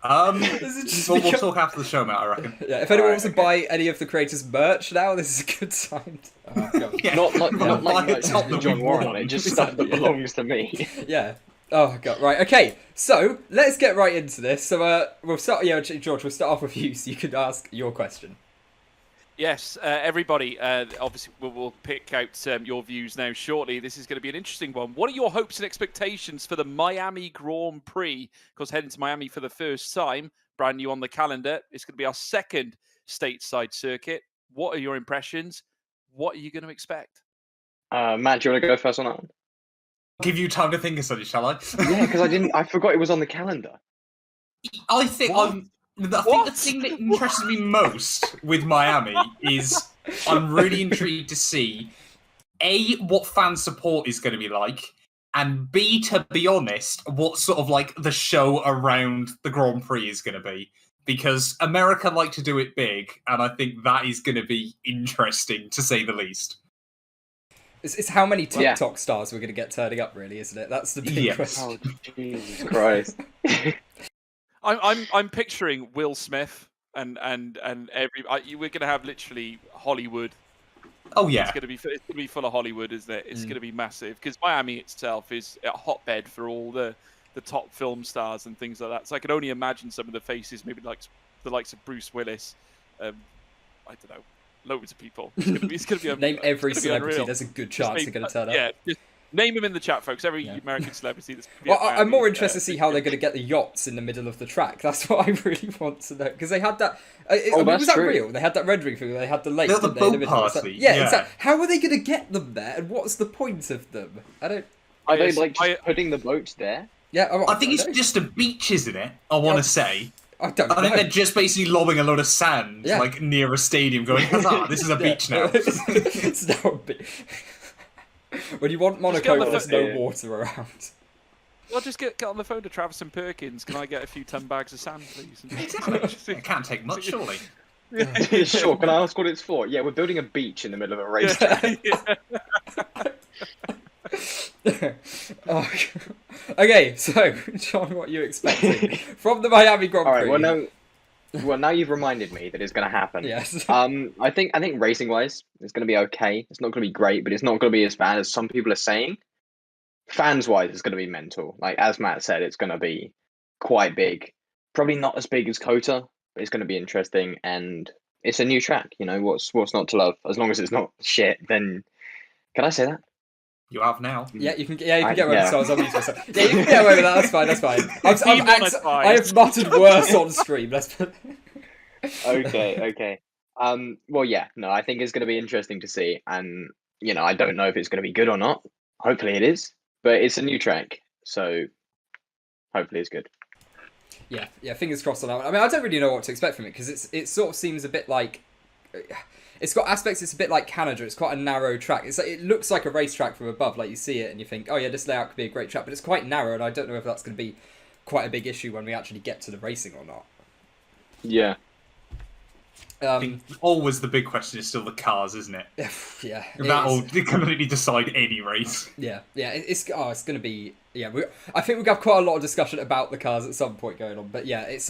This is just We'll because- talk after the show, Matt, I reckon. Yeah, if anyone Alright, wants to buy any of the creators' merch now, this is a good time. Oh, God. Yeah. Not like Buy you a top that John we Warren want. on it, just stuff that belongs to me. Yeah. Oh god. Right. Okay. So let's get right into this. So we'll start. Yeah, George. We'll start off with you, so you can ask your question. Yes, everybody, obviously we'll pick out your views now shortly. This is going to be an interesting one. What are your hopes and expectations for the Miami Grand Prix? Because heading to Miami for the first time, brand new on the calendar. It's going to be our second stateside circuit. What are your impressions? What are you going to expect? Matt, do you want to go first on that one? Give you time to think of something, shall I? Yeah, because I forgot it was on the calendar. I think the thing that impresses me most with Miami is I'm really intrigued to see A, what fan support is going to be like, and B, to be honest, what sort of like the show around the Grand Prix is going to be. Because America like to do it big, and I think that is going to be interesting, to say the least. It's how many TikTok stars we're going to get turning up, really, isn't it? That's the big Yes. question. Oh, Jesus Christ. I'm picturing Will Smith and we're going to have literally Hollywood Oh yeah. It's going to be full of Hollywood, isn't it? It's going to be massive because Miami itself is a hotbed for all the top film stars and things like that. So I can only imagine some of the faces, maybe like the likes of Bruce Willis. I don't know, loads of people. It's going to be name every celebrity. Unreal. There's a good chance they're going to turn up. Yeah, just name them in the chat, folks. Every American celebrity. That's Well, I'm more interested to see how they're going to get the yachts in the middle of the track. That's what I really want to know because they had that. Was that real? They had that rendering thing. They had the lake. The boat party. Yeah, exactly. How are they going to get them there? And what's the point of them? I don't. Are they like just putting the boats there? Yeah, I think it's just a beach, isn't it? I want to say. I don't know. I think they're just basically lobbing a lot of sand, like near a stadium, going, "Huzzah! This is a beach now." It's now a beach. When you want Monaco, there's no water around. Well, just get on the phone to Travis and Perkins. Can I get a few ton bags of sand, please? Exactly. It can't take much, surely. Sure. Can I ask what it's for? Yeah, we're building a beach in the middle of a race. Oh. Okay, so John, what are you expecting from the Miami Grand Prix? All right. Well, now you've reminded me that it's going to happen. Yes. I think racing wise, it's going to be okay. It's not going to be great, but it's not going to be as bad as some people are saying. Fans wise, it's going to be mental. Like as Matt said, it's going to be quite big. Probably not as big as Kota, but it's going to be interesting. And it's a new track. You know what's not to love? As long as it's not shit, then can I say that? You have now. Yeah, you can. Yeah, you can get away with that. Yeah, you can get away with that. That's fine. That's fine. I have muttered worse on stream. Okay. Well, yeah. No, I think it's going to be interesting to see, and I don't know if it's going to be good or not. Hopefully, it is. But it's a new track, so hopefully, it's good. Yeah. Fingers crossed on that one. I mean, I don't really know what to expect from it because it sort of seems a bit like. It's got aspects. It's a bit like Canada. It's quite a narrow track. It looks like a racetrack from above. Like you see it and you think, oh yeah, this layout could be a great track. But it's quite narrow, and I don't know if that's going to be quite a big issue when we actually get to the racing or not. Yeah. I think always the big question is still the cars, isn't it? Yeah. That'll completely decide any race. Yeah. It's going to be. Yeah. I think we've got quite a lot of discussion about the cars at some point going on. But yeah, it's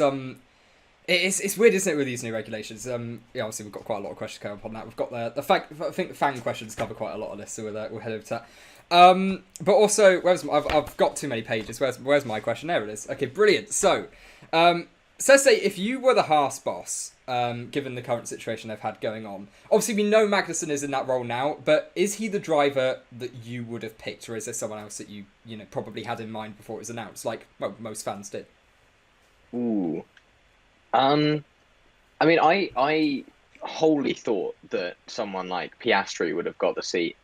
It's weird, isn't it, with these new regulations? Obviously we've got quite a lot of questions coming up on that. We've got the fact. I think the fan questions cover quite a lot of this, so we'll head over to that. But also, I've got too many pages. Where's my question? There it is. Okay, brilliant. So, let's say if you were the Haas boss, given the current situation they've had going on, obviously we know Magnussen is in that role now, but is he the driver that you would have picked, or is there someone else that you probably had in mind before it was announced, like most fans did? Ooh. I mean, I wholly thought that someone like Piastri would have got the seat,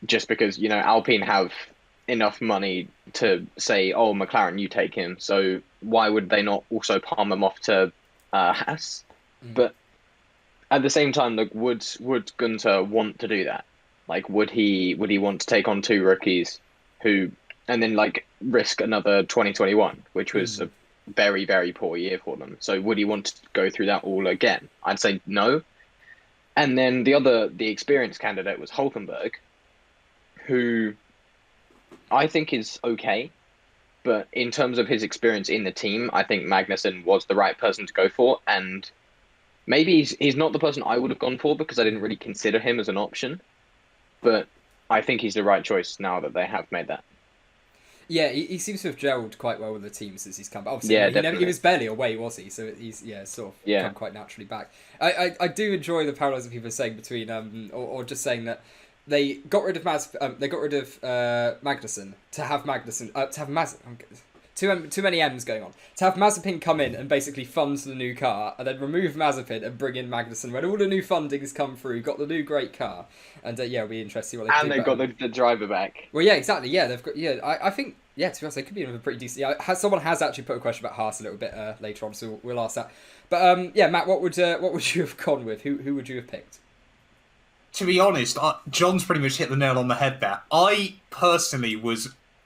just because Alpine have enough money to say, "Oh, McLaren, you take him." So why would they not also palm them off to Haas? But at the same time, like, would Gunter want to do that? Like, would he want to take on two rookies and then like risk another 2021, which was a very, very poor year for them. So would he want to go through that all again? I'd say no. And then the experienced candidate was Hulkenberg, who I think is okay. But in terms of his experience in the team, I think Magnussen was the right person to go for. And maybe he's not the person I would have gone for because I didn't really consider him as an option. But I think he's the right choice now that they have made that. Yeah, he seems to have gelled quite well with the team since he's come back. Obviously, he was barely away, was he? So he's sort of come quite naturally back. I do enjoy the parallels that people are saying between or just saying that they got rid of Magnussen to have too many M's going on. To have Mazepin come in and basically fund the new car, and then remove Mazepin and bring in Magnussen when all the new funding's come through, got the new great car, and it'll be interesting what they do. And they've got the driver back. Well, yeah, exactly. Yeah, they've got. Yeah, I think. Yeah, to be honest, they could be in a pretty decent. Yeah, someone has actually put a question about Haas a little bit later on, so we'll ask that. But yeah, Matt, what would you have gone with? Who would you have picked? To be honest, John's pretty much hit the nail on the head there. I personally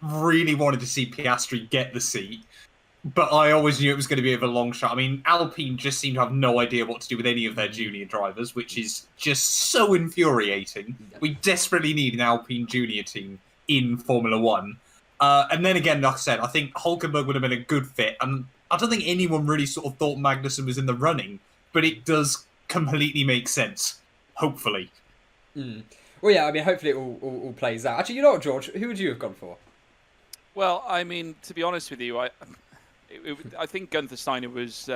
really wanted to see Piastri get the seat, but I always knew it was going to be a long shot. I mean, Alpine just seem to have no idea what to do with any of their junior drivers, which is just so infuriating. We desperately need an Alpine junior team in Formula One. And then again, like I said, I think Hulkenberg would have been a good fit, and I don't think anyone really sort of thought Magnussen was in the running, but it does completely make sense, hopefully. Well, yeah, I mean, hopefully it all plays out. Actually, you know what, George? Who would you have gone for? Well, I mean, to be honest with you, I think Gunther Steiner was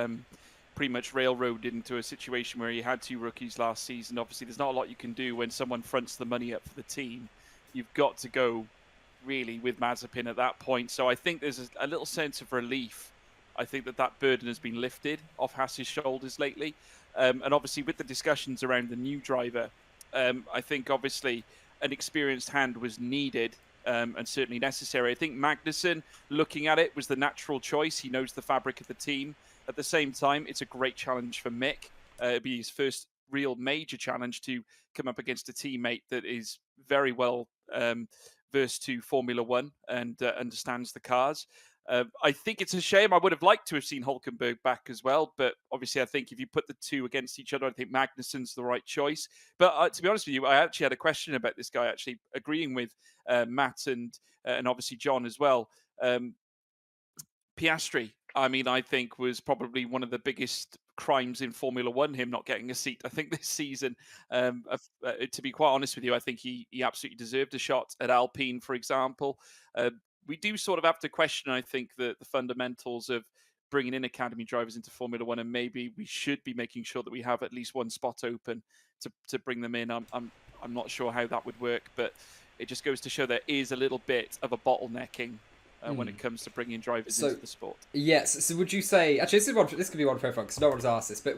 pretty much railroaded into a situation where he had 2 rookies last season. Obviously, there's not a lot you can do when someone fronts the money up for the team. You've got to go really with Mazepin at that point. So I think there's a little sense of relief. I think that burden has been lifted off Haas's shoulders lately. And obviously with the discussions around the new driver, I think obviously an experienced hand was needed and certainly necessary. I think Magnussen, looking at it, was the natural choice. He knows the fabric of the team. At the same time, it's a great challenge for Mick. It'll be his first real major challenge to come up against a teammate that is very well versed to Formula One and understands the cars. I think it's a shame. I would have liked to have seen Hulkenberg back as well, but obviously I think if you put the two against each other, I think Magnussen's the right choice. But to be honest with you, I actually had a question about this guy, actually agreeing with Matt and obviously John as well. Piastri, I mean, I think was probably one of the biggest crimes in Formula One, him not getting a seat. I think this season, to be quite honest with you, I think he absolutely deserved a shot at Alpine, for example. We do sort of have to question, I think, the fundamentals of bringing in academy drivers into Formula One, and maybe we should be making sure that we have at least one spot open to bring them in. I'm not sure how that would work, but it just goes to show there is a little bit of a bottlenecking when it comes to bringing drivers into the sport. Yes. So would you say, actually, this could be one for everyone because no one's asked this, but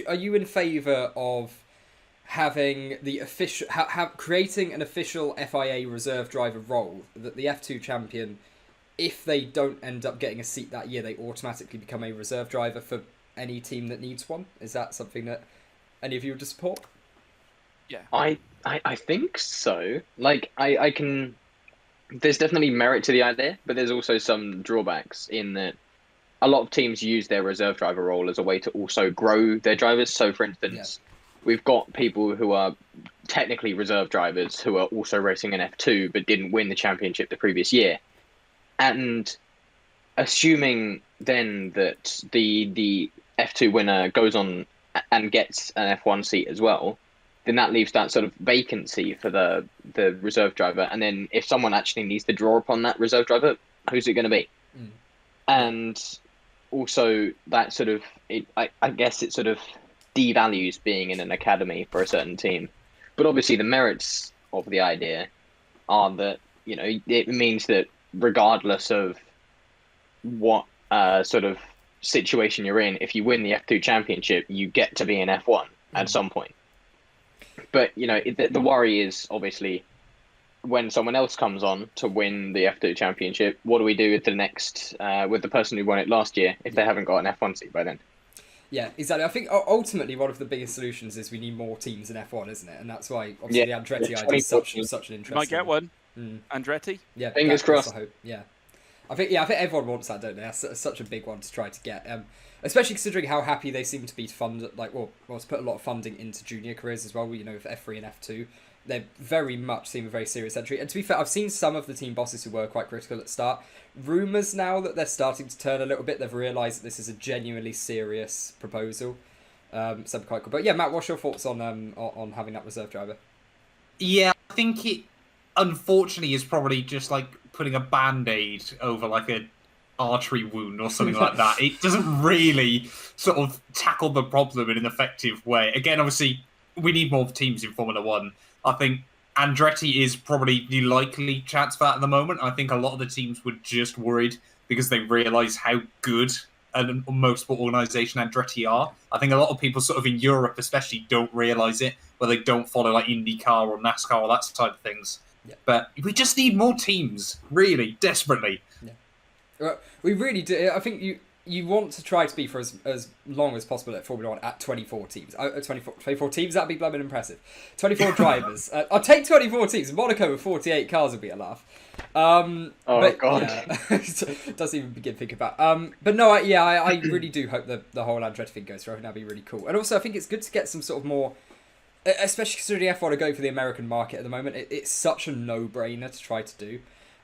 are you in favour of having the official, creating an official FIA reserve driver role that the F2 champion, if they don't end up getting a seat that year, they automatically become a reserve driver for any team that needs one? Is that something that any of you would support? Yeah. I think so. Like, I can... There's definitely merit to the idea, but there's also some drawbacks in that a lot of teams use their reserve driver role as a way to also grow their drivers. So, for instance, we've got people who are technically reserve drivers who are also racing an F2 but didn't win the championship the previous year. And assuming then that the F2 winner goes on and gets an F1 seat as well, then that leaves that sort of vacancy for the reserve driver. And then if someone actually needs to draw upon that reserve driver, who's it going to be? And also that sort of, I guess it sort of devalues being in an academy for a certain team. But obviously the merits of the idea are that, you know, it means that regardless of what sort of situation you're in, if you win the F2 championship, you get to be in F1 at some point. But, you know, the worry is obviously when someone else comes on to win the F2 championship, what do we do with the next, with the person who won it last year if they haven't got an F1 seat by then? Yeah, exactly. I think ultimately one of the biggest solutions is we need more teams in F1, isn't it? And that's why obviously the Andretti idea is such an interesting. You might get one. Andretti? Yeah, fingers crossed. Yeah. I think everyone wants that, don't they? That's such a big one to try to get. Especially considering how happy they seem to be to fund, to put a lot of funding into junior careers as well. You know, with F3 and F2, they very much seem a very serious entry. And to be fair, I've seen some of the team bosses who were quite critical at the start. Rumours now that they're starting to turn a little bit. They've realised that this is a genuinely serious proposal. So quite cool. But yeah, Matt, what's your thoughts on having that reserve driver? Yeah, I think it unfortunately is probably just like putting a band-aid over like a artery wound or something like that. It doesn't really sort of tackle the problem in an effective way. Again, obviously, we need more teams in Formula One. I think Andretti is probably the likely chance for that at the moment. I think a lot of the teams were just worried because they realise how good a motorsport organisation Andretti are. I think a lot of people sort of in Europe especially don't realise it, where they don't follow like IndyCar or NASCAR or that type of things. Yeah. But we just need more teams, really, desperately. Yeah. Well, we really do. I think you want to try to be for as long as possible at Formula 1 at 24 teams. 24 teams, that'd be blooming impressive. 24 drivers. I'll take 24 teams. Monaco with 48 cars would be a laugh. God. Yeah, it doesn't even begin to think about. But no, I really do hope the whole Andretti thing goes through. I think that'd be really cool. And also, I think it's good to get some sort of more, especially considering F1 are going for the American market at the moment. It's such a no-brainer to try to do.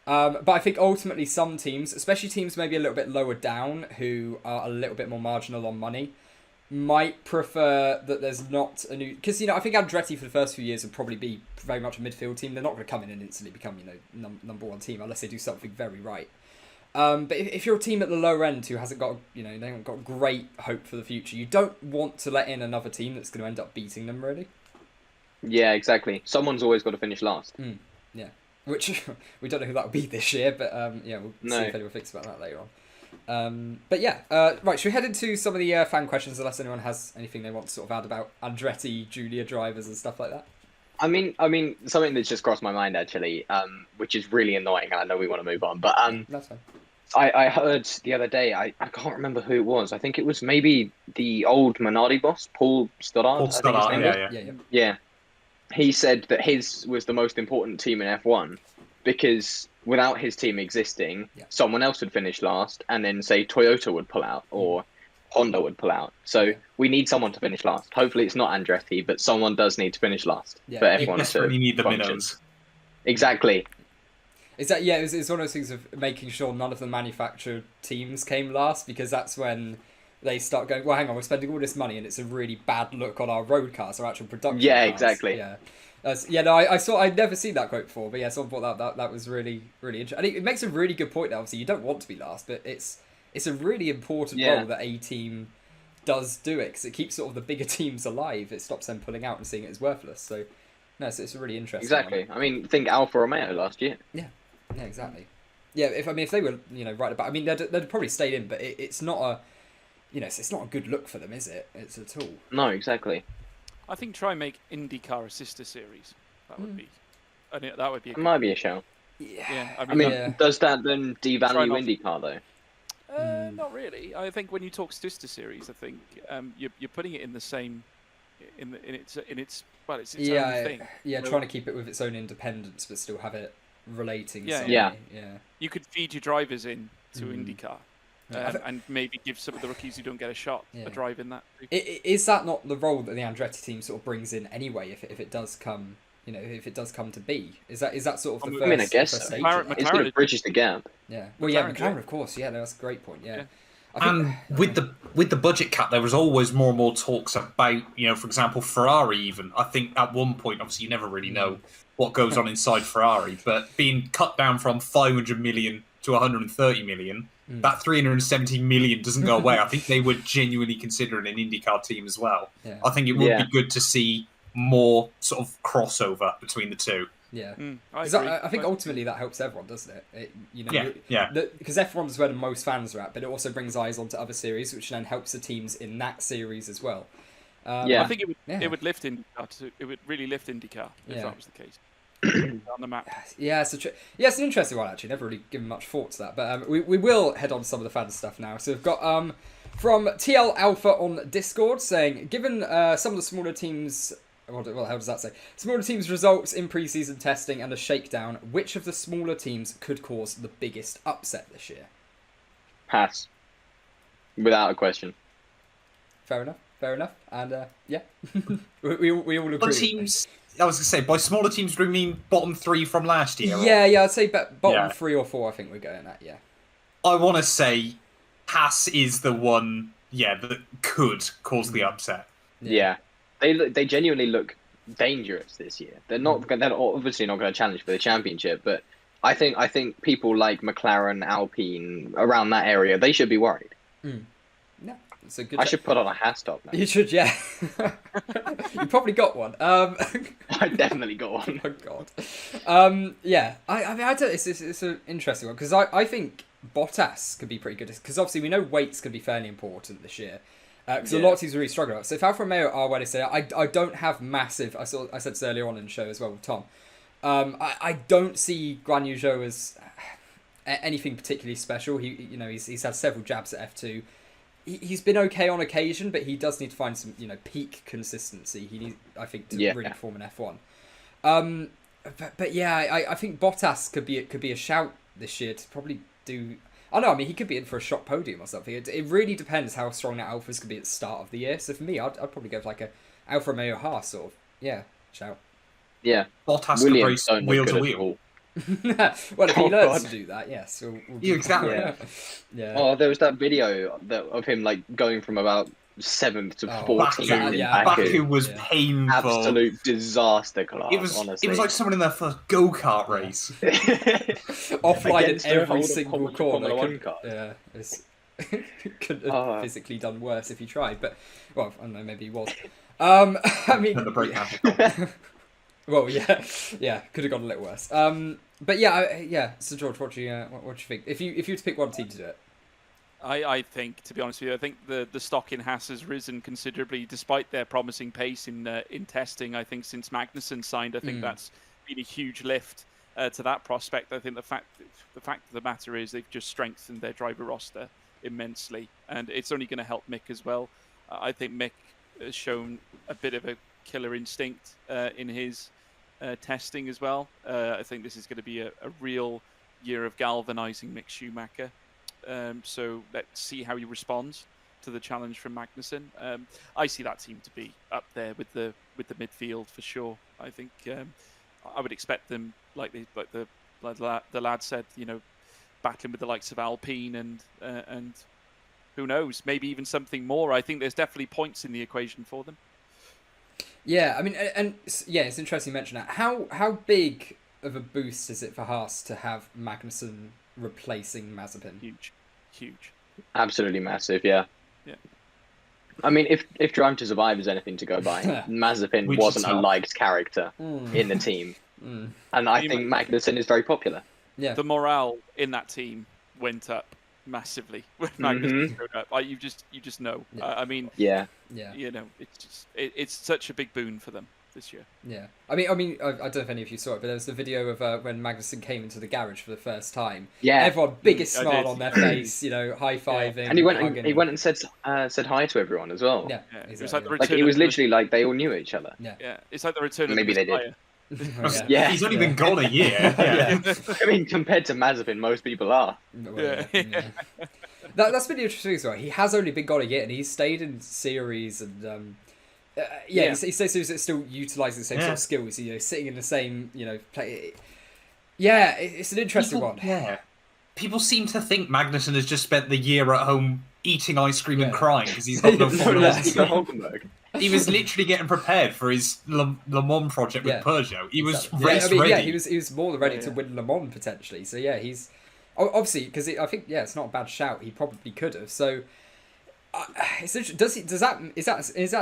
But I think ultimately some teams, especially teams maybe a little bit lower down, who are a little bit more marginal on money, might prefer that there's not a new... Because, I think Andretti for the first few years would probably be very much a midfield team. They're not going to come in and instantly become, number one team unless they do something very right. But if you're a team at the lower end who hasn't got, they haven't got great hope for the future, you don't want to let in another team that's going to end up beating them, really. Yeah, exactly. Someone's always got to finish last. Yeah. Which, we don't know who that will be this year, but we'll see if anyone thinks about that later on. But yeah, right, should we head into some of the fan questions, unless anyone has anything they want to sort of add about Andretti junior drivers and stuff like that? I mean, something that's just crossed my mind actually, which is really annoying, and I know we want to move on, but That's fine. I heard the other day, I can't remember who it was. I think it was maybe the old Minardi boss, Paul Stoddard. Paul Stoddard, yeah. He said that his was the most important team in F1 because without his team existing, someone else would finish last, and then say Toyota would pull out or Honda would pull out. So we need someone to finish last. Hopefully it's not Andretti, but someone does need to finish last for everyone to need the function. minnows. Exactly. Is that it's one of those things of making sure none of the manufactured teams came last, because that's when they start going, well, hang on, we're spending all this money and it's a really bad look on our road cars, our actual production cars. Exactly. I'd never seen that quote before, but someone thought that was really, really interesting. And it makes a really good point. Obviously, you don't want to be last, but it's a really important role that a team does do it, because it keeps sort of the bigger teams alive. It stops them pulling out and seeing it as worthless. So, no, it's a really interesting. Exactly. one. I mean, think Alfa Romeo last year. Yeah, exactly. Yeah, if they were right about, they'd probably stayed in, but it's not a, it's not a good look for them, is it? It's at all. No, exactly. I think try and make IndyCar a sister series. That would be. I think that would be. It might be a show. Yeah. I mean, does that then devalue IndyCar though? Not really. I think when you talk sister series, I think you're putting it in the same, in its own thing. Yeah, trying to keep it with its own independence, but still have it relating. Yeah. You could feed your drivers in to IndyCar. Yeah. And maybe give some of the rookies who don't get a shot a drive in that. Is that not the role that the Andretti team sort of brings in anyway? If it does come, if it does come to be, is that sort of the first? I guess so. It's going to bridge the gap. Yeah. Well, McLaren, of course. Yeah, that's a great point. Yeah. And with the budget cap, there was always more and more talks about, for example, Ferrari even. I think at one point, obviously, you never really know what goes on inside Ferrari, but being cut down from 500 million to 130 million, that 370 million doesn't go away. I think they were genuinely considering an IndyCar team as well. Yeah. I think it would be good to see more sort of crossover between the two. Yeah, I think ultimately that helps everyone, doesn't it? Yeah. Because F1 is where the most fans are at, but it also brings eyes onto other series, which then helps the teams in that series as well. I think it would lift IndyCar. It would really lift IndyCar if that was the case. On the map. Yeah, it's an interesting one actually. Never really given much thought to that, but we will head on to some of the fan stuff now. So we've got from TL Alpha on Discord saying, given some of the smaller teams. Well, how does that say? Smaller teams' results in pre-season testing and a shakedown, which of the smaller teams could cause the biggest upset this year? Haas. Without a question. Fair enough. And we all agree. Teams, I was going to say, by smaller teams, do we mean bottom three from last year? Yeah, I'd say bottom 3 or 4, I think we're going at, yeah. I want to say Haas is the one, that could cause the upset. Yeah. They genuinely look dangerous this year. They're obviously not going to challenge for the championship, but I think people like McLaren, Alpine, around that area, they should be worried. No, it's a good. I should put on a Haas top now. You should, yeah. You probably got one. I definitely got one. Oh God. Yeah. I don't. It's an interesting one, because I think Bottas could be pretty good, because obviously we know weights could be fairly important this year. Because a lot of teams are really struggling. So if Alfa Romeo are where they say, I don't have massive. I said this earlier on in the show as well with Tom. I don't see Guan Yu Zhou as anything particularly special. He's had several jabs at F2. He's been okay on occasion, but he does need to find some peak consistency. He needs, I think, to really perform in F1. But I think Bottas could be a shout this year to probably do. Oh no, he could be in for a shot podium or something. It really depends how strong that Alphas could be at the start of the year. So for me, I'd probably go for like a Alfa Romeo Haas sort of shout. Yeah, Bottas could race wheel to wheel. Well, if he learns to do that, yes. We'll exactly. Yeah. Oh, there was that video of him going from about 7th to Oh, 14th Baku, in yeah. Baku was Yeah. painful. Absolute disaster class. It was honestly. it was like someone in their first go-kart race. Offline in Against a every whole single Formula corner. One car. Yeah, couldn't have physically done worse if he tried. But well, I don't know, maybe he was. I mean, And the brake pad. well, yeah, could have gone a little worse. But yeah. So George, what do you think? If you were to pick one team to do it, I think, to be honest with you, I think the stock in Haas has risen considerably, despite their promising pace in testing. I think since Magnussen signed, I think that's been a huge lift to that prospect. I think the fact of the matter is they've just strengthened their driver roster immensely, and it's only going to help Mick as well. I think Mick has shown a bit of a killer instinct in his testing as well. I think this is going to be a real year of galvanizing Mick Schumacher. So let's see how he responds to the challenge from Magnussen. I see that team to be up there with the midfield for sure. I think I would expect them, like the lad said, battling with the likes of Alpine and who knows, maybe even something more. I think there's definitely points in the equation for them. Yeah, I mean, and yeah, it's interesting you mention that. How big of a boost is it for Haas to have Magnussen replacing Mazepin? Huge. Absolutely massive, yeah. I mean, if Drive to Survive is anything to go by, Mazepin wasn't a liked character in the team. And I think Magnussen is very popular. Yeah. The morale in that team went up massively when Magnussen showed up. You just know. Yeah. I mean, yeah. It's such a big boon for them this year. Yeah, I mean, I don't know if any of you saw it, but there was the video of when Magnussen came into the garage for the first time. Yeah, everyone biggest smile on their face, high fiving. And he went and said hi to everyone as well. Yeah, exactly. exactly. It was like the Like it was literally like they all knew each other. Yeah, it's like the return. Maybe of they Messiah. did. Yeah, he's only been gone a year. Yeah. I mean, compared to Mazepin, most people are. Well, yeah. That's been interesting as well. He has only been gone a year, and he's stayed in series and. He stays still utilising the same sort of skills, sitting in the same, play. Yeah, it's an interesting one. Yeah. People seem to think Magnussen has just spent the year at home eating ice cream and crying because he's got no Formula. He was literally getting prepared for his Le Mans project with Peugeot. He was race ready. Yeah, he was more than ready to win Le Mans potentially. So yeah, he's obviously because I think it's not a bad shout. He probably could have. So. Is that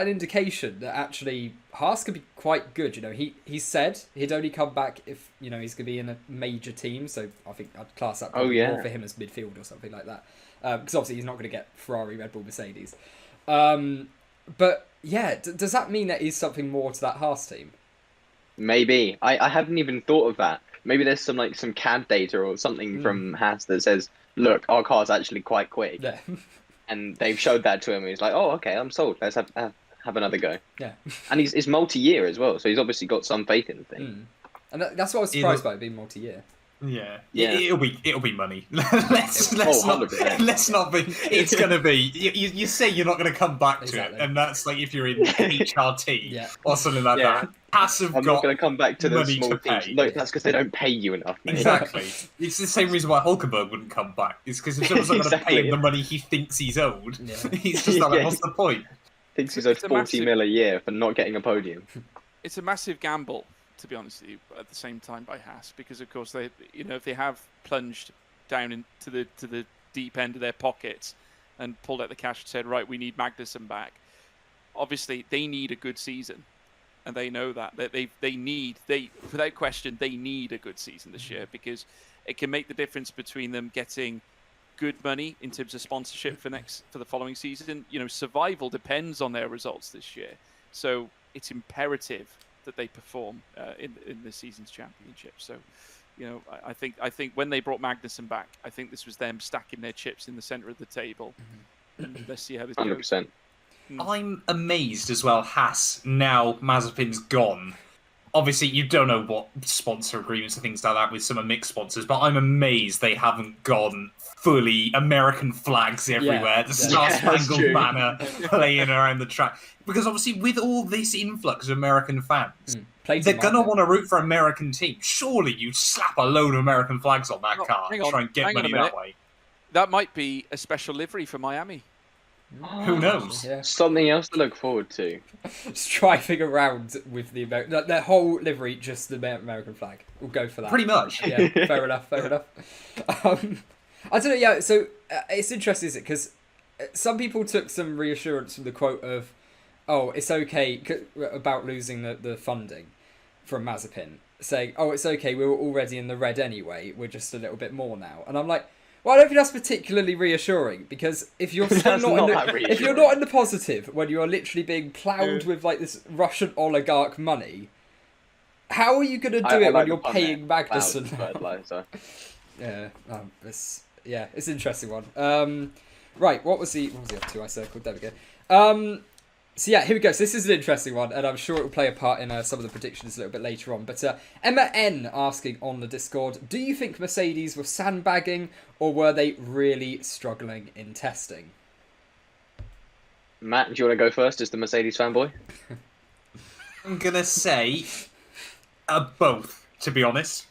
an indication that actually Haas could be quite good? He said he'd only come back if he's going to be in a major team. So I think I'd class that more for him as midfield or something like that. Because obviously he's not going to get Ferrari, Red Bull, Mercedes. But yeah, does that mean there is something more to that Haas team? Maybe I hadn't even thought of that. Maybe there's some CAD data or something from Haas that says, look, our car's actually quite quick. Yeah. And they've showed that to him. And he's like, "Oh, okay, I'm sold. Let's have another go." Yeah, and he's multi-year as well, so he's obviously got some faith in the thing. And that's what I was surprised by it being multi-year. Yeah. It'll be money. let's not be. It's gonna be. You say you're not gonna come back to it, and that's like if you're in HRT or something like that. I'm not going to come back to the small teams. Look, that's because they don't pay you enough. Mate. Exactly. It's the same reason why Hulkenberg wouldn't come back. It's because if someone's not going to pay him the money he thinks he's owed, he's just like, what's the point? Thinks he's owed 40 mil a year for not getting a podium. It's a massive gamble, to be honest with you, at the same time by Haas, because of course they, if they have plunged down into the deep end of their pockets and pulled out the cash and said, right, we need Magnussen back. Obviously, they need a good season. And they know that without question, they need a good season this year because it can make the difference between them getting good money in terms of sponsorship for the following season. Survival depends on their results this year, so it's imperative that they perform in this season's championship. So, I think when they brought Magnussen back, I think this was them stacking their chips in the center of the table. And let's see how this 100%. goes. I'm amazed as well, Haas, now Mazepin's gone. Obviously, you don't know what sponsor agreements and things like that with some of Mick's sponsors, but I'm amazed they haven't gone fully American flags everywhere, the Star-Spangled Banner playing around the track. Because obviously, with all this influx of American fans, they're going to want to root for American teams. Surely you slap a load of American flags on that car and try and get money that way. That might be a special livery for Miami. Who knows? Yeah. Something else to look forward to. Just driving around with the their whole livery, just the American flag. We'll go for that. Pretty much. Yeah, fair enough. Fair enough. I don't know. Yeah, so it's interesting, is it? Because some people took some reassurance from the quote of, "Oh, it's okay," about losing the funding from Mazepin, saying, "Oh, it's okay. We were already in the red anyway. We're just a little bit more now." And I'm like, well, I don't think that's particularly reassuring, because if you're still if you're not in the positive when you are literally being ploughed with like this Russian oligarch money, how are you going to do it when you're paying Magnussen? Yeah, it's an interesting one. Right, what was the other two I circled? There we go. So yeah, here we go. So this is an interesting one, and I'm sure it will play a part in some of the predictions a little bit later on. But Emma N asking on the Discord, do you think Mercedes were sandbagging, or were they really struggling in testing? Matt, do you want to go first as the Mercedes fanboy? I'm going to say both, to be honest.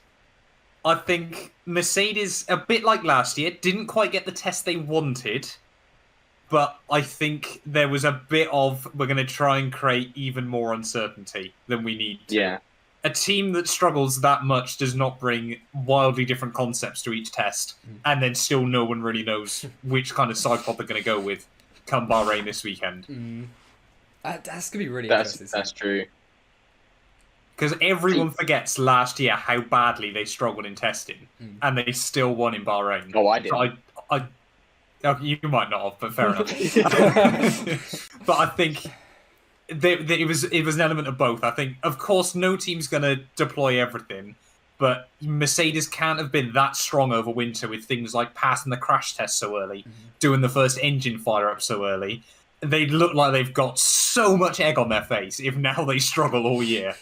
I think Mercedes, a bit like last year, didn't quite get the test they wanted. But I think there was a bit of, we're going to try and create even more uncertainty than we need to. Yeah. A team that struggles that much does not bring wildly different concepts to each test, and then still no one really knows which kind of side pod they're going to go with come Bahrain this weekend. That's going to be really interesting. That's true. Because everyone forgets last year how badly they struggled in testing, and they still won in Bahrain. Oh, I did. So you might not have, but fair enough. But I think it was an element of both. I think, of course, no team's going to deploy everything, but Mercedes can't have been that strong over winter with things like passing the crash test so early, doing the first engine fire up so early. They look like they've got so much egg on their face if now they struggle all year.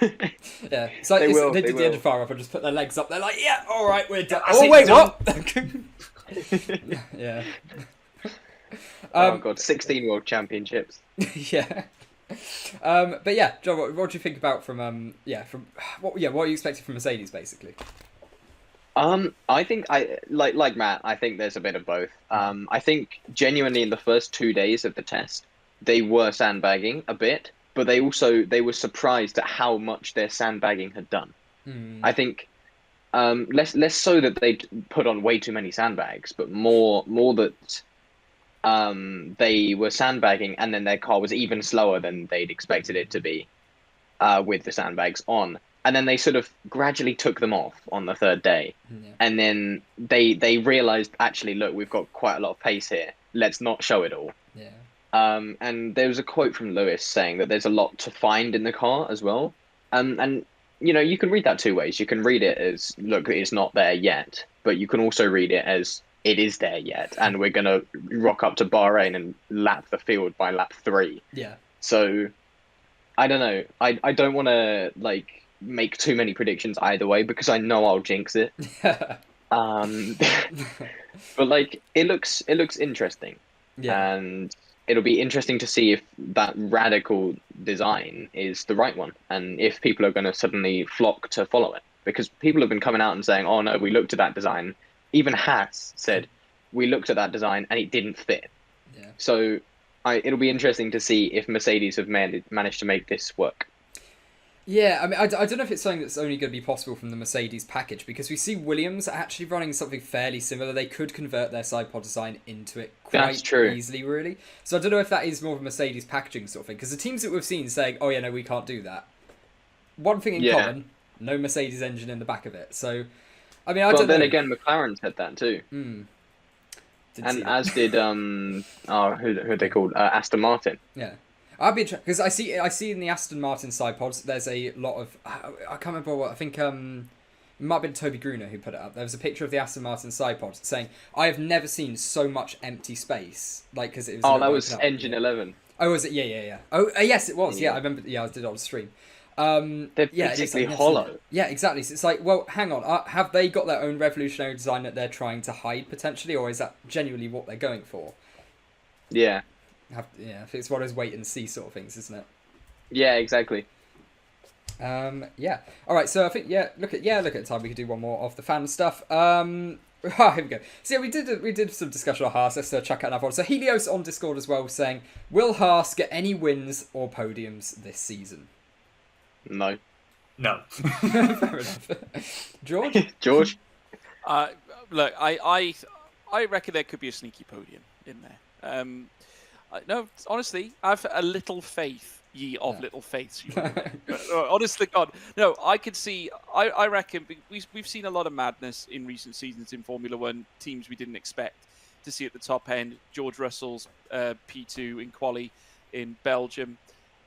Yeah, it's like they did the engine fire up and just put their legs up. They're like, yeah, all right, we're done. Oh, wait, what? Yeah. Oh god, 16 world championships. Yeah. But yeah, John, what do you think about what are you expecting from Mercedes basically? I think like Matt, I think there's a bit of both. I think genuinely in the first 2 days of the test, they were sandbagging a bit, but they were surprised at how much their sandbagging had done. I think less so that they'd put on way too many sandbags, but more that they were sandbagging and then their car was even slower than they'd expected it to be with the sandbags on. And then they sort of gradually took them off on the third day. And then they realized, actually, look, we've got quite a lot of pace here. Let's not show it all. Yeah. And there was a quote from Lewis saying that there's a lot to find in the car as well. And you know, you can read that two ways. You can read it as, look, it's not there yet, but you can also read it as, it is there yet, and we're going to rock up to Bahrain and lap the field by lap 3. Yeah. So, I don't know. I don't want to, like, make too many predictions either way, because I know I'll jinx it. But, like, it looks interesting. Yeah. And it'll be interesting to see if that radical design is the right one, and if people are going to suddenly flock to follow it. Because people have been coming out and saying, oh no, we looked at that design. Even Haas said, we looked at that design and it didn't fit. Yeah. So it'll be interesting to see if Mercedes have managed to make this work. Yeah, I mean, I don't know if it's something that's only going to be possible from the Mercedes package, because we see Williams actually running something fairly similar. They could convert their side pod design into it quite easily, really. So I don't know if that is more of a Mercedes packaging sort of thing, because the teams that we've seen saying, oh yeah, no, we can't do that. One thing in common, no Mercedes engine in the back of it. So, I mean, I don't know. But then again, McLaren said that too. And as did, who are they called? Aston Martin. Yeah. I'd be interested, because I see in the Aston Martin side pods there's a lot of, I can't remember what, I think it might have been Toby Gruner who put it up. There was a picture of the Aston Martin side pod saying, I have never seen so much empty space, like, because it was that was Engine 11. Oh, was it? Yeah. Oh, yes, it was. Yeah, I remember. Yeah, I did it on stream. They're basically hollow. Yeah, exactly. So it's like, well, hang on. Have they got their own revolutionary design that they're trying to hide potentially, or is that genuinely what they're going for? Yeah. It's one of those wait and see sort of things, isn't it? Yeah, exactly. Yeah. All right. So I think look at the time. We could do one more of the fan stuff. Ah, here we go. So yeah, we did some discussion on Haas. Let's check out another one. So Helios on Discord as well saying, will Haas get any wins or podiums this season? No. No. Fair enough. George? George? Look, I reckon there could be a sneaky podium in there. No, honestly, I've a little faith, ye of little faiths. Honestly, God, no, I could see. I reckon we've seen a lot of madness in recent seasons in Formula One. Teams we didn't expect to see at the top end. George Russell's P2 in quali in Belgium.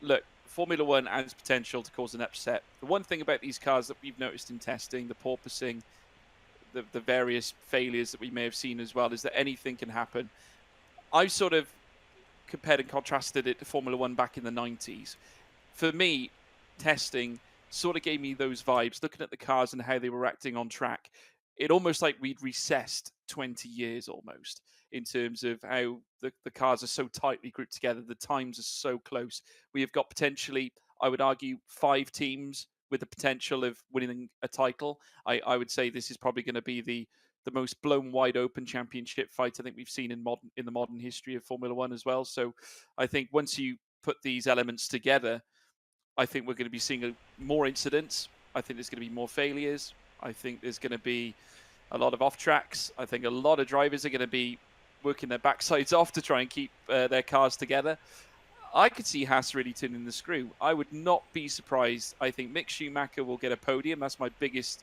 Look, Formula One has potential to cause an upset. The one thing about these cars that we've noticed in testing, the porpoising, the various failures that we may have seen as well, is that anything can happen. I've sort of compared and contrasted it to Formula One back in the 90s. For me, testing sort of gave me those vibes, looking at the cars and how they were acting on track. It almost like we'd recessed 20 years almost in terms of how the cars are so tightly grouped together. The times are so close. We have got potentially, I would argue, 5 teams with the potential of winning a title. I would say this is probably going to be the most blown wide open championship fight I think we've seen in the modern history of Formula One as well. So I think once you put these elements together, I think we're going to be seeing more incidents. I think there's going to be more failures. I think there's going to be a lot of off tracks. I think a lot of drivers are going to be working their backsides off to try and keep their cars together. I could see Haas really turning the screw. I would not be surprised. I think Mick Schumacher will get a podium. That's my biggest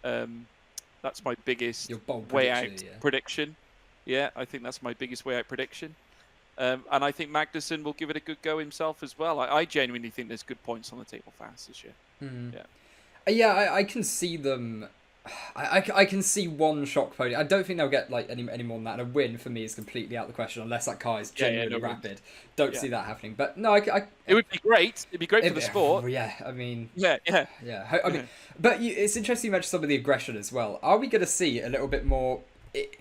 Your bold way out prediction, yeah. prediction. Yeah, I think that's my biggest way out prediction. And I think Magnussen will give it a good go himself as well. I genuinely think there's good points on the table for Haas this year. Yeah, I can see them. I can see one shock podium. I don't think they'll get like any more than that. And a win for me is completely out of the question unless that car is genuinely rapid. Don't see that happening. But no, it would be great. It'd be great for the sport. Yeah, I mean, yeah. I mean, but it's interesting you mentioned some of the aggression as well. Are we going to see a little bit more?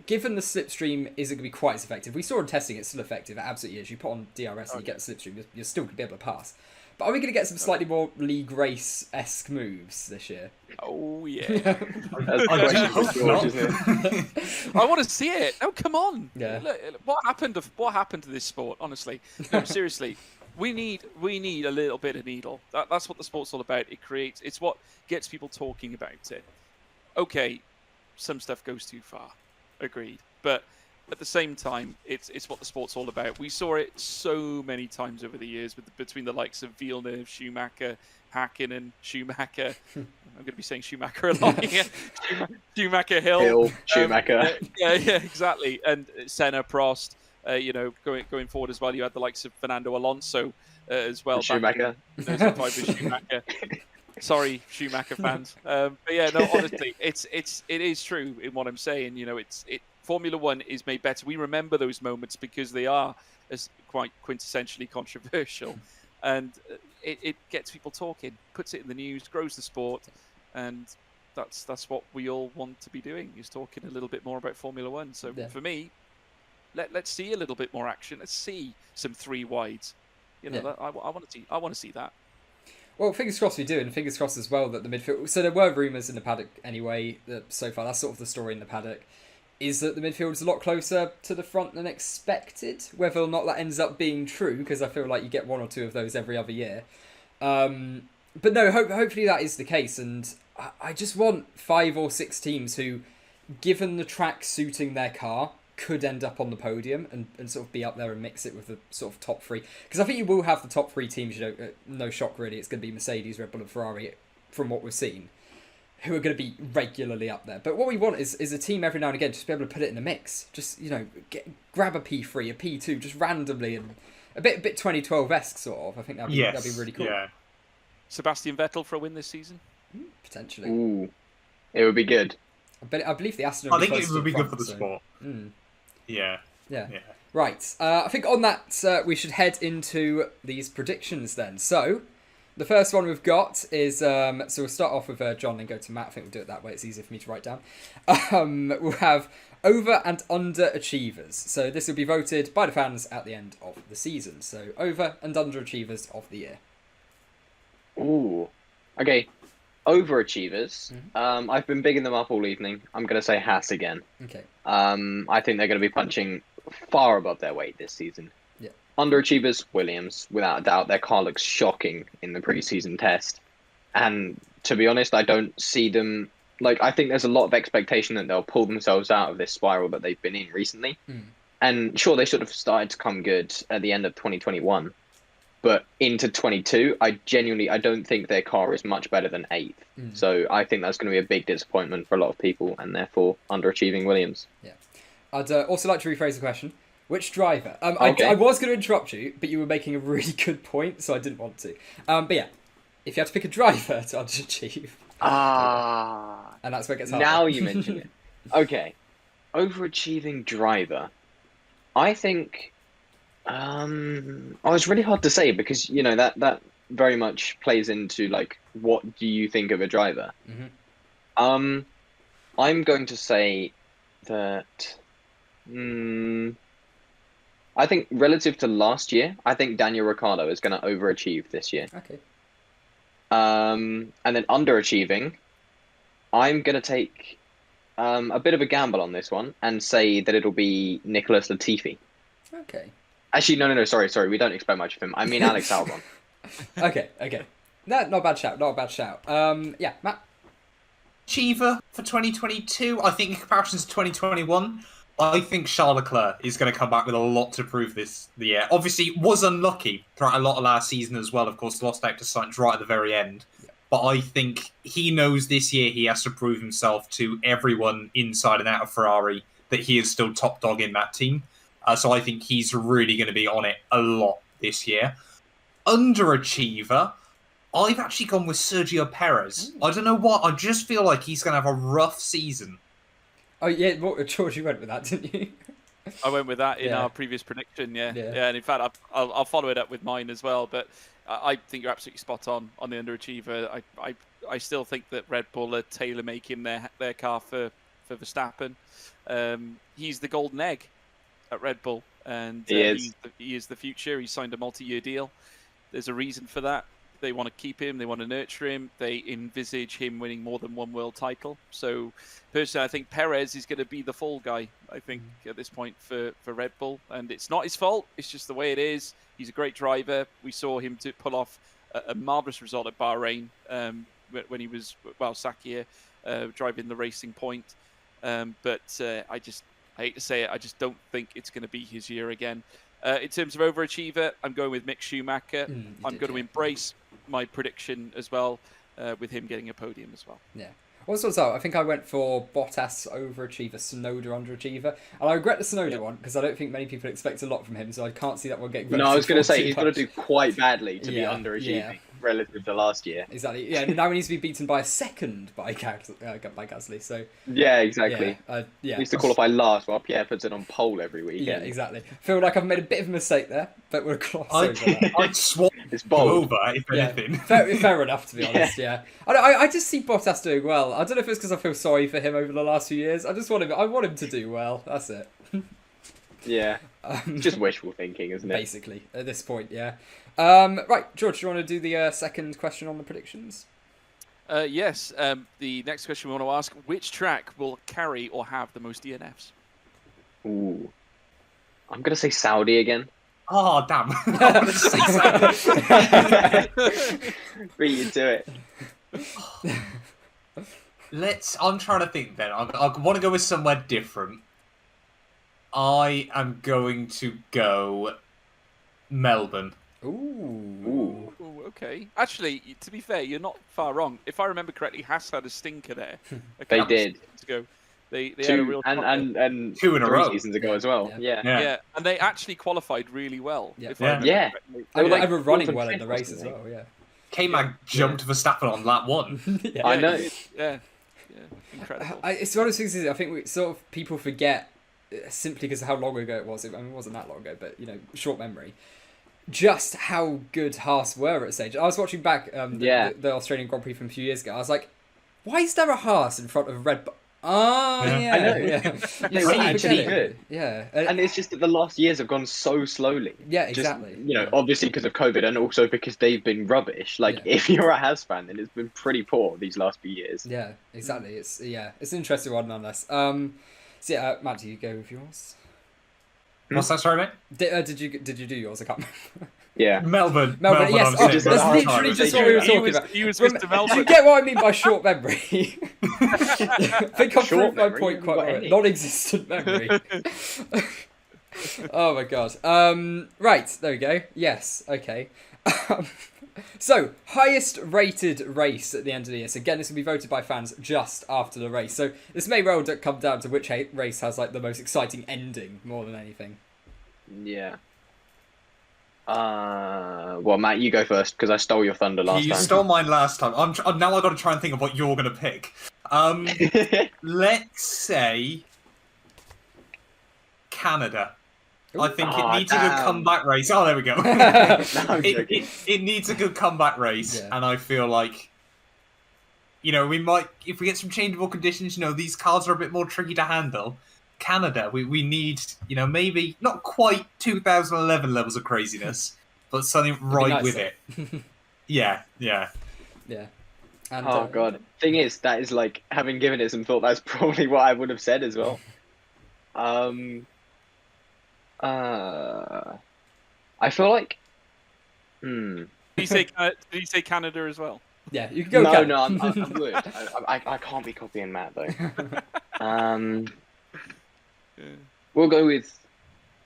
Given the slipstream isn't going to be quite as effective, we saw in testing it's still effective. It absolutely is. You put on DRS and you get the slipstream, you're still going to be able to pass. But are we going to get some slightly more league race-esque moves this year? Oh, yeah. I hope not. I want to see it. Oh, come on. Yeah. Look, what happened to this sport, honestly? No, seriously. We need a little bit of needle. That's what the sport's all about. It's what gets people talking about it. Okay, some stuff goes too far. Agreed. But at the same time, it's what the sport's all about. We saw it so many times over the years between the likes of Villeneuve, Schumacher, Hakkinen, Schumacher. I'm going to be saying Schumacher a lot here. Schumacher, Hill, Schumacher. Yeah, exactly. And Senna, Prost. Going forward as well, you had the likes of Fernando Alonso as well. Schumacher. Schumacher. Sorry, Schumacher fans. But yeah, no, honestly, it is true in what I'm saying. Formula One is made better. We remember those moments because they are quite quintessentially controversial, and it gets people talking, puts it in the news, grows the sport, and that's what we all want to be doing, is talking a little bit more about Formula One. So for me, let's see a little bit more action. Let's see some 3 wides. I want to see that. Well, fingers crossed we do, and fingers crossed as well that the midfield. So there were rumours in the paddock anyway. That so far, that's sort of the story in the paddock. Is that the midfield is a lot closer to the front than expected. Whether or not that ends up being true, because I feel like you get 1 or 2 of those every other year. But no, hopefully that is the case. And I just want 5 or 6 teams who, given the track suiting their car, could end up on the podium and sort of be up there and mix it with the sort of top 3. Because I think you will have the top 3 teams, no shock really. It's going to be Mercedes, Red Bull and Ferrari from what we've seen, who are going to be regularly up there. But what we want is a team every now and again just be able to put it in the mix. Just, grab a P3, a P2, just randomly, and a bit 2012-esque sort of. I think that'd be really cool. Yeah. Sebastian Vettel for a win this season? Potentially. Ooh, it would be good. I believe the Aston. I think it would be good for the sport. Yeah. Right. I think on that we should head into these predictions then. So, the first one we've got is, so we'll start off with John and go to Matt. I think we'll do it that way. It's easier for me to write down. We'll have over and under achievers. So this will be voted by the fans at the end of the season. So over and under achievers of the year. Ooh. Okay. Overachievers. Mm-hmm. I've been bigging them up all evening. I'm going to say Haas again. Okay. I think they're going to be punching far above their weight this season. Yeah. Underachievers, Williams, without a doubt. Their car looks shocking in the preseason test. And to be honest, I don't see them... I think there's a lot of expectation that they'll pull themselves out of this spiral that they've been in recently. Mm. And sure, they should have started to come good at the end of 2021. But into 22, I don't think their car is much better than 8th. Mm. So I think that's going to be a big disappointment for a lot of people, and therefore underachieving Williams. Yeah. I'd also like to rephrase the question. Which driver? Okay. I was going to interrupt you, but you were making a really good point, so I didn't want to. But yeah, if you had to pick a driver to underachieve... and that's where it gets harder. Now you mention it. Okay. Overachieving driver. I think... it's really hard to say because, that very much plays into, what do you think of a driver? Mm-hmm. I'm going to say that... I think relative to last year, I think Daniel Ricciardo is going to overachieve this year. Okay. And then underachieving, I'm going to take a bit of a gamble on this one and say that it'll be Nicholas Latifi. Okay. Actually, no, sorry. We don't expect much of him. I mean Alex Albon. Okay. No, not a bad shout. Yeah, Matt? Achiever for 2022, I think in comparison to 2021, I think Charles Leclerc is going to come back with a lot to prove this year. Obviously, was unlucky throughout a lot of last season as well. Of course, lost out to Sainz right at the very end. Yeah. But I think he knows this year he has to prove himself to everyone inside and out of Ferrari that he is still top dog in that team. So I think he's really going to be on it a lot this year. Underachiever, I've actually gone with Sergio Perez. I don't know what. I just feel like he's going to have a rough season. Oh, yeah, George, you went with that, didn't you? I went with that in our previous prediction, yeah. And in fact, I'll follow it up with mine as well. But I think you're absolutely spot on the underachiever. I still think that Red Bull are tailor-making their car for Verstappen. He's the golden egg at Red Bull, and he is the future. He signed a multi-year deal. There's a reason for that. They want to keep him. They want to nurture him. They envisage him winning more than one world title. So, personally, I think Perez is going to be the fall guy, I think, at this point for Red Bull. And it's not his fault. It's just the way it is. He's a great driver. We saw him to pull off a marvellous result at Bahrain when he was, Sakia, driving the Racing Point. But I hate to say it, I just don't think it's going to be his year again. In terms of overachiever, I'm going with Mick Schumacher. I'm going to embrace my prediction as well, with him getting a podium as well. Yeah. Also, I think I went for Bottas overachiever, Tsunoda underachiever, and I regret the Tsunoda one because I don't think many people expect a lot from him, so I can't see that one getting. No, I was going to say he's got to do quite badly to be underachieving relative to last year. Exactly. Yeah. Now he needs to be beaten by a second by Gasly. So. Yeah. Exactly. He needs to qualify last while Pierre puts it on pole every weekend. Yeah. Exactly. Feel like I've made a bit of a mistake there, but we'll cross over that. I'd swap over if anything. Fair enough, to be honest. Yeah. I just see Bottas doing well. I don't know if it's because I feel sorry for him over the last few years. I want him to do well. That's it. Yeah. Just wishful thinking, isn't it? Basically, at this point, yeah. Right, George, do you want to do the second question on the predictions? Yes. The next question we want to ask: which track will carry or have the most DNFs? Ooh. I'm going to say Saudi again. Oh, damn. Beat you to it. I'm trying to think then. I want to go with somewhere different. I am going to go Melbourne. Ooh, okay. Actually, to be fair, you're not far wrong. If I remember correctly, Haas had a stinker there. They did. Ago. They had a real and 2 in a row seasons ago as well. Yeah, and they actually qualified really well. Yeah, they were running well in the race as well. Yeah. K-Mag jumped Verstappen on lap 1. I know. Yeah, incredible. It's one of those things. I think people forget simply because of how long ago it was. It wasn't that long ago, but short memory. Just how good Haas were at stage. I was watching back the Australian Grand Prix from a few years ago. I was like, why is there a Haas in front of a Red Bull? Oh, Yeah. yeah. I know. Yeah. They You were see, actually forget it. good. Yeah. And it's just that the last years have gone so slowly. Yeah, Just, exactly. you know, obviously because of COVID and also because they've been rubbish. Like, Yeah. if you're a Haas fan, then it's been pretty poor these last few years. Yeah, exactly. It's an interesting one nonetheless. So yeah, Matt, do you go with yours? What's that, sorry, mate? Did you do yours? I can't remember. Yeah. Melbourne. Melbourne, yes. I'm Oh, saying, that's but the whole time literally was just Adrian. what we were He talking was- about. he was Rem- Mr. Do you Melbourne. get what I mean by short memory? I think I've Short proved my memory? point You quite haven't got well. any. Non-existent memory. Oh my god. Right, there we go. Yes, okay. So, highest rated race at the end of the year. So again, this will be voted by fans just after the race. So this may well come down to which race has like the most exciting ending more than anything. Yeah. Well, Matt, you go first because I stole your thunder last You time. stole mine last time. Now I've got to try and think of what you're going to pick. Let's say Canada. I think it needs a good damn. comeback race. Oh, there we go. No, I'm joking. it needs a good comeback race, Yeah. and I feel like, you know, we might, if we get some changeable conditions, you know, these cars are a bit more tricky to handle. Canada, we need, you know, maybe not quite 2011 levels of craziness, but something right nice, with though. it. Yeah. Yeah. And, Oh god. Thing is, that is like having given it some thought. That's probably what I would have said as well. I feel like. Did you say Canada as well? Yeah, you can go. No, Canada. no, I would. I can't be copying Matt though. We'll go with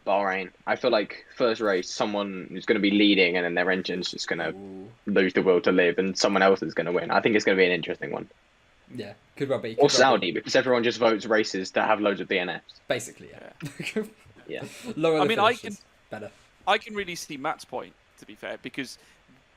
Bahrain. I feel like first race, someone is going to be leading, and then their engine's just going to Ooh. lose the will to live, and someone else is going to win. I think it's going to be an interesting one. Yeah, could well be. Or Saudi, because everyone just votes races that have loads of DNFs. Basically, yeah. Yeah. Lower. I mean, I finishes, better. I can really see Matt's point, to be fair, because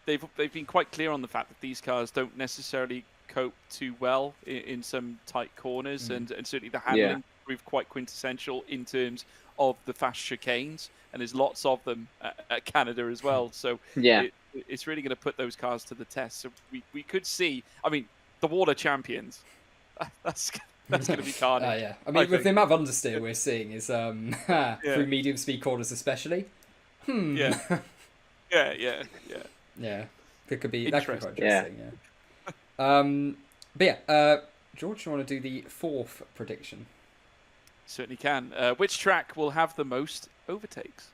they've been quite clear on the fact that these cars don't necessarily cope too well in some tight corners, and certainly the handling proved quite quintessential in terms of the fast chicanes, and there's lots of them at Canada as well. So Yeah. it's really going to put those cars to the test. So we could see, I mean, the water champions. That's going to be carnage. Yeah. I mean, with think. the amount of understeer we're seeing is through medium speed corners especially. Yeah. Yeah. Yeah. That could be quite Interesting. interesting. Yeah. But yeah, George, you want to do the fourth prediction? Certainly can. Which track will have the most overtakes?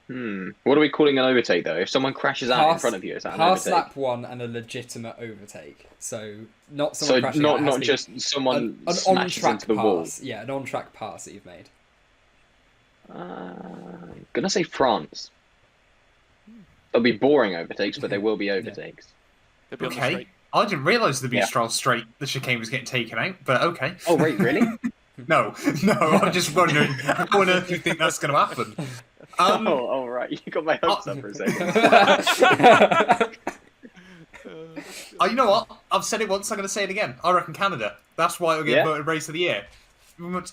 What are we calling an overtake though? If someone crashes out in front of you, is that an Pass overtake? lap one and a legitimate overtake. So not someone So crashing out. It has not to be just someone an smashes on-track into the pass. wall. Yeah, an on-track pass that you've made. Gonna say France. There'll be boring overtakes, but there will be overtakes. They'll be on the Okay. straight. I didn't realise the Yeah. Mistral straight, the chicane was getting taken out, but okay. Oh wait, really? No, I'm just wondering how on earth do you think that's going to happen? oh, right. You got my hopes up for a second. You know what? I've said it once, I'm going to say it again. I reckon Canada. That's why it'll get voted race of the year.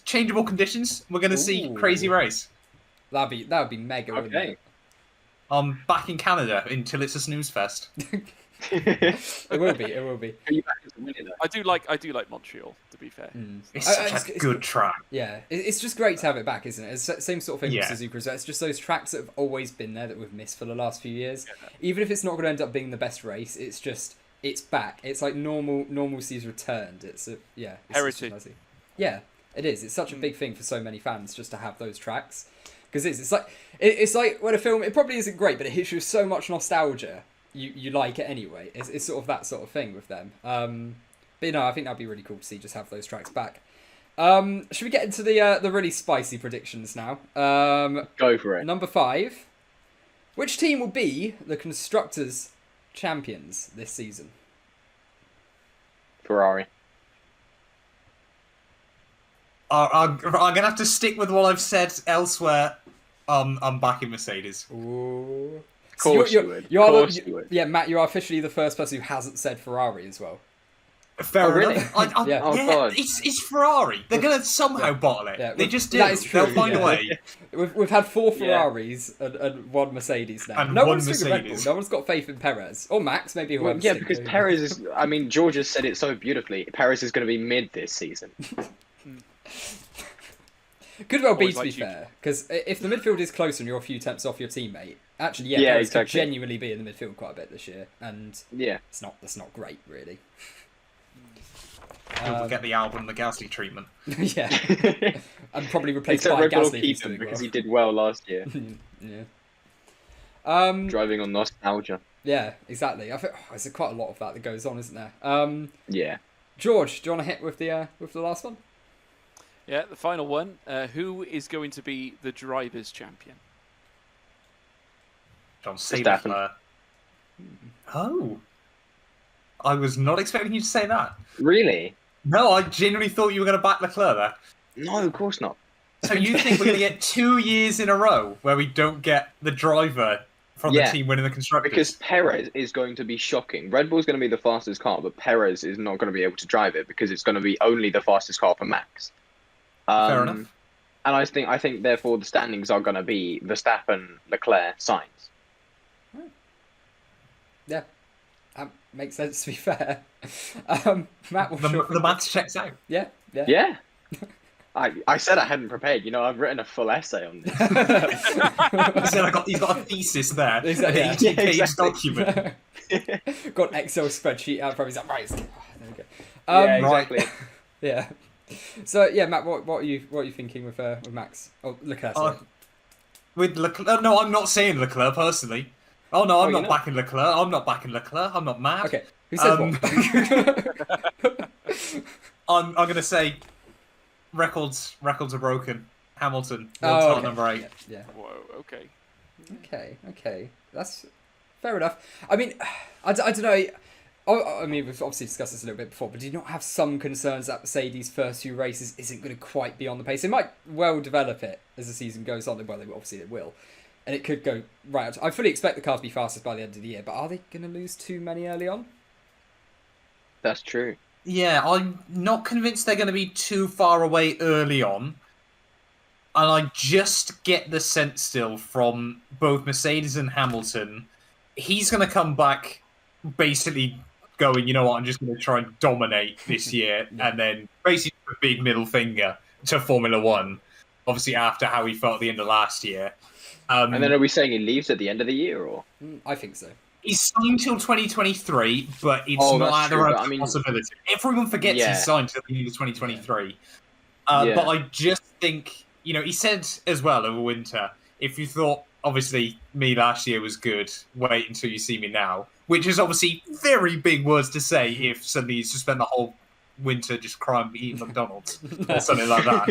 Changeable conditions, we're going to see Ooh. crazy race. That would be mega. Wouldn't Okay. it? I'm back in Canada until it's a snooze fest. It will be. Are you back into winning though? I do like Montreal, to be fair. It's I- such a good track. Yeah, it's just great to have it back, isn't it? It's the same sort of thing Yeah. with Suzuka as well. It's just those tracks that have always been there that we've missed for the last few years. Even if it's not going to end up being the best race, it's back. It's like normalcy's returned. It's Heritage. Yeah, it is. It's such a big thing for so many fans just to have those tracks. Because it's like when a film, it probably isn't great, but it hits you with so much nostalgia. You like it anyway. It's sort of that sort of thing with them. But I think that'd be really cool to see, just have those tracks back. Should we get into the really spicy predictions now? Go for it. Number 5. Which team will be the constructors' champions this season? Ferrari. I'm going to have to stick with what I've said elsewhere. I'm back in Mercedes. Ooh. Of course you would. You are Of course you would. Yeah, Matt, you are officially the first person who hasn't said Ferrari as well. Fair really? enough. Yeah. Oh, God. It's Ferrari. They're going to somehow bottle it. Yeah, They just do. that is true, They'll find yeah. a way. We've had 4 Yeah. Ferraris and 1 Mercedes now. And No one one's thinking Red Bull. Mercedes. No one's got faith in Perez or Max. Maybe Well, whoever's yeah, thinking because of- Perez is. I mean, George has said it so beautifully. Perez is going to be mid this season. Could well be, Always to be liked you. fair, because if the midfield is close and you're a few tenths off your teammate, actually, Yeah, Perez could exactly. genuinely be in the midfield quite a bit this year, and Yeah. that's not great, really. We'll get the Albon and the Gasly treatment. Yeah, and probably replaced Except by Red Bull Gasly if keep he's him doing because well. he did well last year, Yeah. driving on nostalgia. Yeah, exactly. I think there's quite a lot of that goes on, isn't there? Yeah. George, do you want to hit with the last one? Yeah, the final one. Who is going to be the drivers' champion? John Verstappen. Leclerc. Oh. I was not expecting you to say that. Really? No, I genuinely thought you were going to back Leclerc there. No, of course not. So you think we're going to get 2 years in a row where we don't get the driver from the Yeah, team winning the constructors? Because Perez is going to be shocking. Red Bull's going to be the fastest car, but Perez is not going to be able to drive it because it's going to be only the fastest car for Max. Fair enough. And I think therefore the standings are going to be Verstappen, Leclerc, Sainz. Yeah, makes sense, to be fair. Matt, what's your The maths checks out. Yeah. Yeah. I said I hadn't prepared. You know, I've written a full essay on this. He said he's got a thesis there. Exactly. An 80-page exactly. document. Got an Excel spreadsheet out from his right. There we go. Yeah, right. exactly. Yeah. So yeah, Matt, what are you thinking with Max? Oh, look at that. With Leclerc, no, I'm not saying Leclerc personally. Oh no, I'm you're not not? backing Leclerc. I'm not backing Leclerc. I'm not mad. Okay, who says what? I'm gonna say records are broken. Hamilton, Oh, world title okay. number 8. Yeah. Whoa, okay. Okay. That's fair enough. I mean, I don't know. I mean, we've obviously discussed this a little bit before, but do you not have some concerns that Mercedes' first few races isn't going to quite be on the pace? They might well develop it as the season goes on. Well, obviously it will. And it could go right up. I fully expect the car to be fastest by the end of the year, but are they going to lose too many early on? That's true. Yeah, I'm not convinced they're going to be too far away early on. And I just get the sense still from both Mercedes and Hamilton, he's going to come back basically going, you know what, I'm just going to try and dominate this year. And then basically a big middle finger to Formula One, obviously after how he felt at the end of last year. And then are we saying he leaves at the end of the year, or? I think so. He's signed till 2023, but it's Oh, not that's out of the true, realm but I of mean- possibility. Everyone forgets Yeah. he's signed till the end of 2023. Yeah. But I just think, he said as well over winter, if you thought, obviously, me last year was good, wait until you see me now. Which is obviously very big words to say if suddenly you spend the whole winter just crying eating McDonald's or something like that.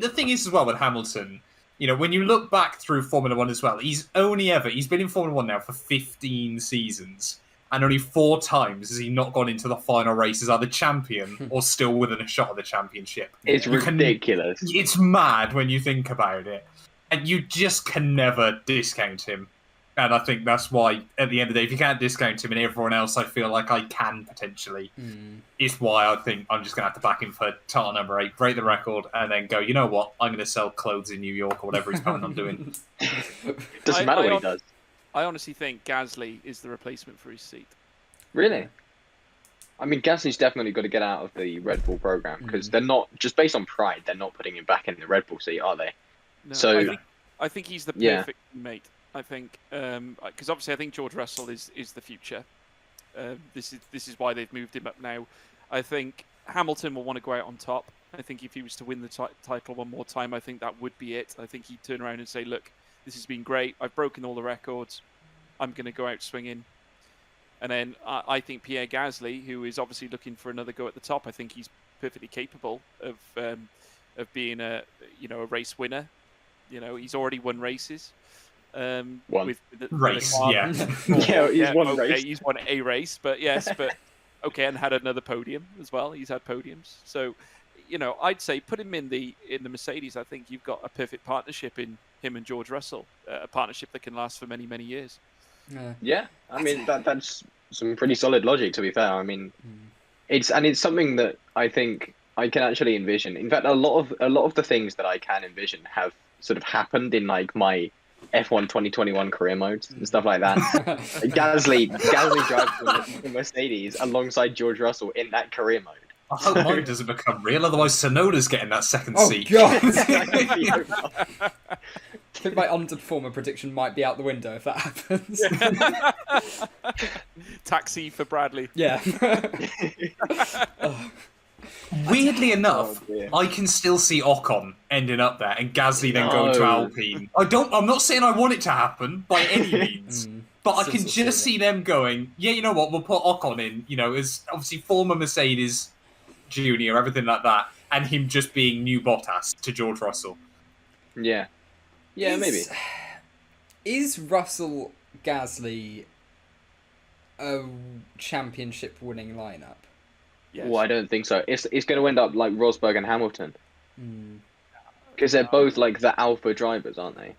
The thing is as well with Hamilton, when you look back through Formula One as well, he's been in Formula One now for 15 seasons, and only 4 times has he not gone into the final race as either champion or still within a shot of the championship. It's ridiculous. It's mad when you think about it, and you just can never discount him. And I think that's why, at the end of the day, if you can't discount him and everyone else, I feel like I can potentially. It's why I think I'm just going to have to back him for title number 8, break the record, and then go, you know what, I'm going to sell clothes in New York or whatever he's planning on doing. Doesn't matter what he does. I honestly think Gasly is the replacement for his seat. Really? I mean, Gasly's definitely got to get out of the Red Bull program because they're not, just based on pride, they're not putting him back in the Red Bull seat, are they? No, So- I think he's the Yeah. perfect mate. I think because obviously I think George Russell is the future. This is why they've moved him up now. I think Hamilton will want to go out on top. I think if he was to win the title one more time, I think that would be it. I think he'd turn around and say, "Look, this has been great. I've broken all the records. I'm going to go out swinging." And then I think Pierre Gasly, who is obviously looking for another go at the top, I think he's perfectly capable of being a race winner. He's already won races. One. With the Race, car. yeah. Yeah, he's won okay, race. he's won a race, but yes, okay, and had another podium as well. He's had podiums, so I'd say put him in the Mercedes. I think you've got a perfect partnership in him and George Russell, a partnership that can last for many, many years. Yeah, I mean that's some pretty solid logic. To be fair, I mean, it's something that I think I can actually envision. In fact, a lot of the things that I can envision have sort of happened in like my F1 2021 career modes and stuff like that. Gasly drives the Mercedes alongside George Russell in that career mode. I hope mine doesn't become real, otherwise Sonoda's getting that second seat. God! I think my underperformer prediction might be out the window if that happens. Taxi for Bradley. Yeah. Weirdly enough, dear. I can still see Ocon ending up there and Gasly then going to Alpine. I'm not saying I want it to happen by any means, but I can just see them going, yeah, you know what, we'll put Ocon in, you know, as obviously former Mercedes junior, everything like that, and him just being new Bottas to George Russell. Yeah. Yeah, maybe. Is Russell Gasly a championship-winning lineup? Yes. Well, I don't think so. It's going to end up like Rosberg and Hamilton. Because they're both like the alpha drivers, aren't they?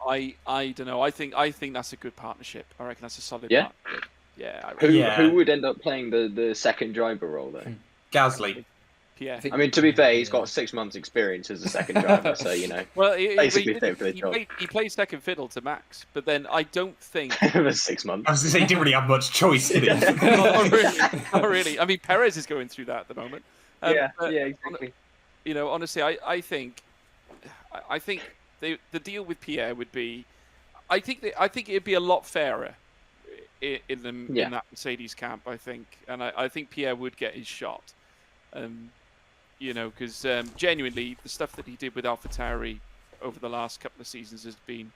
I don't know. I think that's a good partnership. I reckon that's a solid partnership. Yeah. Who would end up playing the second driver role though? Gasly. Pierre. I mean, to be fair, he's got 6 months' experience as a second driver, so you know. Well, basically fit for the job. He plays second fiddle to Max, but then I don't think For 6 months. I was going to say, he didn't really have much choice, did he? not really. I mean, Perez is going through that at the moment. Yeah, exactly. You know, honestly, I think the deal with Pierre would be, I think it'd be a lot fairer in that Mercedes camp. I think, and I think Pierre would get his shot. You know, because genuinely, the stuff that he did with AlphaTauri over the last couple of seasons has been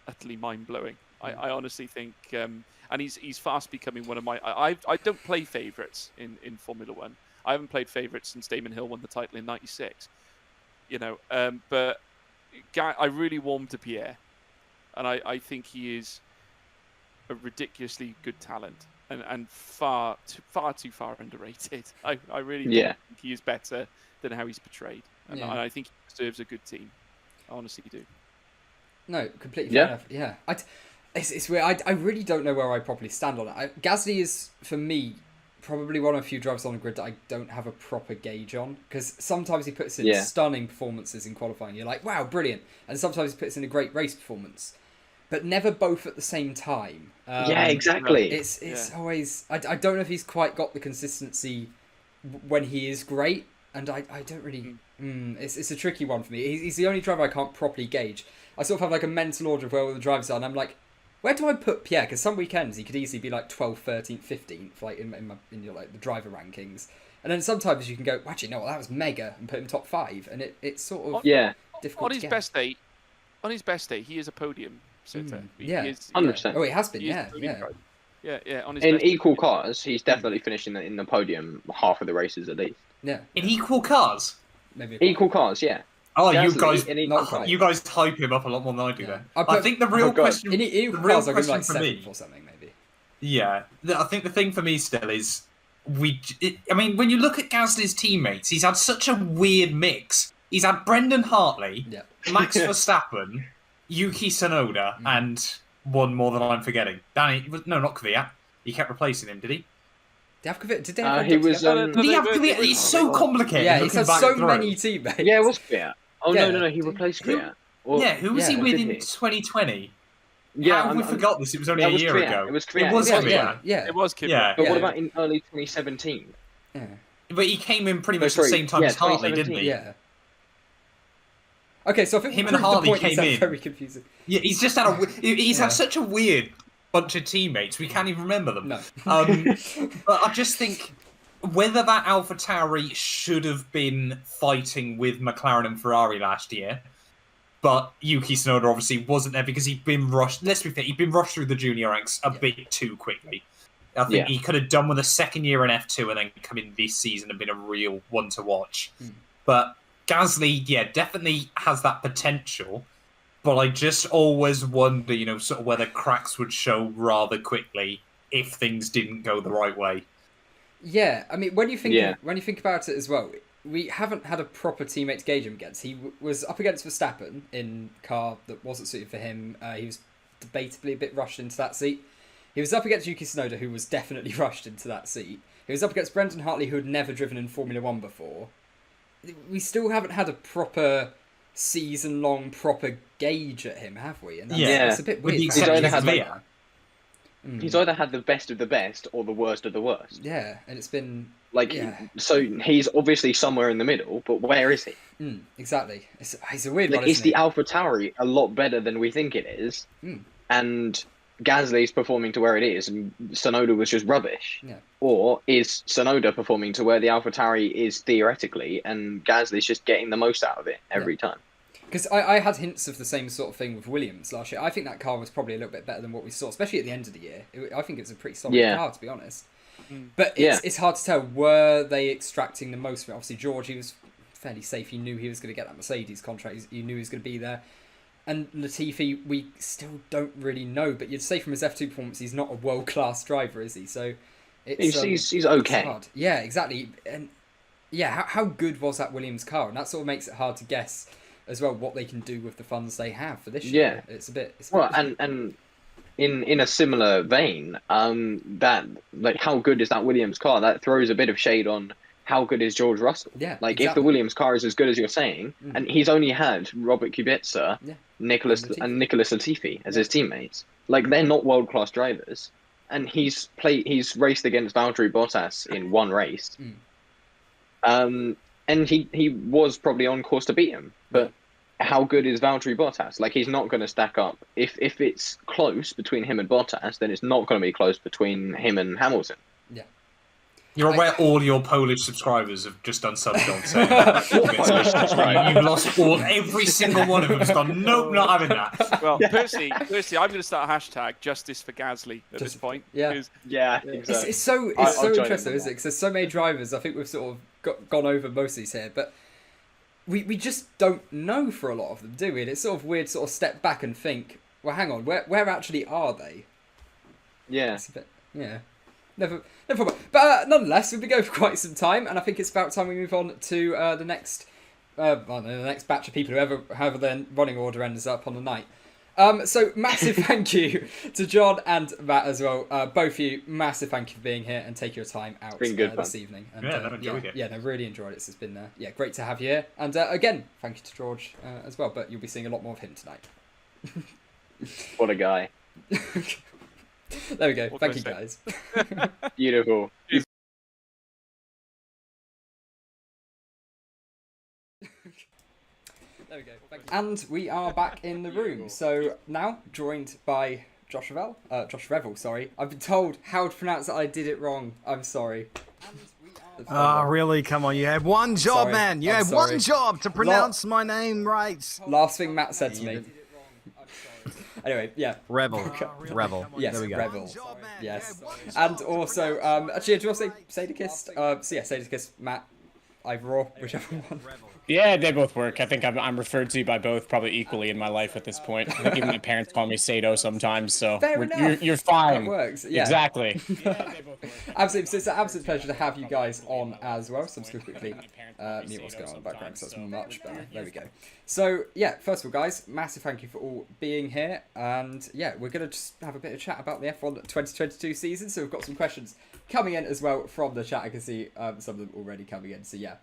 utterly mind-blowing. I honestly think, and he's fast becoming one of my. I don't play favourites in Formula One. I haven't played favourites since Damon Hill won the title in '96. You know, but I really warmed to Pierre, and I think he is a ridiculously good talent. And far too far underrated. I really think he is better than how he's portrayed, and I think he deserves a good team. I honestly do. No, completely fair enough. Yeah, it's weird. I really don't know where I properly stand on it. Gasly is, for me, probably one of a few drivers on the grid that I don't have a proper gauge on, because sometimes he puts in stunning performances in qualifying. You're like, wow, brilliant, and sometimes he puts in a great race performance. But never both at the same time. Yeah, exactly. It's always... I don't know if he's quite got the consistency when he is great, and I don't really... It's a tricky one for me. He's the only driver I can't properly gauge. I sort of have like a mental order of where all the drivers are, and I'm like, where do I put Pierre? Because some weekends he could easily be like 12th, 13th, 15th, like in your like the driver rankings. And then sometimes you can go, actually, no, that was mega, and put him top 5, and it's sort of difficult on his best day. On his best day, he is a podium sitter. Yeah, 100%. Oh, he has been, yeah. On his in equal cars, he's definitely finishing in the podium half of the races at least. Yeah. In equal cars? Maybe equal cars, yeah. Oh, Gasly, you guys hype him up a lot more than I do then. I think the real question... In equal cars, I'll give him like 7th or something, maybe. Yeah. I think the thing for me still is... I mean, when you look at Gasly's teammates, he's had such a weird mix. He's had Brendan Hartley, Max Verstappen... Yuki Tsunoda, and one more than I'm forgetting. Not Kvyat. He kept replacing him, did he? Did they have he was. Did he have Kvyat? It's so complicated. Yeah, he's had so many teammates. Yeah, it was Kvyat. Oh, no, he replaced Kvyat. Who was he with in 2020? Yeah, we forgot this. It was only a year ago. It was Kvyat. It was Kvyat. Yeah. It was Kvyat. Yeah. But what about in early 2017? Yeah. But he came in pretty much the same time as Hartley, didn't he? Yeah. Okay, so I think him and Hartley came in. Very confusing. Yeah, he's just had had such a weird bunch of teammates. We can't even remember them. No. But I just think whether that AlphaTauri should have been fighting with McLaren and Ferrari last year, but Yuki Tsunoda obviously wasn't there because he'd been rushed. Let's be fair, he'd been rushed through the junior ranks a bit too quickly. I think he could have done with a second year in F2 and then come in this season and been a real one to watch. But Gasly, definitely has that potential, but I just always wonder, sort of whether cracks would show rather quickly if things didn't go the right way. Yeah, I mean, when you think about it as well, we haven't had a proper teammate to gauge him against. He was up against Verstappen in a car that wasn't suited for him. He was debatably a bit rushed into that seat. He was up against Yuki Tsunoda, who was definitely rushed into that seat. He was up against Brendan Hartley, who had never driven in Formula 1 before. We still haven't had a proper season-long proper gauge at him, have we? And that's, Yeah. it's a bit With weird. the for him. exception He's of either Leah. He's either had the best of the best or the worst of the worst. Yeah, and it's been Like, yeah. so he's obviously somewhere in the middle, but where is he? Exactly. It's a weird Like, one, is isn't the it? AlphaTauri a lot better than we think it is? And Gasly's performing to where it is, and Tsunoda was just rubbish? Yeah. Or is Tsunoda performing to where the AlphaTauri is theoretically, and Gasly's just getting the most out of it every time? Because I had hints of the same sort of thing with Williams last year. I think that car was probably a little bit better than what we saw, especially at the end of the year. I think it's a pretty solid car, to be honest. But it's hard to tell. Were they extracting the most from it? Obviously, George, he was fairly safe. He knew he was going to get that Mercedes contract. He knew he was going to be there. And Latifi, we still don't really know. But you'd say from his F2 performance, he's not a world-class driver, is he? So it's, he's okay. it's hard. Yeah, exactly. And yeah, how good was that Williams car? And that sort of makes it hard to guess as well what they can do with the funds they have for this year. It's a bit... and in a similar vein, that, like, how good is that Williams car? That throws a bit of shade on how good is George Russell. Yeah, like exactly. if the Williams car is as good as you're saying, and he's only had Robert Kubica, Nicholas Latifi as his teammates. Like, they're not world class drivers, and he's raced against Valtteri Bottas in one race, and he was probably on course to beat him, but. How good is Valtteri Bottas? Like, he's not going to stack up. If it's close between him and Bottas, then it's not going to be close between him and Hamilton. Yeah. You're aware all your Polish subscribers have just done something on saying that. You've lost every single one of them has gone, nope, not having that. Well, personally, I'm going to start a hashtag Justice for Gasly at this point. Yeah. Exactly. It's so I'll join interesting, in isn't it? Because there's so many drivers. I think we've sort of gone over most of these here, but we just don't know for a lot of them, do we? And it's sort of weird, sort of step back and think, well, hang on, where actually are they? Yeah. It's a bit, never problem. But nonetheless, we've been going for quite some time, and I think it's about time we move on to the next batch of people, however their running order ends up on the night. So massive thank you to John and Matt as well. Both of you, massive thank you for being here and taking your time out this evening. And, really enjoyed it. So it's been great to have you here. And again, thank you to George as well. But you'll be seeing a lot more of him tonight. What a guy. There we go. Thank you, guys. Beautiful. There we go. Thank you. And we are back in the room. So now joined by Josh Revel, sorry. I've been told how to pronounce it. I did it wrong. I'm sorry. Oh, really? Come on. You had one job, man. You had one job to pronounce my name right. Last thing Matt said to me. Anyway, yeah. Revel. Yes, there we go. Revel. Yes. And also, actually, do you want to say Sadakist? Sadakist, Matt, either or, whichever one. Yeah, they both work. I think I'm referred to by both probably equally in my life at this point. I think even my parents call me Sado sometimes, so you're fine. That works. Yeah. Exactly. Yeah, they both work. Absolutely. So it's an absolute pleasure to have you guys on as well. So I'm just going to quickly mute what's going on in the background, so that's much better. There we go. So, yeah, first of all, guys, massive thank you for all being here. And, yeah, we're going to just have a bit of chat about the F1 2022 season. So we've got some questions coming in as well from the chat. I can see some of them already coming in. So, yeah.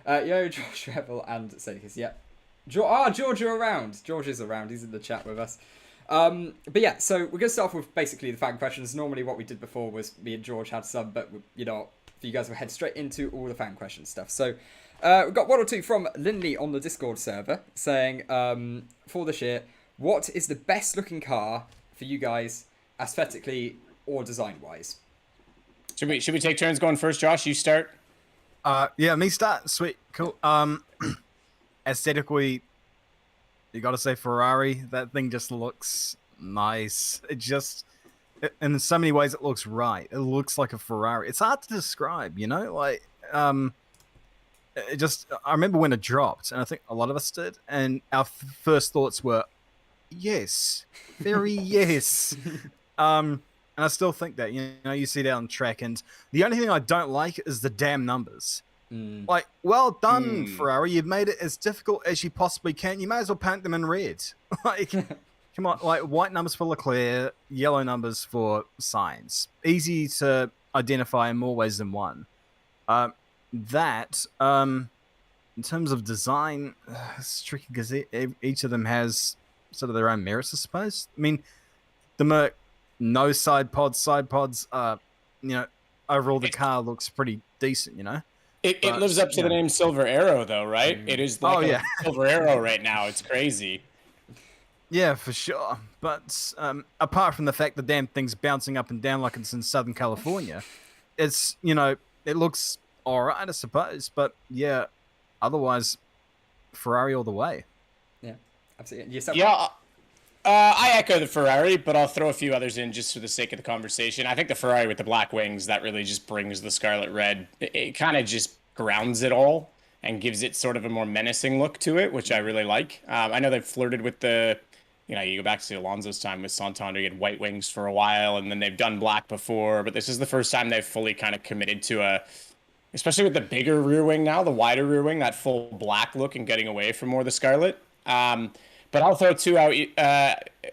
Josh Revel and Sadakis, yeah. George, you're around. George is around. He's in the chat with us. But yeah, so we're going to start off with basically the fan questions. Normally what we did before was me and George had some, but, you guys will head straight into all the fan question stuff. So we've got one or two from Lindley on the Discord server saying, for this year, what is the best looking car for you guys, aesthetically or design-wise? Should we take turns going first, Josh? You start. Yeah, me start. Sweet, cool. Aesthetically, you got to say Ferrari. That thing just looks nice. In so many ways, it looks right. It looks like a Ferrari. It's hard to describe, like, I remember when it dropped, and I think a lot of us did, and our first thoughts were, yes, very yes. And I still think that, you see that on track. And the only thing I don't like is the damn numbers. Like, well done, Ferrari. You've made it as difficult as you possibly can. You may as well paint them in red. Like, come on, like white numbers for Leclerc, yellow numbers for Sainz. Easy to identify in more ways than one. in terms of design, it's tricky because each of them has sort of their own merits, I suppose. I mean, the Merc, no side pods. Overall the car looks pretty decent, It But, lives up to the name Silver Arrow, though, right? It is like a Silver Arrow right now. It's crazy. Yeah, for sure. But apart from the fact the damn thing's bouncing up and down like it's in Southern California, it's, it looks all right, I suppose. But yeah, otherwise, Ferrari all the way. Yeah, absolutely. Yourself? Yeah, I echo the Ferrari, but I'll throw a few others in just for the sake of the conversation. I think the Ferrari with the black wings, that really just brings the scarlet red. It kind of just grounds it all and gives it sort of a more menacing look to it, which I really like. I know they've flirted with you go back to Alonso's time with Santander, he had white wings for a while, and then they've done black before, but this is the first time they've fully kind of committed to especially with the bigger rear wing now, the wider rear wing, that full black look and getting away from more of the scarlet. But I'll throw two out.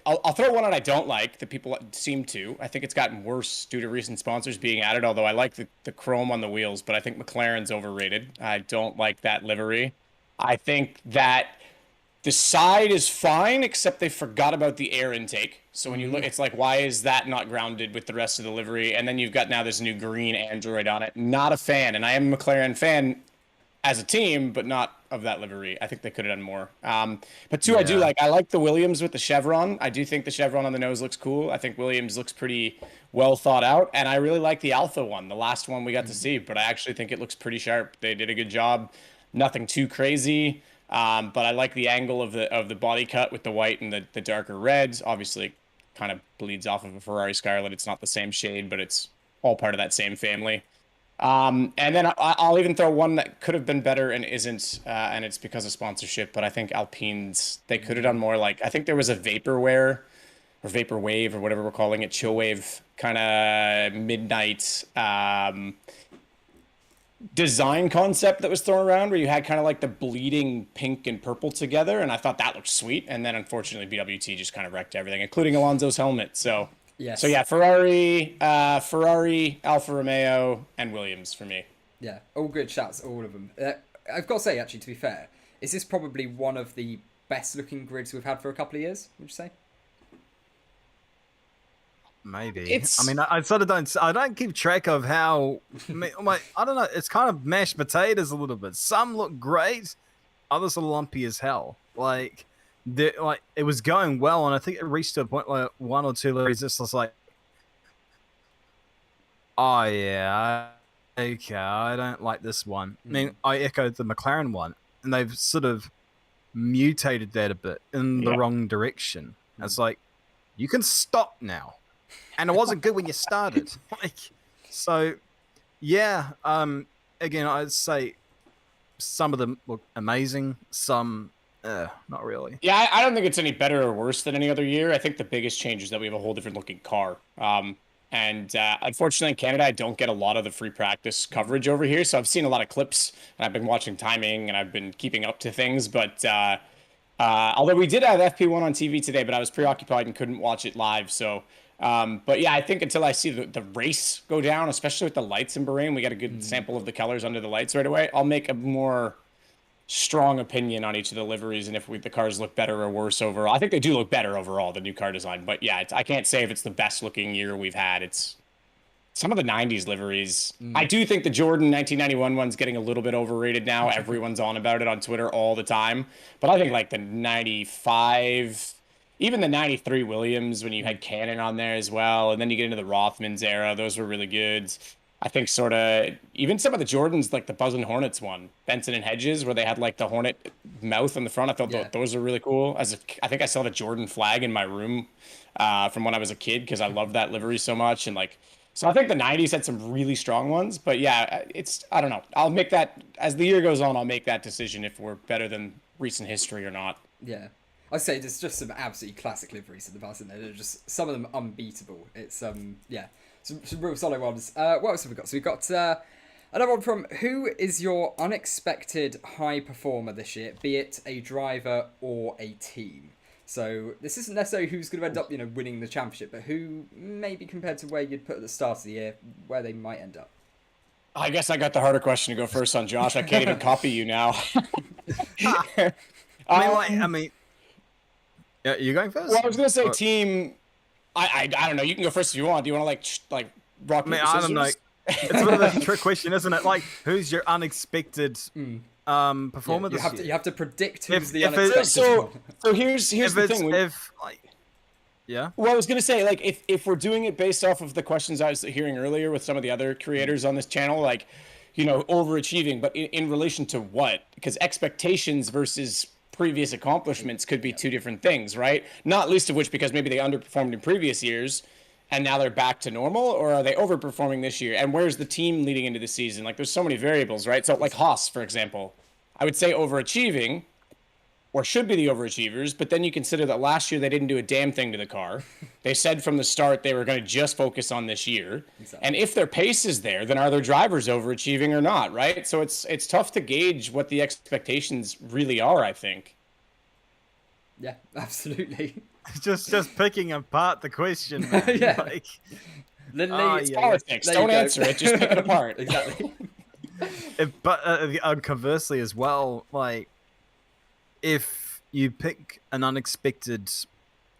I'll throw one out I don't like that people seem to. I think it's gotten worse due to recent sponsors being added, although I like the chrome on the wheels, but I think McLaren's overrated. I don't like that livery. I think that the side is fine, except they forgot about the air intake. So when you look, it's like, why is that not grounded with the rest of the livery? And then you've got now this new green Android on it. Not a fan, and I am a McLaren fan as a team, but not of that livery. I think they could have done more. But two, I do like. I like the Williams with the chevron. I do think the chevron on the nose looks cool. I think Williams looks pretty well thought out, and I really like the Alpha one, the last one we got to see. But I actually think it looks pretty sharp. They did a good job. Nothing too crazy. But I like the angle of the body cut with the white and the darker reds. Obviously, kind of bleeds off of a Ferrari Scarlet. It's not the same shade, but it's all part of that same family. And then I'll even throw one that could have been better and isn't, and it's because of sponsorship. But I think Alpine's, they could have done more. Like, I think there was a vaporware or vaporwave or whatever we're calling it, chill wave kind of midnight design concept that was thrown around where you had kind of like the bleeding pink and purple together, and I thought that looked sweet. And then unfortunately BWT just kind of wrecked everything, including Alonso's helmet. So yes. So yeah, Ferrari, Alfa Romeo, and Williams for me. Yeah, all good shots, all of them. I've got to say, actually, to be fair, is this probably one of the best looking grids we've had for a couple of years, would you say? Maybe. I mean, I sort of don't. I don't keep track of how. I don't know. It's kind of mashed potatoes a little bit. Some look great, others are lumpy as hell. Like it was going well, and I think it reached to a point like one or two where it's just like, oh yeah, okay, I don't like this one. I mean, I echoed the McLaren one, and they've sort of mutated that a bit in the wrong direction. It's like, you can stop now. And it wasn't good when you started. Yeah. Again, I'd say some of them look amazing. Some, not really. Yeah, I don't think it's any better or worse than any other year. I think the biggest change is that we have a whole different looking car. And unfortunately, in Canada, I don't get a lot of the free practice coverage over here. So I've seen a lot of clips, and I've been watching timing, and I've been keeping up to things. But although we did have FP1 on TV today, but I was preoccupied and couldn't watch it live. So. But yeah, I think until I see the race go down, especially with the lights in Bahrain, we got a good sample of the colors under the lights right away. I'll make a more strong opinion on each of the liveries and if the cars look better or worse overall. I think they do look better overall, the new car design. But yeah, I can't say if it's the best looking year we've had. It's some of the 90s liveries. I do think the Jordan 1991 one's getting a little bit overrated now. Everyone's on about it on Twitter all the time. But I think like the 95... Even the 93 Williams, when you had Cannon on there as well, and then you get into the Rothmans era, those were really good. I think sort of, even some of the Jordans, like the Buzz and Hornets one, Benson and Hedges, where they had like the Hornet mouth on the front, I thought those are really cool. I think I saw the Jordan flag in my room from when I was a kid because I loved that livery so much. And like, so I think the 90s had some really strong ones, but yeah, I don't know. I'll make that, as the year goes on, I'll make that decision if we're better than recent history or not. Yeah. I'd say there's just some absolutely classic liveries in the past, and they're just some of them unbeatable. It's some real solid ones. What else have we got? So we've got another one from who is your unexpected high performer this year, be it a driver or a team. So this isn't necessarily who's going to end up, winning the championship, but who maybe compared to where you'd put at the start of the year, where they might end up. I guess I got the harder question to go first on Josh. I can't even copy you now. I mean, yeah, you going first? Well, I was gonna say team. I don't know. You can go first if you want. Do you want to like rock paper scissors? I don't know. It's a bit of a trick question, isn't it? Like, who's your unexpected performer this year? You have to predict who's the unexpected. So here's the thing. Yeah. Well, I was gonna say, like, if we're doing it based off of the questions I was hearing earlier with some of the other creators on this channel, like, overachieving, but in relation to what? Because expectations versus previous accomplishments could be two different things, right? Not least of which because maybe they underperformed in previous years and now they're back to normal, or are they overperforming this year? And where's the team leading into the season? Like, there's so many variables, right? So, like Haas, for example, I would say overachieving, or should be the overachievers, but then you consider that last year they didn't do a damn thing to the car. They said from the start they were going to just focus on this year. Exactly. And if their pace is there, then are their drivers overachieving or not, right? So it's tough to gauge what the expectations really are, I think. Yeah, absolutely. just picking apart the question, man. Yeah. Like, Literally, it's politics. Don't answer it. Just pick it apart. Exactly. But conversely as well, like, if you pick an unexpected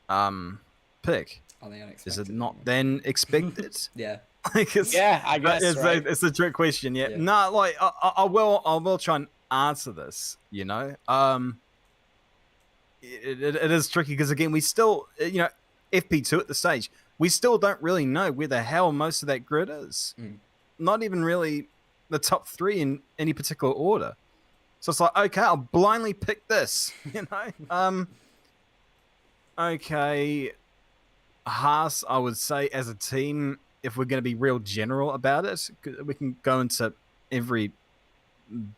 pick, Are they unexpected? is it not then expected? Yeah. Like, I guess it's a trick question. Yeah. No, like I will try and answer this. It is tricky because again we still FP2 at the stage we still don't really know where the hell most of that grid is. Not even really the top 3 in any particular order. So it's like, okay, I'll blindly pick this, Okay, Haas, I would say as a team, if we're going to be real general about it, we can go into every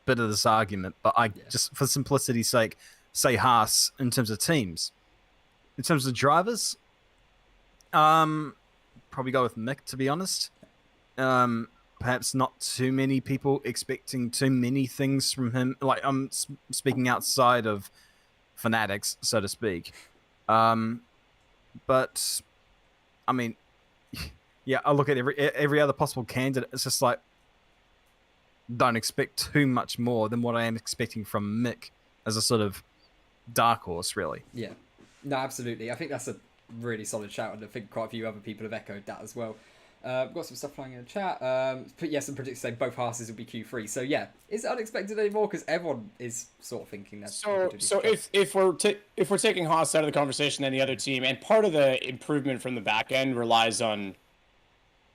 bit of this argument, but just for simplicity's sake, say Haas in terms of teams. In terms of drivers, probably go with Mick, to be honest. Perhaps not too many people expecting too many things from him. Like, I'm speaking outside of fanatics, so to speak. But, I mean, yeah, I look at every other possible candidate. It's just like, don't expect too much more than what I am expecting from Mick as a sort of dark horse, really. Yeah. No, absolutely. I think that's a really solid shout, and I think quite a few other people have echoed that as well. We've got some stuff flying in the chat. But yes, some predictors say both Haases will be Q3. So yeah, is it unexpected anymore? Because everyone is sort of thinking that. So if we're taking Haas out of the conversation, then the other team, and part of the improvement from the back end relies on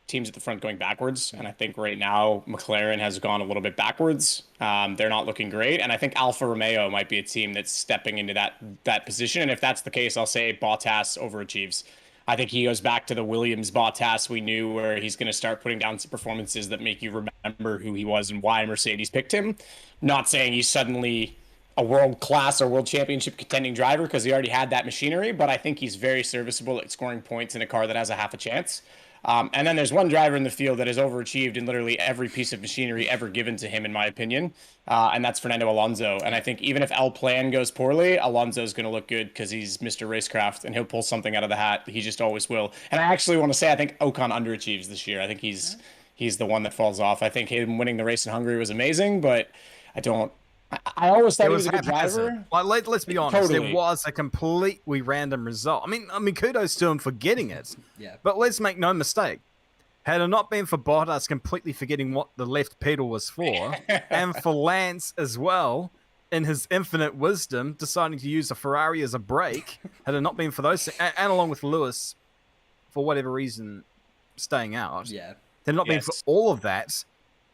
teams at the front going backwards. And I think right now McLaren has gone a little bit backwards. They're not looking great, and I think Alfa Romeo might be a team that's stepping into that position. And if that's the case, I'll say Bottas overachieves. I think he goes back to the Williams Bottas we knew, where he's going to start putting down some performances that make you remember who he was and why Mercedes picked him. Not saying he's suddenly a world-class or world championship contending driver, because he already had that machinery, but I think he's very serviceable at scoring points in a car that has a half a chance. And then there's one driver in the field that has overachieved in literally every piece of machinery ever given to him, in my opinion, and that's Fernando Alonso. And I think even if El Plan goes poorly, Alonso's going to look good because he's Mr. Racecraft, and he'll pull something out of the hat. He just always will. And I actually want to say I think Ocon underachieves this year. I think he's the one that falls off. I think him winning the race in Hungary was amazing, but I always thought he was a good driver. Like, let's be honest, Totally. It was a completely random result. I mean, kudos to him for getting it. Yeah. But let's make no mistake. Had it not been for Bottas completely forgetting what the left pedal was for, and for Lance as well, in his infinite wisdom, deciding to use a Ferrari as a brake, had it not been for those, and along with Lewis, for whatever reason, staying out. Yeah. Had it not been for all of that,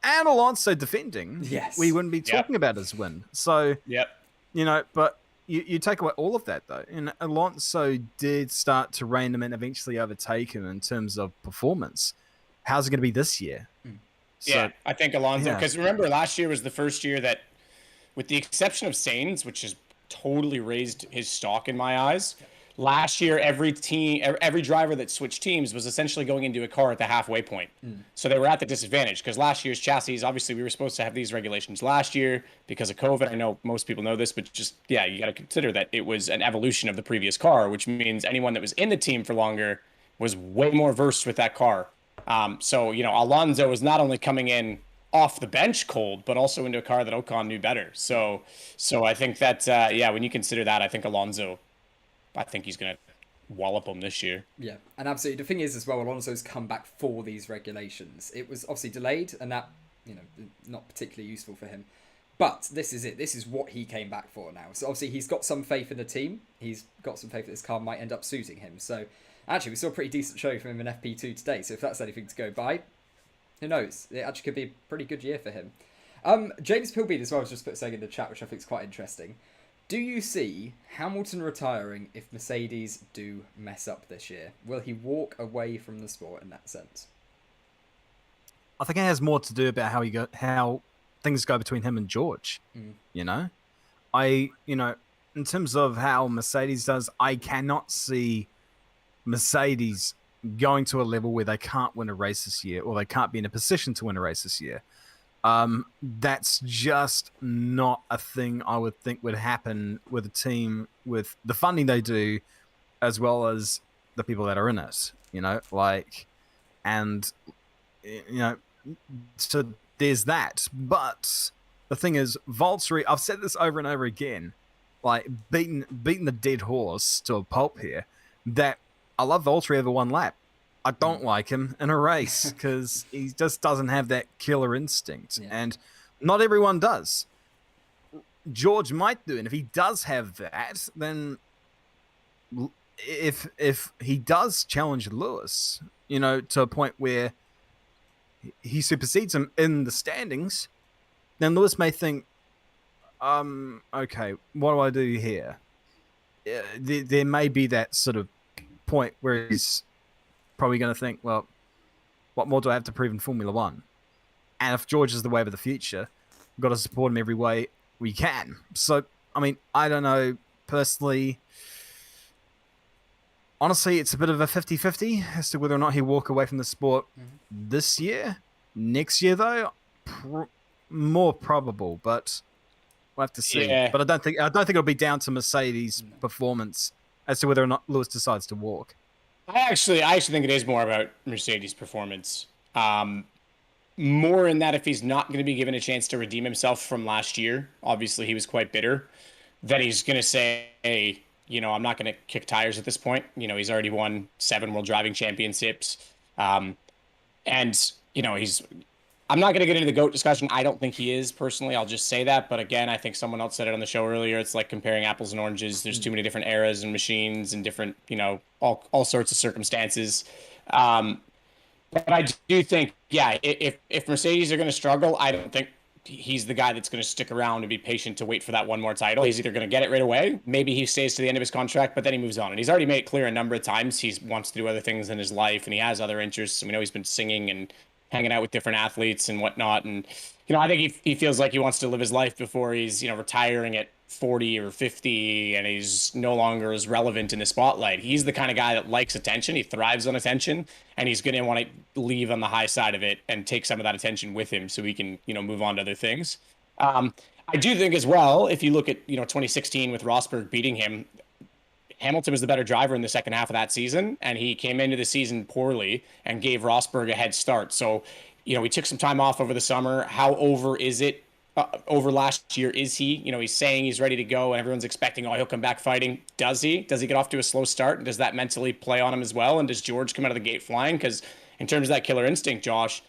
and Alonso defending, we wouldn't be talking about his win. So, but you take away all of that, though, and Alonso did start to rein him in, eventually overtake him in terms of performance. How's it going to be this year? So, I think Alonso, because remember last year was the first year that, with the exception of Sainz, which has totally raised his stock in my eyes, last year every driver that switched teams was essentially going into a car at the halfway point. So they were at the disadvantage, because last year's chassis, obviously we were supposed to have these regulations last year because of COVID. I know most people know this, but just, you got to consider that it was an evolution of the previous car, which means anyone that was in the team for longer was way more versed with that car. So, Alonso was not only coming in off the bench cold, but also into a car that Ocon knew better. So I think that when you consider that, I think Alonso, I think he's gonna wallop him this year. Yeah, and absolutely. The thing is as well, Alonso's come back for these regulations. It was obviously delayed, and that, not particularly useful for him. But this is it. This is what he came back for now. So obviously he's got some faith in the team. He's got some faith that this car might end up suiting him. So actually, we saw a pretty decent show from him in FP2 today. So if that's anything to go by, who knows? It actually could be a pretty good year for him. James Pilbead as well has just put something in the chat, which I think is quite interesting. Do you see Hamilton retiring if Mercedes do mess up this year? Will he walk away from the sport in that sense? I think it has more to do about how things go between him and George. In terms of how Mercedes does, I cannot see Mercedes going to a level where they can't win a race this year, or they can't be in a position to win a race this year. That's just not a thing I would think would happen with a team with the funding they do, as well as the people that are in it. So there's that. But the thing is, Valtteri, I've said this over and over again, beating the dead horse to a pulp here, that I love Valtteri over one lap. I don't like him in a race because he just doesn't have that killer instinct. Yeah. And not everyone does. George might do. And if he does have that, then if he does challenge Lewis, to a point where he supersedes him in the standings, then Lewis may think, okay, what do I do here? There may be that sort of point where he's probably going to think, well, what more do I have to prove in Formula One? And if George is the wave of the future, we've got to support him every way we can. So, I don't know, personally. Honestly, it's a bit of a 50-50 as to whether or not he walk away from the sport this year. Next year, though, more probable, but we'll have to see. Yeah. But I don't think it'll be down to Mercedes' performance as to whether or not Lewis decides to walk. I actually think it is more about Mercedes' performance. More in that if he's not going to be given a chance to redeem himself from last year, obviously he was quite bitter, that he's going to say, hey, I'm not going to kick tires at this point. He's already won 7 World Driving Championships. I'm not going to get into the GOAT discussion. I don't think he is, personally. I'll just say that. But again, I think someone else said it on the show earlier. It's like comparing apples and oranges. There's too many different eras and machines and different, all sorts of circumstances. But I do think, if Mercedes are going to struggle, I don't think he's the guy that's going to stick around and be patient to wait for that one more title. He's either going to get it right away. Maybe he stays to the end of his contract, but then he moves on. And he's already made it clear a number of times he wants to do other things in his life, and he has other interests. We know he's been singing and hanging out with different athletes and whatnot. And, I think he feels like he wants to live his life before he's, retiring at 40 or 50 and he's no longer as relevant in the spotlight. He's the kind of guy that likes attention. He thrives on attention, and he's going to want to leave on the high side of it and take some of that attention with him so he can, move on to other things. I do think as well, if you look at, 2016 with Rosberg beating him, Hamilton was the better driver in the second half of that season, and he came into the season poorly and gave Rosberg a head start. So, he took some time off over the summer. How over is it? Over last year is he? He's saying he's ready to go, and everyone's expecting, he'll come back fighting. Does he? Does he get off to a slow start? And does that mentally play on him as well? And does George come out of the gate flying? Because in terms of that killer instinct, Josh,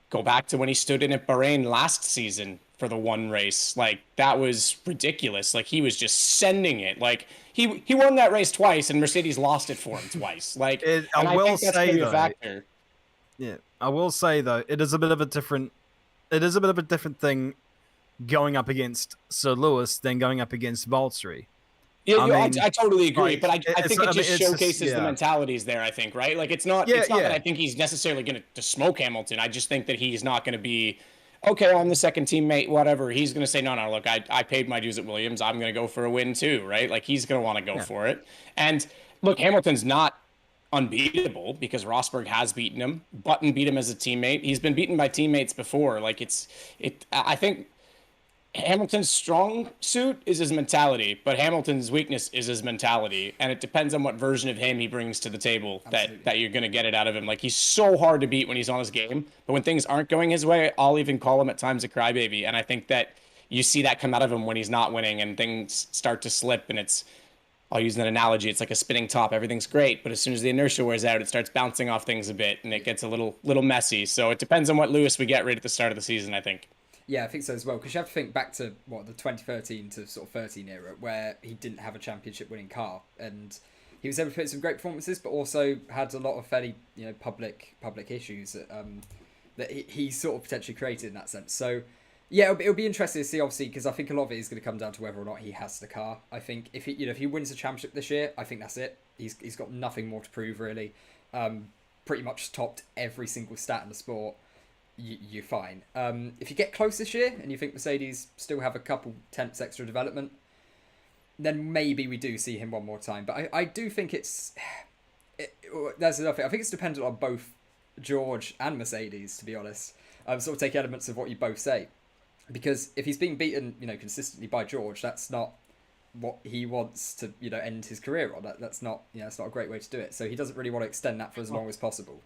go back to when he stood in at Bahrain last season for the one race. That was ridiculous. He was just sending it. He won that race twice, and Mercedes lost it for him twice. I think that's going to be a factor. Yeah, I will say though, it is a bit of a different thing going up against Sir Lewis than going up against Valtteri. Yeah, I totally agree, but I think it just showcases the mentalities there. I think, right? It's not that I think he's necessarily going to smoke Hamilton. I just think that he's not going to be, okay, I'm the second teammate, whatever. He's going to say, no, look, I paid my dues at Williams. I'm going to go for a win too, right? He's going to want to go for it. And look, Hamilton's not unbeatable because Rosberg has beaten him. Button beat him as a teammate. He's been beaten by teammates before. I think Hamilton's strong suit is his mentality, but Hamilton's weakness is his mentality, and it depends on what version of him he brings to the table that you're going to get it out of him. Like, he's so hard to beat when he's on his game, but when things aren't going his way, I'll even call him at times a crybaby, and I think that you see that come out of him when he's not winning and things start to slip, and I'll use an analogy, it's like a spinning top. Everything's great, but as soon as the inertia wears out, it starts bouncing off things a bit, and it gets a little messy. So it depends on what Lewis we get right at the start of the season, I think. Yeah, I think so as well, because you have to think back to the 2013 to sort of 13 era, where he didn't have a championship-winning car, and he was able to put some great performances, but also had a lot of fairly public issues that he sort of potentially created in that sense. So yeah, it'll be interesting to see, obviously, because I think a lot of it is going to come down to whether or not he has the car. I think if he wins the championship this year, I think that's it. He's got nothing more to prove really. Pretty much topped every single stat in the sport. You're fine. If you get close this year and you think Mercedes still have a couple tenths extra development, then maybe we do see him one more time. But I do think there's another thing. I think it's dependent on both George and Mercedes, to be honest. Sort of take elements of what you both say. Because if he's being beaten, consistently by George, that's not what he wants to, end his career on. That's not, that's not a great way to do it. So he doesn't really want to extend that for as long as possible.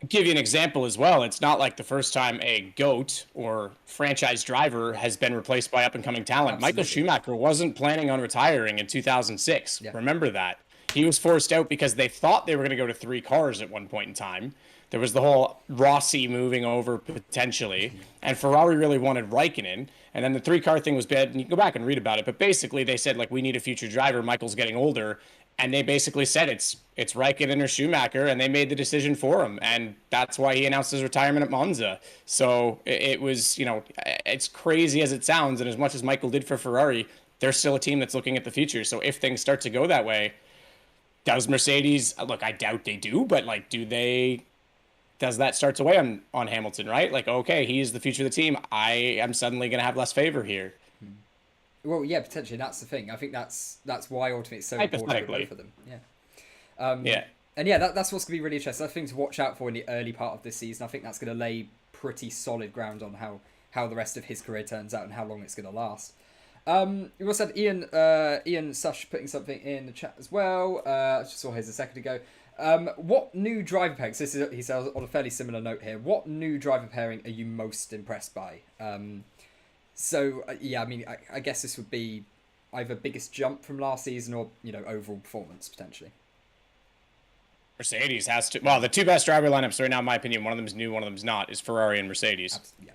Give you an example as well. It's not like the first time a GOAT or franchise driver has been replaced by up-and-coming talent. Absolutely. Michael Schumacher wasn't planning on retiring in 2006. Yeah. Remember that. He was forced out because they thought they were going to go to 3 cars at one point in time. There was the whole Rossi moving over potentially, and Ferrari really wanted Raikkonen, and then the 3-car thing was bad, and you can go back and read about it, but basically they said, like, we need a future driver, Michael's getting older, and they basically said it's Raikkonen or Schumacher, and they made the decision for him, and that's why he announced his retirement at Monza. So it was, it's crazy as it sounds, and as much as Michael did for Ferrari, they're still a team that's looking at the future. So if things start to go that way, does Mercedes, look, I doubt they do, but like, does that start to weigh on Hamilton, right? Like, okay, he's the future of the team. I am suddenly going to have less favor here. Well, yeah, potentially. That's the thing. I think that's why ultimately it's so important for them. Yeah. Yeah. And yeah, that's what's going to be really interesting. That's a thing to watch out for in the early part of this season. I think that's going to lay pretty solid ground on how the rest of his career turns out and how long it's going to last. We also had Ian Sush putting something in the chat as well. I just saw his a second ago. What new driver pairings, he says on a fairly similar note here, what new driver pairing are you most impressed by? Yeah, I mean, I guess this would be either biggest jump from last season or, overall performance, potentially. Mercedes has to... Well, the 2 best driver lineups right now, in my opinion, one of them is new, one of them is not, is Ferrari and Mercedes. Yeah.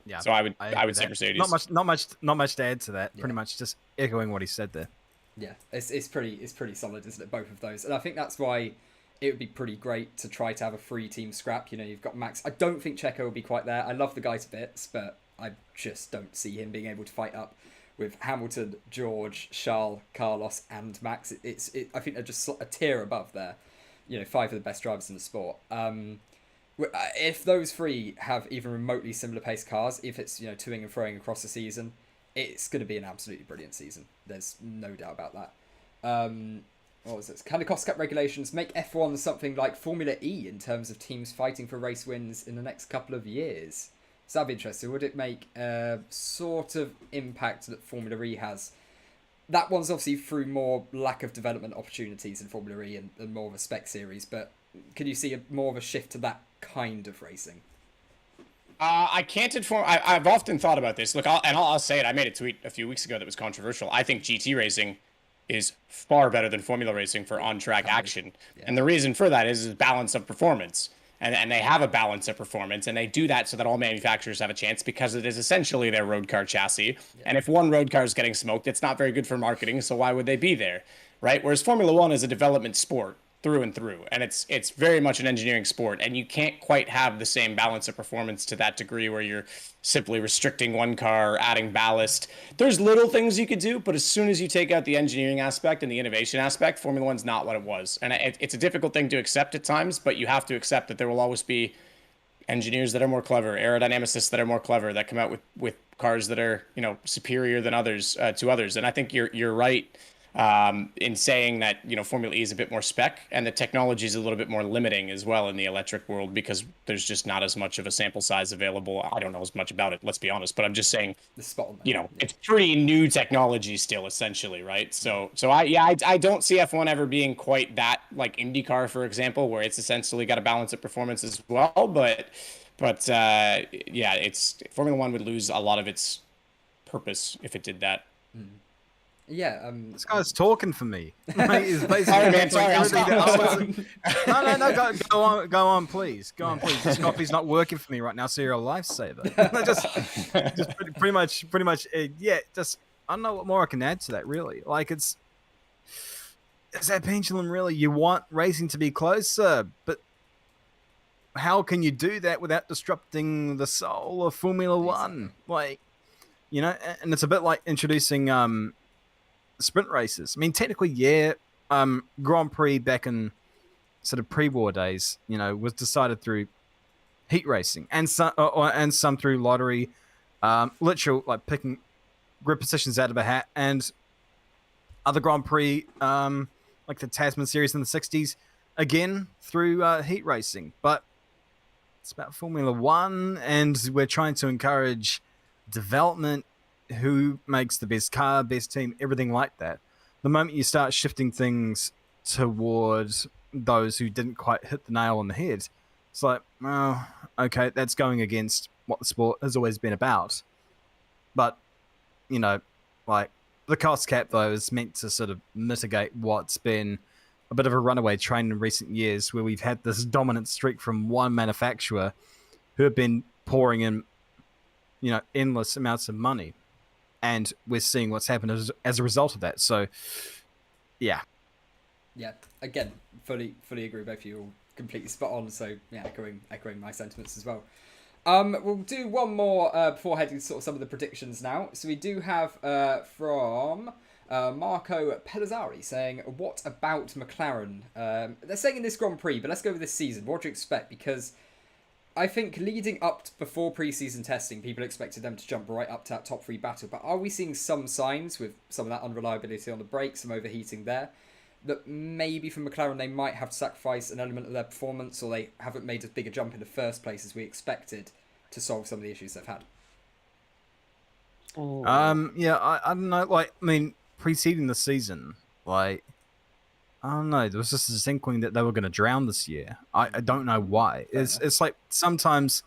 Yeah. So I would say Mercedes. Not much to add to that. Yeah. Pretty much just echoing what he said there. Yeah, it's pretty solid, isn't it? Both of those, and I think that's why it would be pretty great to try to have a 3-team scrap. You've got Max. I don't think Checo will be quite there. I love the guy to bits, but I just don't see him being able to fight up with Hamilton, George, Charles, Carlos, and Max. I think they're just a tier above there. 5 of the best drivers in the sport. If those 3 have even remotely similar pace cars, if it's toing and froing across the season, it's going to be an absolutely brilliant season. There's no doubt about that. What was it? Can the cost cap regulations make F1 something like Formula E in terms of teams fighting for race wins in the next couple of years? So that'd be interesting. Would it make a sort of impact that Formula E has? That one's obviously through more lack of development opportunities in Formula E and more of a spec series, but could you see more of a shift to that kind of racing? I can't inform. I've often thought about this. Look, I'll say it. I made a tweet a few weeks ago that was controversial. I think GT racing is far better than Formula racing for on-track action. Yeah. And the reason for that is balance of performance. And they have a balance of performance, and they do that so that all manufacturers have a chance because it is essentially their road car chassis. Yeah. And if one road car is getting smoked, it's not very good for marketing, so why would they be there, right? Whereas Formula One is a development sport through and through, and it's very much an engineering sport, and you can't quite have the same balance of performance to that degree where you're simply restricting one car, adding ballast. There's little things you could do, but as soon as you take out the engineering aspect and the innovation aspect, Formula One's not what it was. And it's a difficult thing to accept at times, but you have to accept that there will always be engineers that are more clever, aerodynamicists that are more clever, that come out with cars that are superior than others to others. And I think you're right in saying that, you know, Formula E is a bit more spec and the technology is a little bit more limiting as well in the electric world because there's just not as much of a sample size available. I don't know as much about it, let's be honest, but I'm just saying, The spot on there. you know, it's pretty new technology still, essentially, right? So I don't see F1 ever being quite that like IndyCar, for example, where it's essentially got a balance of performance as well. But yeah, it's Formula One would lose a lot of its purpose if it did that. Yeah, This guy's talking for me. Mate, is basically Sorry, man, sorry, I'll everything stop. that no, go on, please. Go on, please. This coffee's not working for me right now, so you're a lifesaver. just pretty much, yeah, just, I don't know what more I can add to that, really. Like, is that pendulum really, you want racing to be closer, but how can you do that without disrupting the soul of Formula One? Like, you know, and it's a bit like introducing sprint races. I mean, technically, yeah, Grand Prix back in sort of pre-war days, you know, was decided through heat racing and some through lottery, literal like picking grid positions out of a hat, and other Grand Prix, like the Tasman series in the 60s, again through heat racing. But it's about Formula One, and we're trying to encourage development, who makes the best car, best team, everything like that. The moment you start shifting things towards those who didn't quite hit the nail on the head, it's like, oh, okay, that's going against what the sport has always been about. But, you know, like, the cost cap, though, is meant to sort of mitigate what's been a bit of a runaway train in recent years, where we've had this dominant streak from one manufacturer who have been pouring in, you know, endless amounts of money. And we're seeing what's happened as a result of that. So, yeah. Yeah, again, fully agree. Both of you all completely spot on. So, yeah, echoing my sentiments as well. We'll do one more before heading to sort of some of the predictions now. So we do have from Marco Pellizzari saying, what about McLaren? They're saying in this Grand Prix, but let's go with this season. What do you expect? Because I think leading up to before pre-season testing, people expected them to jump right up to that top 3 battle. But are we seeing some signs with some of that unreliability on the brakes, some overheating there, that maybe for McLaren they might have to sacrifice an element of their performance, or they haven't made as big a jump in the first place as we expected to solve some of the issues they've had? Yeah, I don't know. Like, I mean, preceding the season, like, I don't know. There was just this inkling that they were going to drown this year. I don't know why. It's like sometimes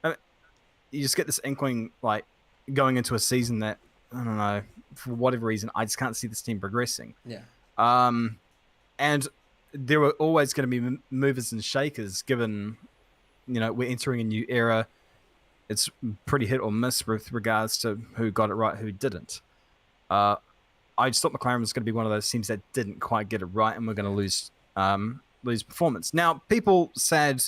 you just get this inkling, like, going into a season that, I don't know, for whatever reason, I just can't see this team progressing. Yeah. And there were always going to be movers and shakers, given, you know, we're entering a new era. It's pretty hit or miss with regards to who got it right, who didn't. I just thought McLaren was going to be one of those teams that didn't quite get it right, and we're going to lose performance. Now, people said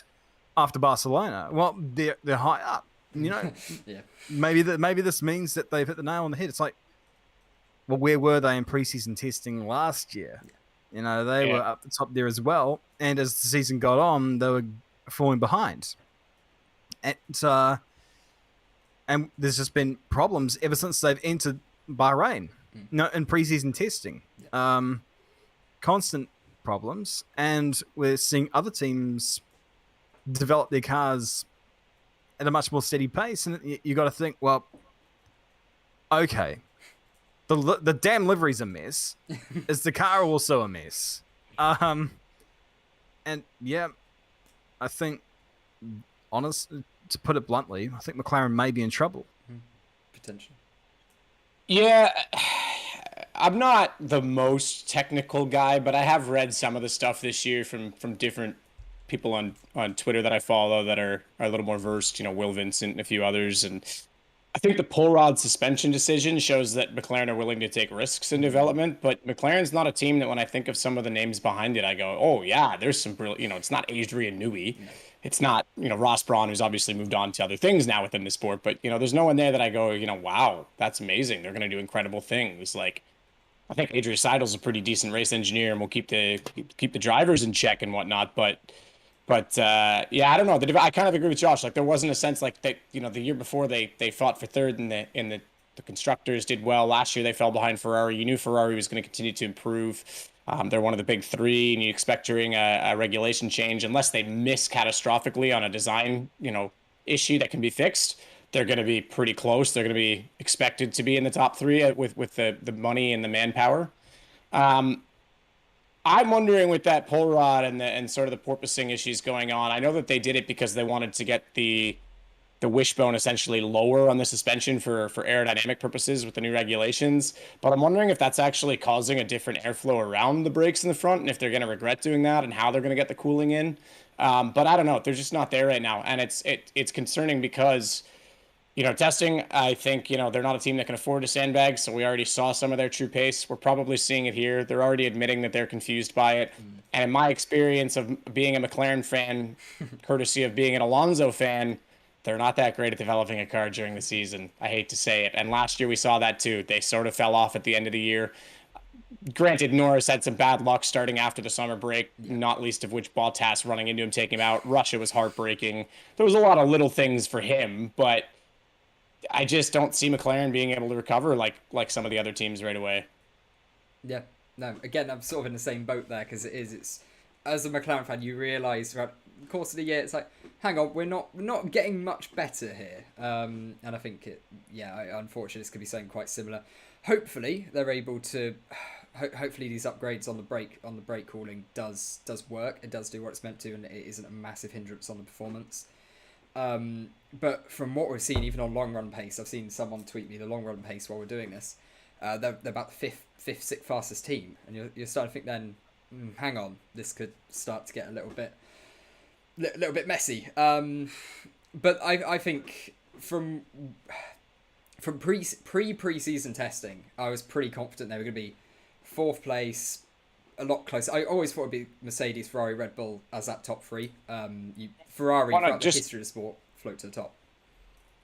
after Barcelona, well, they're high up. You know, Yeah. maybe this means that they've hit the nail on the head. It's like, well, where were they in preseason testing last year? You know, they were up the top there as well, and as the season got on, they were falling behind. And there's just been problems ever since they've entered Bahrain. No, in preseason testing, constant problems, and we're seeing other teams develop their cars at a much more steady pace. And you got to think, well, okay, the damn livery's a mess. Is the car also a mess? And yeah, I think, to put it bluntly, I think McLaren may be in trouble. Potentially. Yeah, I'm not the most technical guy, but I have read some of the stuff this year from different people on Twitter that I follow that are a little more versed, you know, Will Vincent and a few others. And I think the pull rod suspension decision shows that McLaren are willing to take risks in development, but McLaren's not a team that when I think of some of the names behind it, I go, oh yeah, there's some brilliant, you know, it's not Adrian Newey. No. It's not, you know, Ross Brawn, who's obviously moved on to other things now within the sport, but, you know, there's no one there that I go, you know, wow, that's amazing. They're going to do incredible things. Like, I think Adrian Seidel's a pretty decent race engineer, and will keep the drivers in check and whatnot. But yeah, I don't know. I kind of agree with Josh. Like, there wasn't a sense like that, you know, the year before they fought for third in the The constructors did well. Last year they fell behind Ferrari. You knew Ferrari was going to continue to improve. They're one of the big three, and you expect during a regulation change, unless they miss catastrophically on a design, issue that can be fixed, they're going to be pretty close. They're going to be expected to be in the top three with the money and the manpower. I'm wondering with that pull rod and sort of the porpoising issues going on. I know that they did it because they wanted to get the wishbone essentially lower on the suspension for aerodynamic purposes with the new regulations. But I'm wondering if that's actually causing a different airflow around the brakes in the front, and if they're going to regret doing that and how they're going to get the cooling in. But I don't know. They're just not there right now. And it's concerning because, testing, I think, they're not a team that can afford to sandbag. So we already saw some of their true pace. We're probably seeing it here. They're already admitting that they're confused by it. And in my experience of being a McLaren fan, courtesy of being an Alonso fan, they're not that great at developing a car during the season. I hate to say it. And last year we saw that too. They sort of fell off at the end of the year. Granted, Norris had some bad luck starting after the summer break, not least of which Bottas running into him, taking him out. Russia was heartbreaking. There was a lot of little things for him, but I just don't see McLaren being able to recover like some of the other teams right away. Yeah, no, again, I'm sort of in the same boat there, because it's as a McLaren fan, you realise throughout the course of the year, it's like, hang on, we're not getting much better here. And I think unfortunately, this could be something quite similar. Hopefully, they're able to. Hopefully, these upgrades on the brake cooling does work. It does do what it's meant to, and it isn't a massive hindrance on the performance. But from what we've seen, even on long run pace, I've seen someone tweet me the long run pace while we're doing this. They're about the fifth, sixth fastest team, and you're starting to think then, hang on, this could start to get a little bit messy. But I think from pre-season testing, I was pretty confident they were going to be fourth place, a lot closer. I always thought it'd be Mercedes, Ferrari, Red Bull as that top three. Ferrari, throughout the history of the sport, float to the top.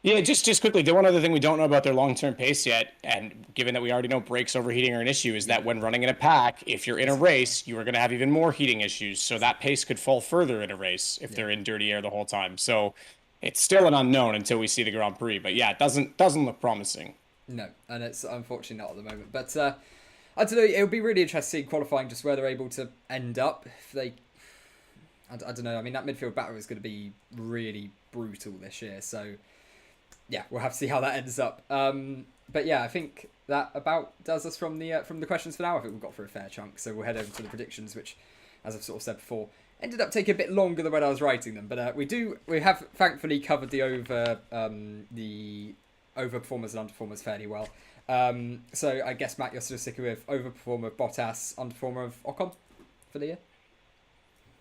Yeah, just quickly, the one other thing we don't know about their long-term pace yet, and given that we already know brakes overheating are an issue, is that when running in a pack, if you're in a race, you are going to have even more heating issues. So that pace could fall further in a race if they're in dirty air the whole time. So it's still an unknown until we see the Grand Prix. But yeah, it doesn't look promising. No, and it's unfortunately not at the moment. But I don't know, it'll be really interesting qualifying just where they're able to end up. If they, I don't know, I mean, that midfield battle is going to be really brutal this year. So yeah, we'll have to see how that ends up. But yeah, I think that about does us from the questions for now. I think we've got through a fair chunk, so we'll head over to the predictions, which, as I've sort of said before, ended up taking a bit longer than when I was writing them. But we have thankfully covered the overperformers and underperformers fairly well. So I guess, Matt, you're still sticking with overperformer of Bottas, underperformer of Ocon for the year?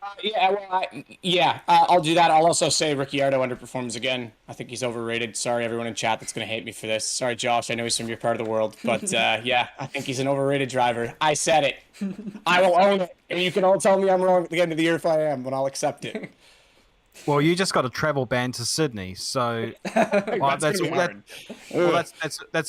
I'll do that. I'll also say Ricciardo underperforms again. I think he's overrated. Sorry, everyone in chat that's going to hate me for this. Sorry, Josh. I know he's from your part of the world. But I think he's an overrated driver. I said it. I will own it. And you can all tell me I'm wrong at the end of the year if I am, but I'll accept it. Well, you just got a travel ban to Sydney, so that's a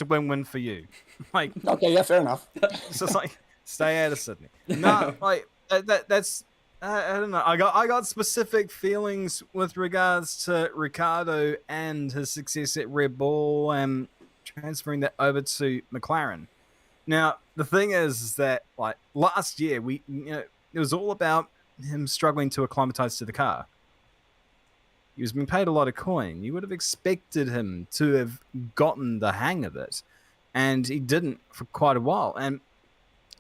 win-win for you. Like, okay, yeah, fair enough. So it's like, stay out of Sydney. No, like that's I don't know. I got specific feelings with regards to Ricciardo and his success at Red Bull and transferring that over to McLaren. Now, the thing is that like last year it was all about him struggling to acclimatize to the car. He was being paid a lot of coin. You would have expected him to have gotten the hang of it, and he didn't for quite a while. And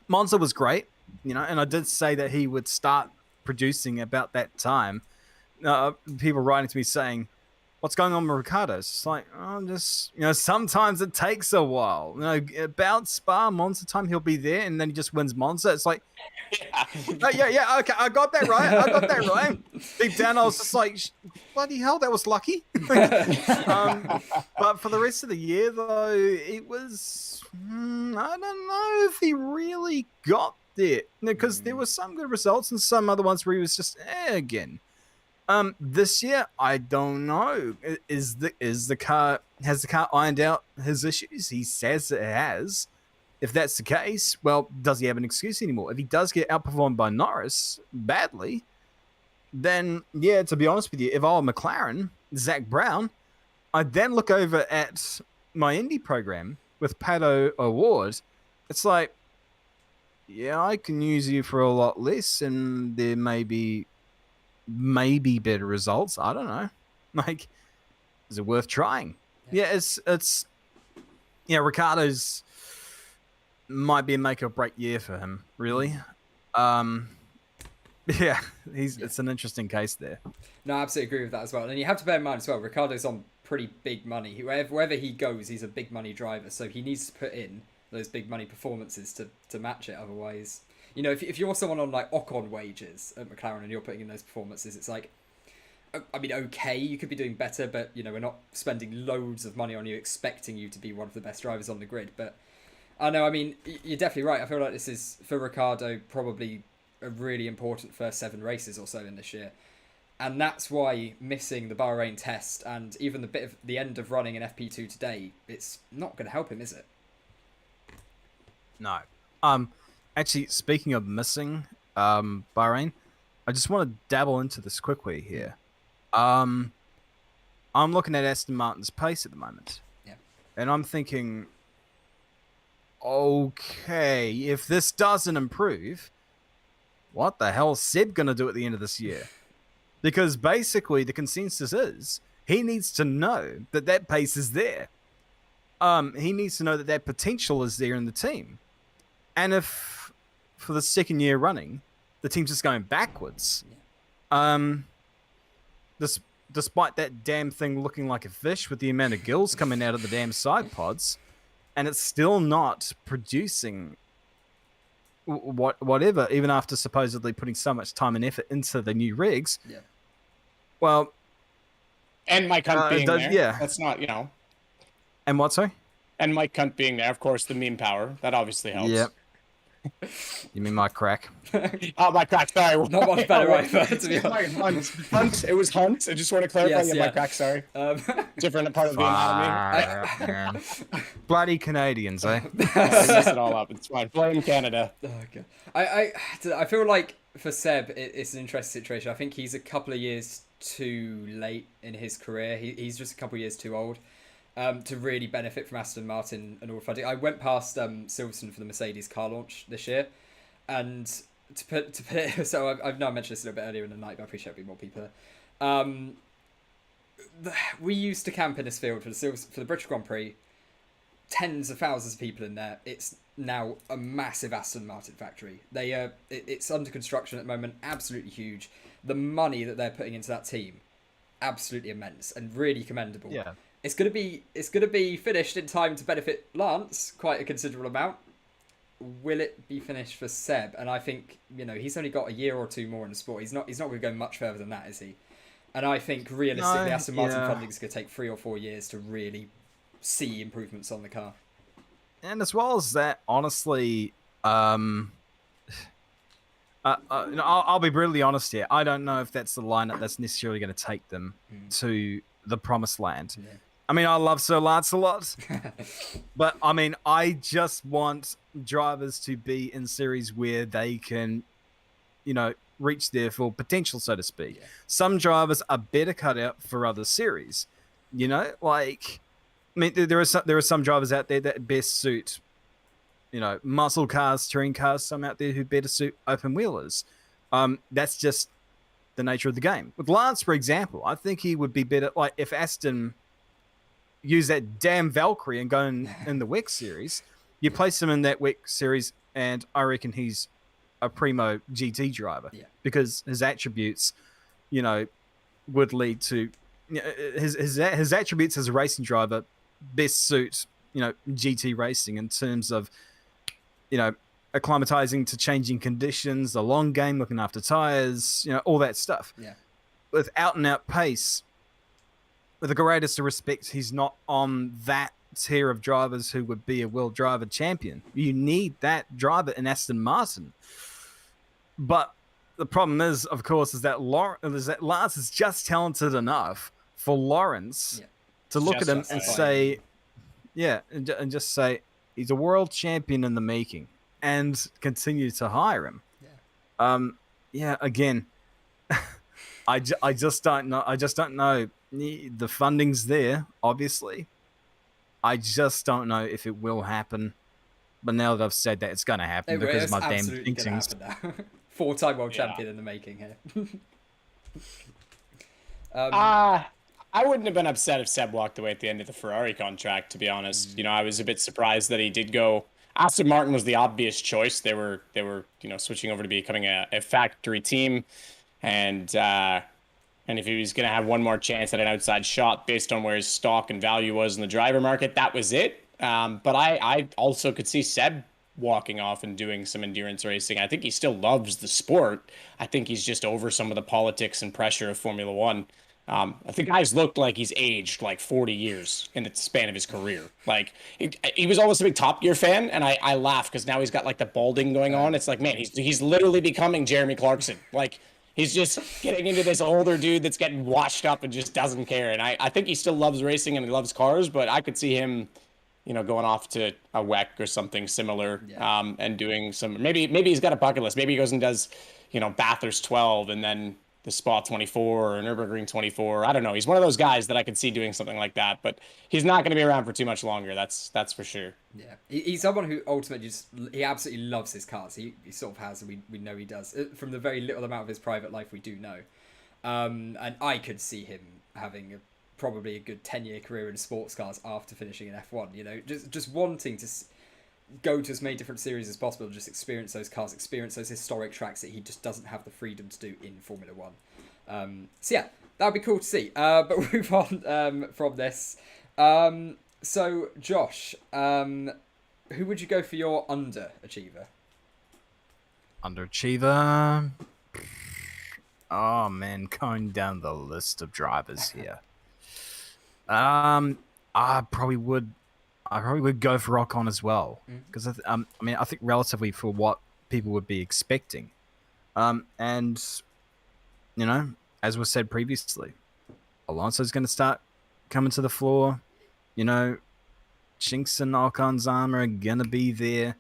Monza was great, and I did say that he would start producing about that time. People writing to me saying, "What's going on with Ricciardo?" It's just like, sometimes it takes a while. About Spa, Monza time, he'll be there, and then he just wins Monza. It's like, yeah, okay, I got that right. Deep down, I was just like, bloody hell, that was lucky. But for the rest of the year, though, it was, I don't know if he really got there, because there were some good results and some other ones where he was just again. This year, I don't know. Has the car ironed out his issues? He says it has. If that's the case, well, does he have an excuse anymore? If he does get outperformed by Norris badly, then yeah, to be honest with you, if I were McLaren, Zach Brown, I'd then look over at my Indy program with Pato Award, it's like, yeah, I can use you for a lot less, and there may be better results. I don't know. Like, is it worth trying? Yeah, it's Ricardo's might be a make or break year for him, really. Yeah, it's an interesting case there. No, I absolutely agree with that as well. And you have to bear in mind as well, Ricardo's on pretty big money. Wherever he goes, he's a big money driver, so he needs to put in those big money performances to match it. Otherwise, if you're someone on like Ocon wages at McLaren and you're putting in those performances, it's like, I mean, okay, you could be doing better, but we're not spending loads of money on you expecting you to be one of the best drivers on the grid. But I know, I mean, you're definitely right. I feel like this is, for Ricardo, probably a really important first 7 races or so in this year. And that's why missing the Bahrain test and even the bit of the end of running in FP2 today, it's not going to help him, is it? No. Actually, speaking of missing Bahrain, I just want to dabble into this quickly here. I'm looking at Aston Martin's pace at the moment. Yeah. And I'm thinking, okay, if this doesn't improve, what the hell is Seb going to do at the end of this year? Because basically the consensus is he needs to know that pace is there. He needs to know that potential is there in the team. And if for the second year running, the team's just going backwards, despite that damn thing looking like a fish with the amount of gills coming out of the damn side pods, and it's still not producing whatever, even after supposedly putting so much time and effort into the new rigs. Yeah. Well, and Mike Hunt being there. Yeah. That's not, And what, sorry? And Mike Hunt being there, of course, the meme power. That obviously helps. Yep. You mean Mike Crack? Oh, Mike Crack, sorry. Not much better either, to be honest. Hunt. It was Hunt. I just want to clarify. Yes, Mike Crack, sorry. Different part of the anatomy. Bloody Canadians, eh? I messed it all up. It's fine. Blame Canada. Okay. I feel like for Seb, it's an interesting situation. I think he's a couple of years too late in his career. He's just a couple of years too old to really benefit from Aston Martin and all funding. I went past Silverstone for the Mercedes car launch this year, and to put it, so I've now mentioned this a little bit earlier in the night, but I appreciate there'll be more people there. We used to camp in this field for the British Grand Prix. Tens of thousands of people in there. It's now a massive Aston Martin factory. It's under construction at the moment, absolutely huge. The money that they're putting into that team, absolutely immense and really commendable. Yeah. It's gonna be finished in time to benefit Lance, quite a considerable amount. Will it be finished for Seb? And I think, he's only got a year or two more in the sport. He's not going to go much further than that, is he? And I think realistically, Aston Martin funding is going to take 3 or 4 years to really see improvements on the car. And as well as that, honestly, I'll be brutally honest here. I don't know if that's the lineup that's necessarily going to take them to the promised land. Yeah. I mean, I love Sir Lancelot, but I mean, I just want drivers to be in series where they can, reach their full potential, so to speak. Yeah. Some drivers are better cut out for other series. Like, I mean, there are some drivers out there that best suit, muscle cars, touring cars. Some out there who better suit open wheelers. That's just the nature of the game. With Lance, for example, I think he would be better. Like if Aston use that damn Valkyrie and go in the WEC series, you place him in that WEC series, and I reckon he's a primo GT driver because his attributes, would lead to his attributes as a racing driver best suit GT racing in terms of acclimatizing to changing conditions, the long game, looking after tires, all that stuff. Yeah. With out and out pace, with the greatest of respect, he's not on that tier of drivers who would be a world driver champion. You need that driver in Aston Martin. But the problem is, of course, is that Lance is just talented enough for Lawrence to look at him and say, and just say, he's a world champion in the making, and continue to hire him. Again, I just don't know. The funding's there, obviously, I just don't know if it will happen. But now that I've said that, it's going to happen because of my damn absolutely going to jinxings. happen now. 4-time world champion in the making here. I wouldn't have been upset if Seb walked away at the end of the Ferrari contract, to be honest. You know, I was a bit surprised that he did go. Aston Martin was the obvious choice. They were switching over to becoming a factory team, and if he was going to have one more chance at an outside shot based on where his stock and value was in the driver market, that was it. But I also could see Seb walking off and doing some endurance racing. I think he still loves the sport. I think he's just over some of the politics and pressure of Formula One. I think guy's looked like he's aged like 40 years in the span of his career. Like he was always a big Top Gear fan, and I laugh because now he's got like the balding going on. It's like, man, he's literally becoming Jeremy Clarkson. Like he's just getting into this older dude that's getting washed up and just doesn't care. And I think he still loves racing and he loves cars, but I could see him, going off to a WEC or something similar, and doing some. Maybe he's got a bucket list. Maybe he goes and does, Bathurst 12 and then the Spa 24 or Nürburgring 24. I don't know. He's one of those guys that I could see doing something like that, but he's not going to be around for too much longer. That's for sure. Yeah, he's someone who ultimately he absolutely loves his cars. He sort of has, and we know he does. From the very little amount of his private life we do know. And I could see him having probably a good 10-year career in sports cars after finishing in F1. Just wanting to go to as many different series as possible, just experience those cars, experience those historic tracks that he just doesn't have the freedom to do in Formula One. So yeah, that would be cool to see. But we'll move on from this. So Josh, who would you go for your underachiever? Underachiever? Oh man, going down the list of drivers here. I probably would go for Ocon as well, because I think relatively for what people would be expecting, and as was said previously, Alonso's going to start coming to the floor. Chinks in Ocon's armor are going to be there.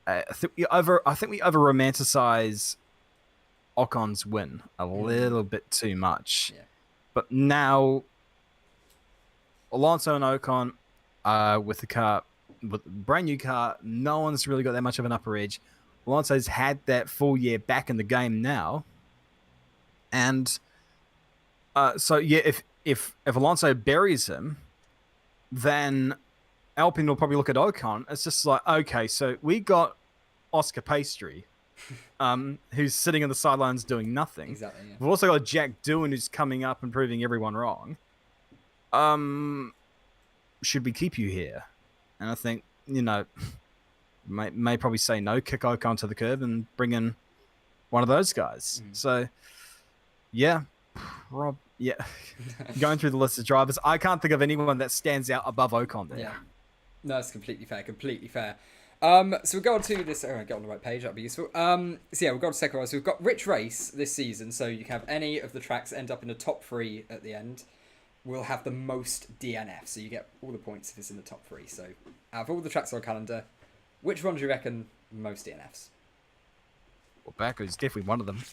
I think we over romanticize Ocon's win a little bit too much, but now Alonso and Ocon. With the car, with the brand new car, no one's really got that much of an upper edge. Alonso's had that full year back in the game now, and so yeah, if Alonso buries him, then Alpine will probably look at Ocon. It's just like, okay, so we got Oscar Pastry, who's sitting on the sidelines doing nothing. Exactly. Yeah. We've also got Jack Doohan, who's coming up and proving everyone wrong. Should we keep you here? And I think, may probably say no, kick Ocon to the curb and bring in one of those guys. So, yeah. Going through the list of drivers, I can't think of anyone that stands out above Ocon there. Yeah. No, it's completely fair. So we'll go on to this. Get on the right page, that'd be useful. So yeah, we'll go on to second one. So we've got Rich Race this season, so you can have any of the tracks end up in the top 3 at the end. Will have the most DNF, so you get all the points if it's in the top 3. So out of all the tracks on our calendar, which one do you reckon most DNFs? Well, Baku's definitely one of them.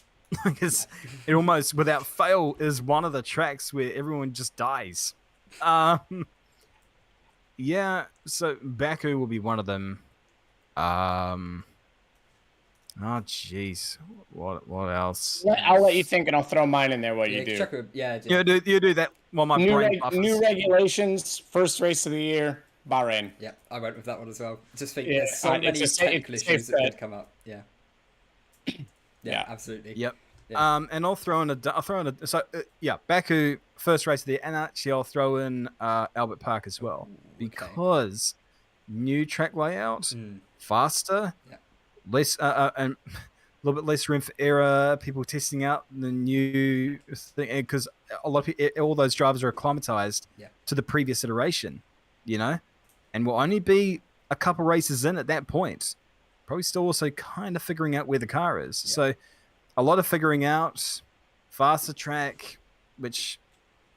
Because it almost, without fail, is one of the tracks where everyone just dies. Yeah, so Baku will be one of them. Oh, jeez. What else? I'll let you think, and I'll throw mine in there while you do. You do that while my brain buffers. New regulations, first race of the year, Bahrain. Yeah, I went with that one as well. Just think there's so many technical issues that could come up. Yeah, absolutely. Yep. Yeah. And I'll throw in Baku, first race of the year, and actually I'll throw in Albert Park as well, because new track layout, faster, less and a little bit less room for error. People testing out the new thing, because a lot of people, all those drivers are acclimatized to the previous iteration, and will only be a couple races in at that point. Probably still also kind of figuring out where the car is. Yeah. So a lot of figuring out, faster track, which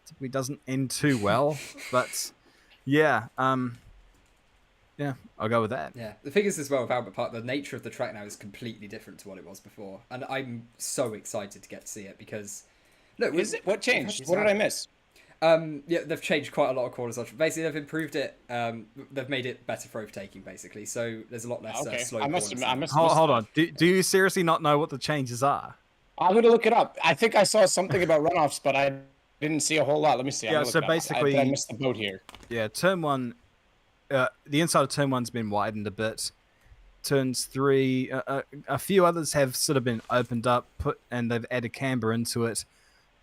typically doesn't end too well, but yeah. Yeah, I'll go with that. Yeah, the figures as well of Albert Park, the nature of the track now is completely different to what it was before. And I'm so excited to get to see it because... Look, what changed? What did I miss? Yeah, they've changed quite a lot of corners. Basically, they've improved it. They've made it better for overtaking, basically. So there's a lot less slow corners. Hold on. Do you seriously not know what the changes are? I'm going to look it up. I think I saw something about runoffs, but I didn't see a whole lot. Let me see. Yeah, so basically... I missed the boat here. Yeah, turn 1... the inside of turn 1's been widened a bit. Turns 3... a few others have sort of been opened up, and they've added camber into it.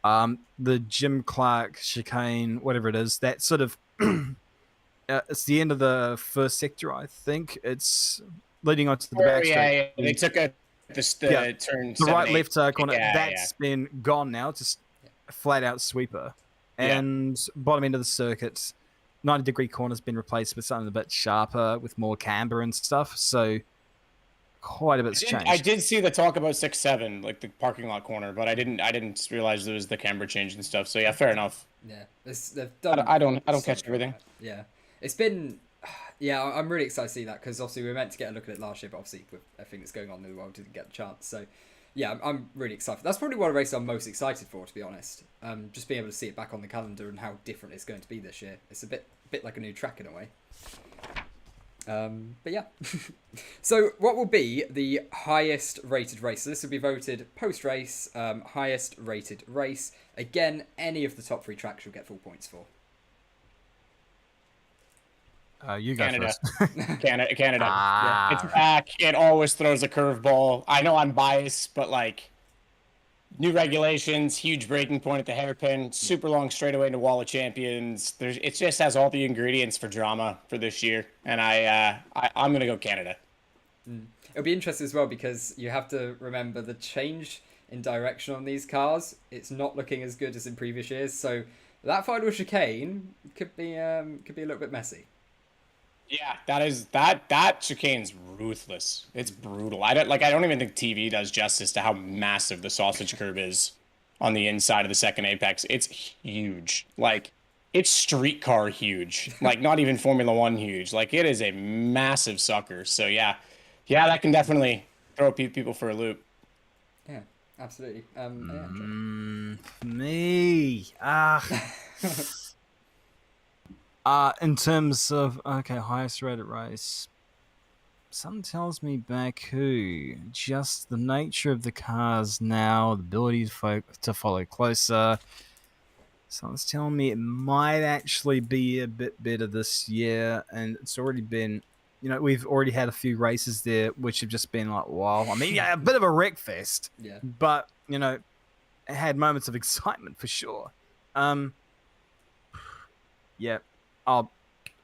The Jim Clark chicane, whatever it is, that sort of... it's the end of the first sector, I think. It's leading on to the back straight. Yeah. They took turn the right-left corner. That's been gone now. Just flat out sweeper. And bottom end of the circuit, 90-degree corner's been replaced with something a bit sharper, with more camber and stuff. So quite a bit's changed. I did see the talk about 6-7, like the parking lot corner, but I didn't realize there was the camber change and stuff. So yeah, fair enough. Yeah, they've done. I don't catch everything. Yeah, it's been. Yeah, I'm really excited to see that because obviously we were meant to get a look at it last year, but obviously with everything that's going on in the world, didn't get the chance. So, yeah, I'm really excited. That's probably one of the races I'm most excited for, to be honest. Just being able to see it back on the calendar and how different it's going to be this year. It's a bit like a new track in a way. But yeah. So what will be the highest rated race? So this will be voted post-race, highest rated race. Again, any of the top 3 tracks you'll get full points for. You go Canada. first. Canada. It's back. It always throws a curveball. I know I'm biased, but like new regulations, huge breaking point at the hairpin, super long straightaway into Wall of Champions. It just has all the ingredients for drama for this year, and I'm gonna go Canada. It'll be interesting as well because you have to remember the change in direction on these cars. It's not looking as good as in previous years, so that final chicane could be a little bit messy. Yeah, that chicane's ruthless. It's brutal. I don't even think TV does justice to how massive the sausage curb is on the inside of the second apex. It's huge. Like, it's streetcar huge. Like, not even Formula 1 huge. Like, it is a massive sucker. So yeah, that can definitely throw people for a loop. Yeah, absolutely. Me. In terms of, highest rated race, something tells me Baku. Just the nature of the cars now, the ability to follow closer. Something's telling me it might actually be a bit better this year, and it's already been, we've already had a few races there which have just been like, wow. I mean, yeah, a bit of a wreck fest. Yeah. But, it had moments of excitement for sure. Yeah. I'll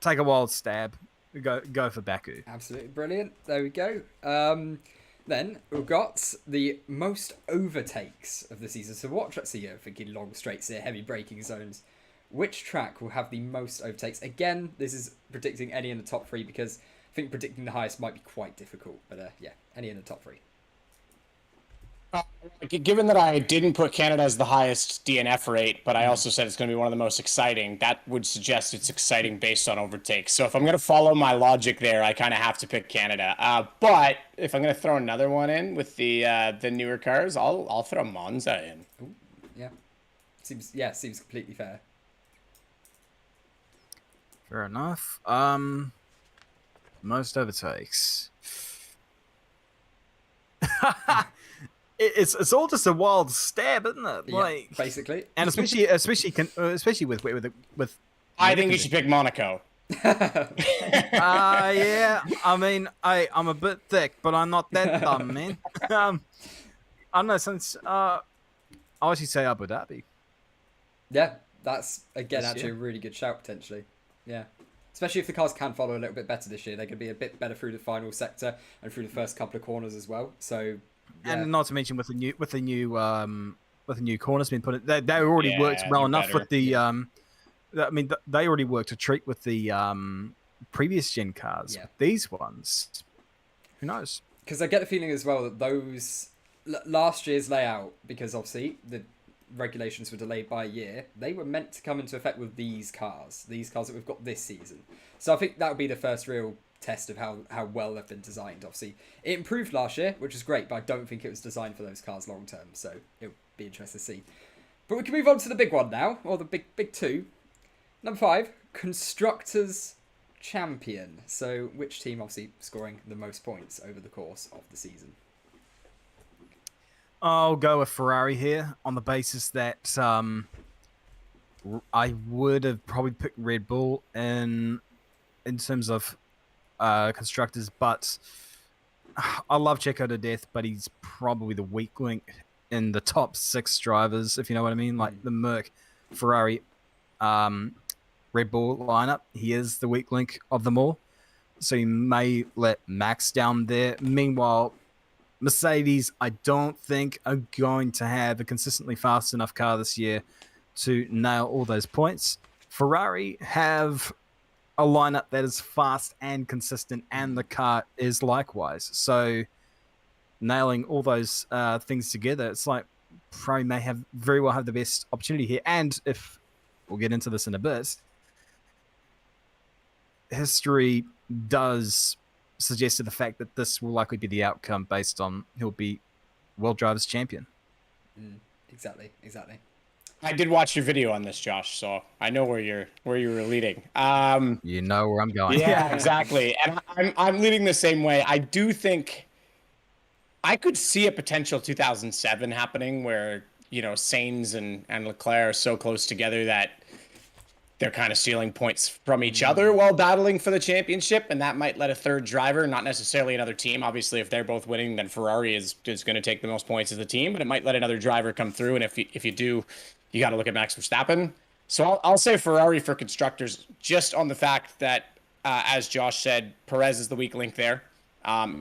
take a wild stab. Go for Baku. Absolutely brilliant. There we go. Then we've got the most overtakes of the season. So what tracks are you thinking? Long straights here, heavy braking zones. Which track will have the most overtakes? Again, this is predicting any in the top 3 because I think predicting the highest might be quite difficult. But yeah, any in the top 3. Given that I didn't put Canada as the highest DNF rate, but I also said it's going to be one of the most exciting, that would suggest it's exciting based on overtakes. So if I'm going to follow my logic there, I kind of have to pick Canada. But if I'm going to throw another one in with the newer cars, I'll throw Monza in. Ooh, yeah, seems completely fair. Fair enough. Most overtakes. It's all just a wild stab, isn't it? Yeah, like basically, and especially with. I think you should pick Monaco. Yeah. I mean, I'm a bit thick, but I'm not that dumb, man. I don't know. Since I actually say Abu Dhabi. Yeah, that's again actually a really good shout potentially. Yeah. Especially if the cars can follow a little bit better this year, they could be a bit better through the final sector and through the first couple of corners as well. So. Yeah. And not to mention with the new corners being put in, they already worked well enough better. with the I mean they already worked a treat with the previous gen cars. Yeah. These ones, who knows? Because I get the feeling as well that those last year's layout, because obviously the regulations were delayed by a year, they were meant to come into effect with these cars that we've got this season. So I think that would be the first real test of how well they've been designed. Obviously it improved last year, which is great, but I don't think it was designed for those cars long term, so it'll be interesting to see. But we can move on to the big one now, or the big two. Number 5, Constructors Champion. So which team obviously scoring the most points over the course of the season? I'll go with Ferrari here on the basis that I would have probably picked Red Bull in terms of constructors, but I love Checo to death, but he's probably the weak link in the top 6 drivers, if you know what I mean, like the Merc, Ferrari, Red Bull lineup. He is the weak link of them all, so you may let Max down there. Meanwhile, Mercedes, I don't think are going to have a consistently fast enough car this year to nail all those points. Ferrari have a lineup that is fast and consistent, and the car is likewise. So nailing all those things together, it's like Ferrari may have very well have the best opportunity here. And if we'll get into this in a bit, history does suggest to the fact that this will likely be the outcome based on he'll be World Drivers Champion. Exactly. I did watch your video on this, Josh, so I know where you were leading. You know where I'm going. Yeah, exactly. And I'm leading the same way. I do think I could see a potential 2007 happening where, Sainz and Leclerc are so close together that they're kind of stealing points from each other while battling for the championship, and that might let a third driver, not necessarily another team. Obviously, if they're both winning, then Ferrari is going to take the most points as a team, but it might let another driver come through, and if you do, you got to look at Max Verstappen. So I'll say Ferrari for constructors, just on the fact that, as Josh said, Perez is the weak link there.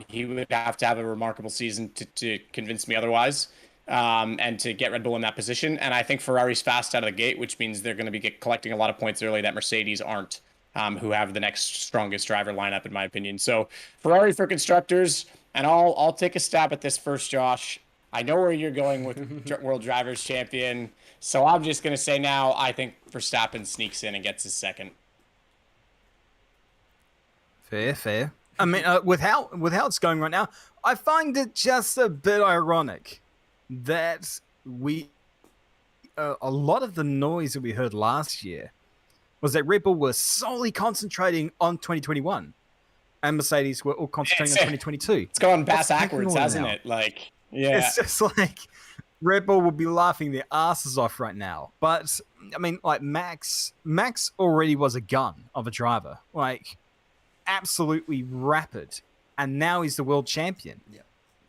He would have to have a remarkable season to convince me otherwise. And to get Red Bull in that position. And I think Ferrari's fast out of the gate, which means they're going to be collecting a lot of points early that Mercedes aren't, who have the next strongest driver lineup, in my opinion. So Ferrari for constructors, and I'll take a stab at this first, Josh. I know where you're going with World Drivers Champion, so I'm just going to say now I think Verstappen sneaks in and gets his second. Fair. I mean, with how it's going right now, I find it just a bit ironic that a lot of the noise that we heard last year was that Red Bull were solely concentrating on 2021 and Mercedes were all concentrating on 2022. It's gone backwards, hasn't it? Like, yeah. It's just like Red Bull would be laughing their asses off right now. But, I mean, like Max already was a gun of a driver. Like, absolutely rapid. And now he's the world champion. Yeah.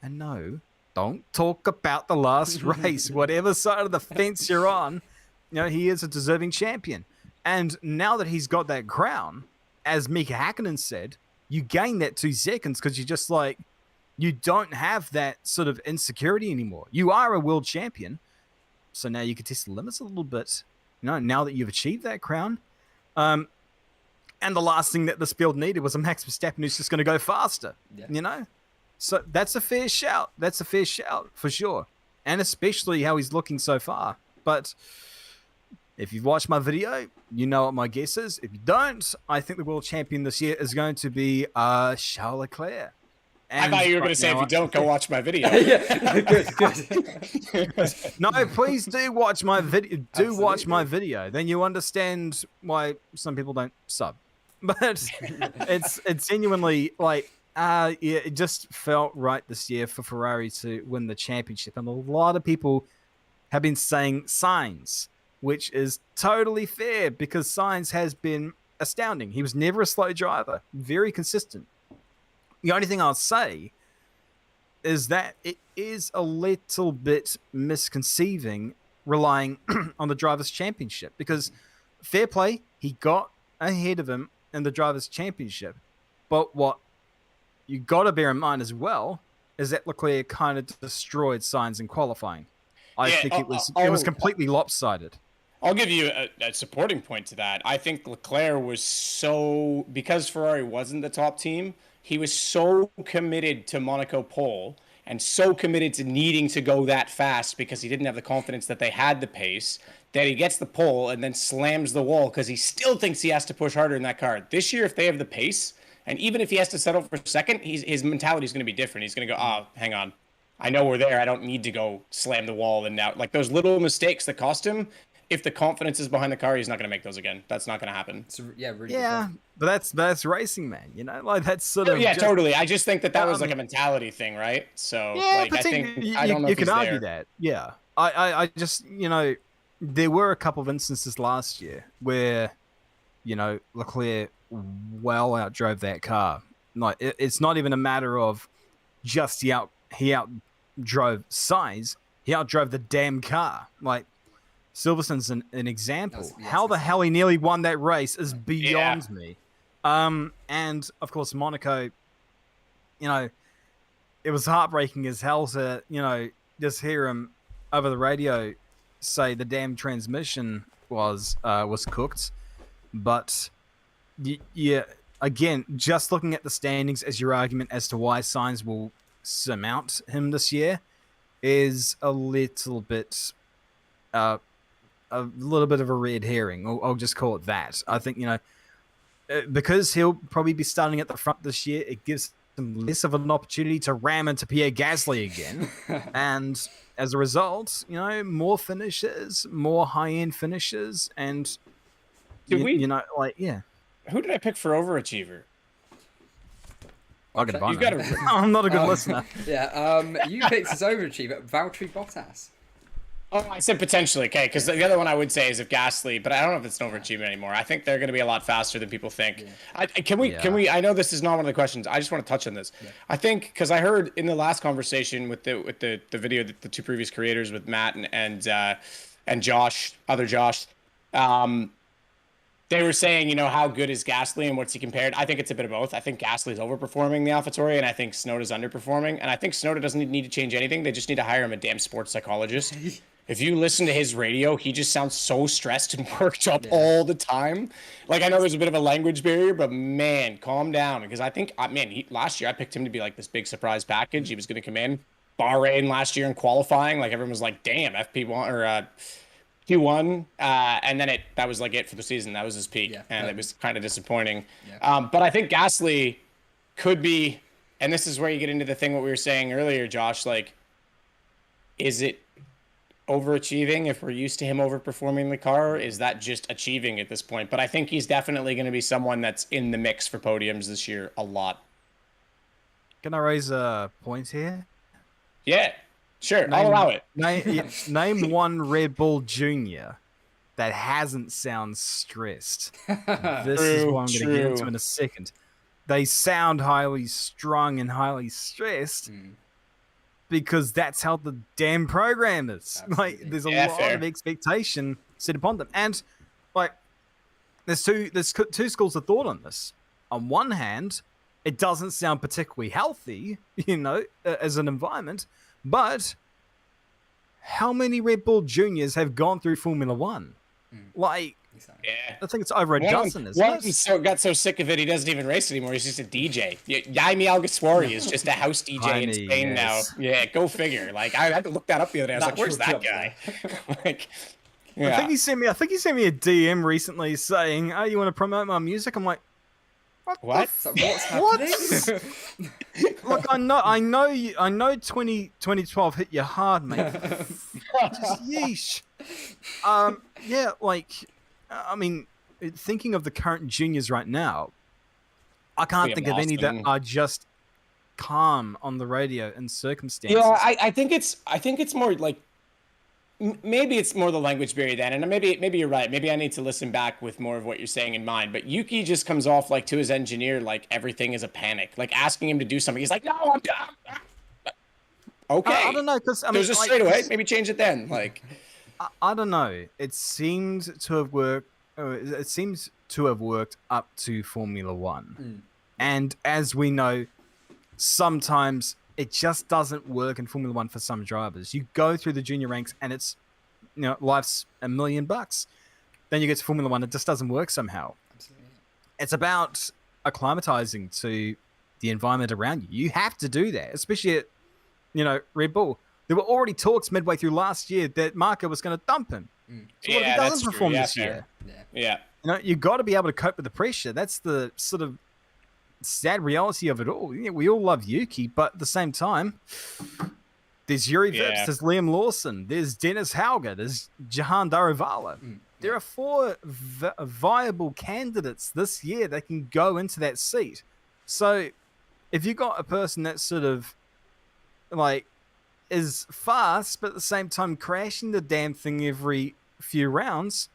And no, don't talk about the last race. Whatever side of the fence you're on, he is a deserving champion. And now that he's got that crown, as Mika Hakkinen said, you gain that 2 seconds because you're just like, you don't have that sort of insecurity anymore. You are a world champion. So now you can test the limits a little bit, now that you've achieved that crown. And the last thing that this field needed was a Max Verstappen who's just going to go faster, So that's a fair shout. That's a fair shout for sure. And especially how he's looking so far. But if you've watched my video, you know what my guess is. If you don't, I think the world champion this year is going to be Charles Leclerc. And I thought you were going to say, if you don't, go watch my video. Good. No, please do watch my video. Watch my video. Then you understand why some people don't sub. But it's genuinely like, it just felt right this year for Ferrari to win the championship. And a lot of people have been saying Sainz, which is totally fair because Sainz has been astounding. He was never a slow driver, very consistent. The only thing I'll say is that it is a little bit misconceiving relying on the Drivers' Championship because fair play, he got ahead of him in the Drivers' Championship. But what you got to bear in mind as well is that Leclerc kind of destroyed Sainz in qualifying. I think it was completely lopsided. I'll give you a supporting point to that. I think Leclerc was because Ferrari wasn't the top team, he was so committed to Monaco pole and so committed to needing to go that fast because he didn't have the confidence that they had the pace that he gets the pole and then slams the wall because he still thinks he has to push harder in that car. This year, if they have the pace, and even if he has to settle for second, his mentality is going to be different. He's going to go, hang on. I know we're there. I don't need to go slam the wall and now like those little mistakes that cost him. If the confidence is behind the car, he's not going to make those again. That's not going to happen. Really but that's racing, man. You know, like that's sort of totally. I just think that was like a mentality thing, right? So like, I think I don't know you if can he's argue there. that. Yeah, I just there were a couple of instances last year where Leclerc well outdrove that car. Like it's not even a matter of just he outdrove size. He outdrove the damn car. Like Silverstone's an example. How the hell he nearly won that race is beyond me. And of course Monaco, it was heartbreaking as hell to just hear him over the radio say the damn transmission was cooked. But yeah, again, just looking at the standings as your argument as to why Sainz will surmount him this year is a little bit of a red herring. I'll just call it that. I think, because he'll probably be starting at the front this year, it gives him less of an opportunity to ram into Pierre Gasly again. And as a result, more finishes, more high-end finishes, and Who did I pick for overachiever? I'm not a good listener. You picked as overachiever, Valtteri Bottas. Oh, I said potentially, okay, because the other one I would say is if Gasly, but I don't know if it's an overachievement anymore. I think they're going to be a lot faster than people think. Yeah. Can we? I know this is not one of the questions. I just want to touch on this. Yeah. I think because I heard in the last conversation with the video that the two previous creators with Matt and Josh, other Josh, they were saying, how good is Gasly and what's he compared? I think it's a bit of both. I think Gasly's overperforming the AlphaTauri, and I think Tsunoda's underperforming. And I think Tsunoda doesn't need to change anything. They just need to hire him a damn sports psychologist. If you listen to his radio, he just sounds so stressed and worked up all the time. Like, I know there's a bit of a language barrier, but man, calm down. Because I think, last year I picked him to be like this big surprise package. He was going to come in. Bahrain last year in qualifying, like everyone was like, damn, FP1 or Q1. And then that was like it for the season. That was his peak. And it was kind of disappointing. But I think Gasly could be, and this is where you get into the thing what we were saying earlier, Josh, like, is it overachieving if we're used to him overperforming the car? Is that just achieving at this point? But I think he's definitely going to be someone that's in the mix for podiums this year a lot. Can I raise a point here? Yeah, sure. I'll allow it. Name one Red Bull Junior that hasn't sound stressed. This is what I'm going to get into in a second. They sound highly strung and highly stressed. Because that's how the damn program is. Like, there's a lot of expectation set upon them, and like, there's two schools of thought on this. On one hand, it doesn't sound particularly healthy, as an environment. But how many Red Bull Juniors have gone through Formula One? Like, I think it's over a dozen, isn't it? Got so sick of it, he doesn't even race anymore. He's just a DJ. Jaime Alguersuari is just a house DJ in Spain now. Yeah, go figure. Like, I had to look that up the other day. I was like, where's that guy? Like, I think he sent me a DM recently saying, "Oh, you want to promote my music?" I'm like, what? What's happening? Look, I know 2012 hit you hard, mate. Just yeesh. Thinking of the current juniors right now, I can't think of any that are just calm on the radio in circumstances. Yeah, I think it's more like maybe it's more the language barrier then, and maybe you're right. Maybe I need to listen back with more of what you're saying in mind. But Yuki just comes off like to his engineer like everything is a panic. Like asking him to do something, he's like, "No, I'm done." Okay, I don't know because there's a straightaway. Maybe change it then. Like, I don't know. It seems to have worked. It seems to have worked up to Formula One, and as we know, sometimes it just doesn't work in Formula One for some drivers. You go through the junior ranks, and it's life's $1 million. Then you get to Formula One, it just doesn't work somehow. Absolutely. It's about acclimatizing to the environment around you. You have to do that, especially at Red Bull. There were already talks midway through last year that Marco was going to dump him. So what if he doesn't perform this year? Yeah. You got to be able to cope with the pressure. That's the sort of sad reality of it all. We all love Yuki, but at the same time, There's Yuri Vips, Yeah. there's Liam Lawson, there's Dennis Hauger, there's Jahan Daruvala. There are 4 viable candidates this year that can go into that seat. So if you got a person that sort of like is fast, but at the same time crashing the damn thing every few rounds,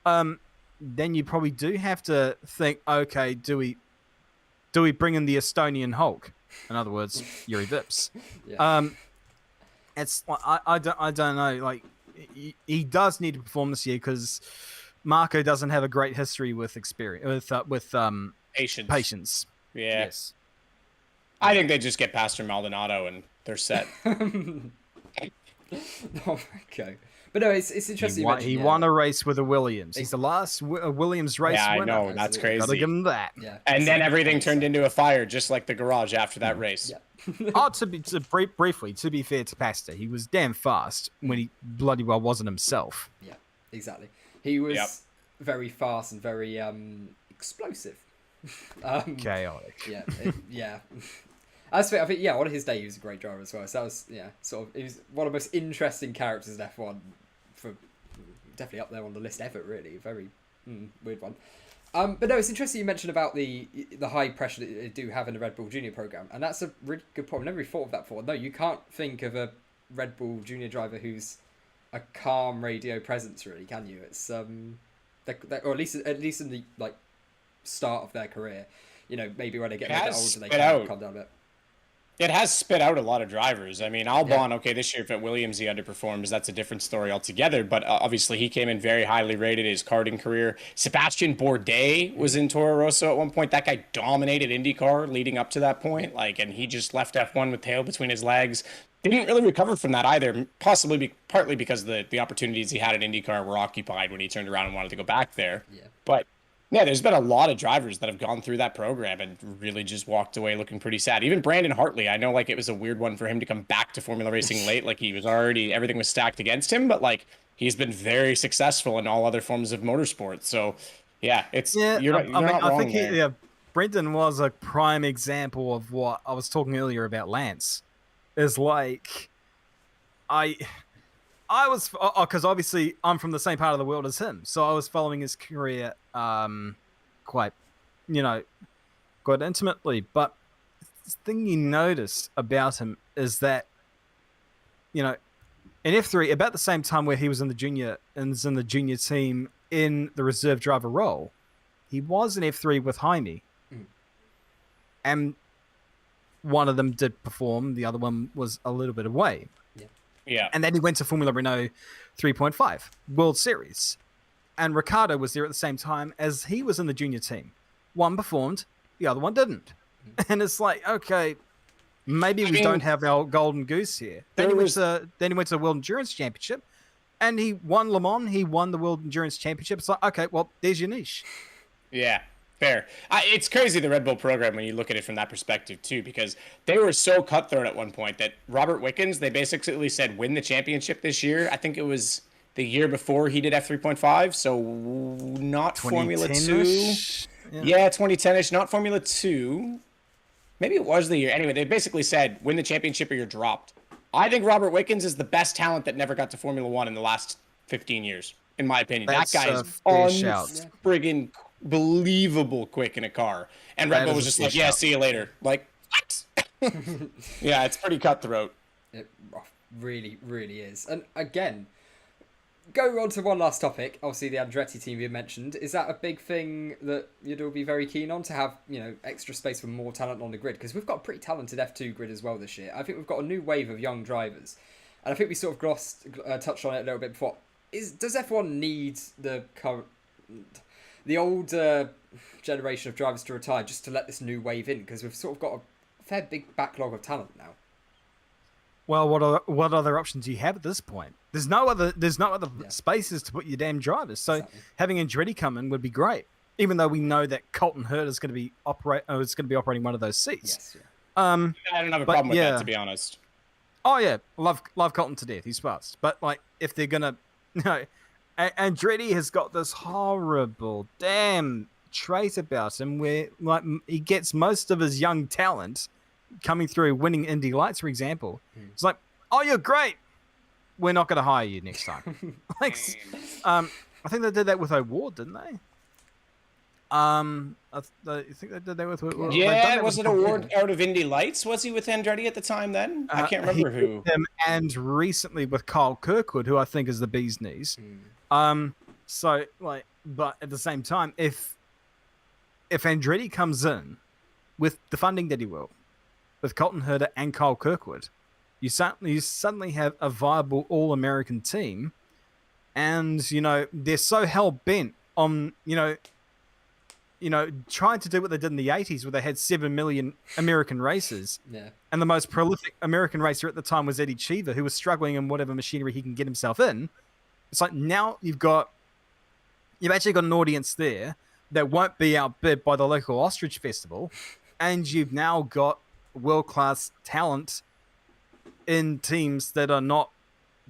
then you probably do have to think, okay, do we bring in the Estonian Hulk? In other words, Yuri Vips. Yeah. It's I don't know. Like he does need to perform this year because Marco doesn't have a great history with experience with patience. Yeah. Yes. I think they just get past Maldonado and they're set. Okay. But no, it's interesting. He won a race with a Williams. He's the last Williams race Yeah, I winner. know. That's crazy. Gotta give him that. Yeah. And then everything turned into a fire, just like the garage after that race. Oh, briefly, to be fair to Pasta, he was damn fast when he bloody well wasn't himself. Yeah, exactly. He was very fast and very explosive. Chaotic. Yeah, yeah. As for, I think, on his day he was a great driver as well. So that was, he was one of the most interesting characters in F1, for definitely up there on the list ever. Really, very weird one. But no, it's interesting you mentioned about the high pressure that they do have in the Red Bull Junior program, and that's a really good point. I've never really thought of that before. No, you can't think of a Red Bull Junior driver who's a calm radio presence, really, can you? It's or at least in the start of their career, maybe when they get a bit older, they can calm down a bit. It has spit out a lot of drivers. I mean, Albon, okay, this year at Williams he underperforms. That's a different story altogether. But obviously he came in very highly rated his karting career. Sebastian Bourdais was in Toro Rosso at one point. That guy dominated IndyCar leading up to that point. And he just left F1 with tail between his legs. Didn't really recover from that either, possibly partly because the opportunities he had at IndyCar were occupied when he turned around and wanted to go back there. Yeah. But yeah, there's been a lot of drivers that have gone through that program and really just walked away looking pretty sad. Even Brandon Hartley, I know it was a weird one for him to come back to Formula Racing late. He was already, everything was stacked against him, but he's been very successful in all other forms of motorsport. So yeah, you're not wrong there. Brendan was a prime example of what I was talking earlier about Lance. Is I was, because obviously I'm from the same part of the world as him, so I was following his career quite intimately. But the thing you notice about him is that, in F3, about the same time where he was in the junior team in the reserve driver role, he was in F3 with Jaime, and one of them did perform, the other one was a little bit away. Yeah. And then he went to Formula Renault 3.5 World Series. And Ricciardo was there at the same time as he was in the junior team. One performed, the other one didn't. And it's okay, maybe we don't have our golden goose here. Then he went to the World Endurance Championship and he won Le Mans, he won the World Endurance Championship. It's okay, well, there's your niche. Yeah. Fair. It's crazy, the Red Bull program, when you look at it from that perspective, too, because they were so cutthroat at one point that Robert Wickens, they basically said, win the championship this year. I think it was the year before he did F3.5, so not Formula 2. Yeah, 2010-ish, not Formula 2. Maybe it was the year. Anyway, they basically said, win the championship or you're dropped. I think Robert Wickens is the best talent that never got to Formula 1 in the last 15 years, in my opinion. That's that guy is friggin' believable quick in a car, and Red Bull was just see you later. What? Yeah, it's pretty cutthroat. It really, really is. And again, going on to one last topic, obviously the Andretti team you mentioned, is that a big thing that you'd all be very keen on, to have extra space for more talent on the grid? Because we've got a pretty talented F2 grid as well this year. I think we've got a new wave of young drivers, and I think we sort of touched on it a little bit before. Does F1 need the old generation of drivers to retire just to let this new wave in? Because we've sort of got a fair big backlog of talent now. Well, what other options do you have at this point? There's no other spaces to put your damn drivers. So having Andretti come in would be great. Even though we know that Colton Hurd is going to be operating one of those seats. Yes, I don't have a problem with that, to be honest. Oh yeah, love Colton to death. He's fast, but if they're gonna, Andretti has got this horrible damn trait about him where he gets most of his young talent coming through winning Indy Lights, for example. It's oh, you're great. We're not going to hire you next time. Like, I think they did that with O'Ward, didn't they? I think they did that with. Yeah, was it O'Ward out of Indy Lights? Was he with Andretti at the time? Then I can't remember who. And recently with Kyle Kirkwood, who I think is the bee's knees. So like, but at the same time, if Andretti comes in with the funding that he will, with Colton Herta and Kyle Kirkwood, you suddenly have a viable All-American team, and they're so hell bent on trying to do what they did in the 80s, where they had 7 million American racers. Yeah. And the most prolific American racer at the time was Eddie Cheever, who was struggling in whatever machinery he can get himself in. It's like now you've actually got an audience there that won't be outbid by the local ostrich festival, and you've now got world-class talent in teams that are not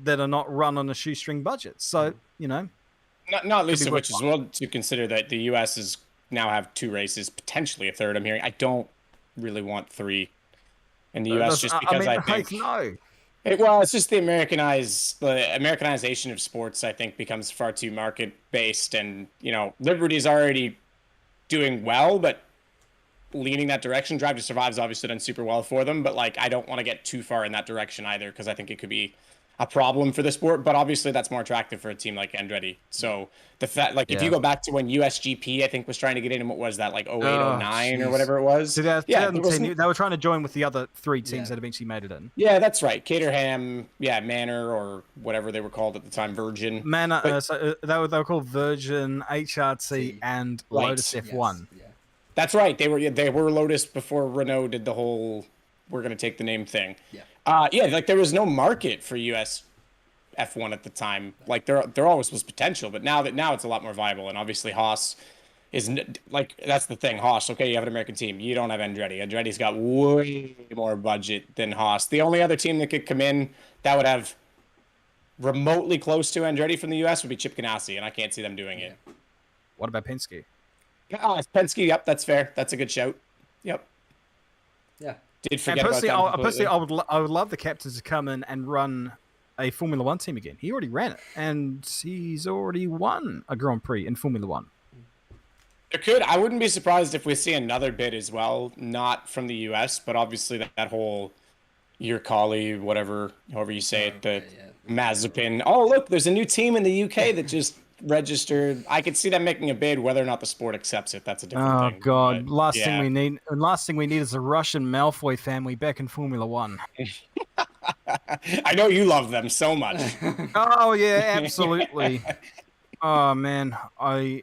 run on a shoestring budget. So not least of which as well to consider that the U.S. is now have 2 races, potentially a third. I'm hearing. I don't really want 3 in the U.S. just because I think no. It's just the Americanization of sports. I think becomes far too market based, and Liberty's already doing well, but leaning that direction. Drive to Survive's obviously done super well for them, but like I don't want to get too far in that direction either, because I think it could be a problem for the sport. But obviously that's more attractive for a team like Andretti. So the fact, if you go back to when USGP I think was trying to get in, and what was that, like 08, 09 or whatever it was? They were trying to join with the other 3 teams that eventually made it in. Yeah, that's right. Caterham, Manor, or whatever they were called at the time, Virgin. Manor, they were called Virgin, HRT, and Lotus F1. Yeah. That's right. They were Lotus before Renault did the whole we're going to take the name thing. Yeah. There was no market for US F1 at the time. Like there always was potential, but now it's a lot more viable. And obviously Haas is that's the thing. Haas, okay, you have an American team. You don't have Andretti. Andretti's got way more budget than Haas. The only other team that could come in that would have remotely close to Andretti from the US would be Chip Ganassi, and I can't see them doing it. What about Penske? It's Penske. Yep, that's fair. That's a good shout. Yep. Yeah. Did forget about that. Personally, I would love the captains to come in and run a Formula One team again. He already ran it, and he's already won a Grand Prix in Formula One. It could. I wouldn't be surprised if we see another bid as well, not from the US, but obviously that whole Urcali, however you say it, the Mazepin. Oh, look, there's a new team in the UK that just registered. I could see them making a bid. Whether or not the sport accepts it, that's a different thing. Oh God! But, last thing we need is a Russian Malfoy family back in Formula One. I know you love them so much. Oh yeah, absolutely. Oh man, move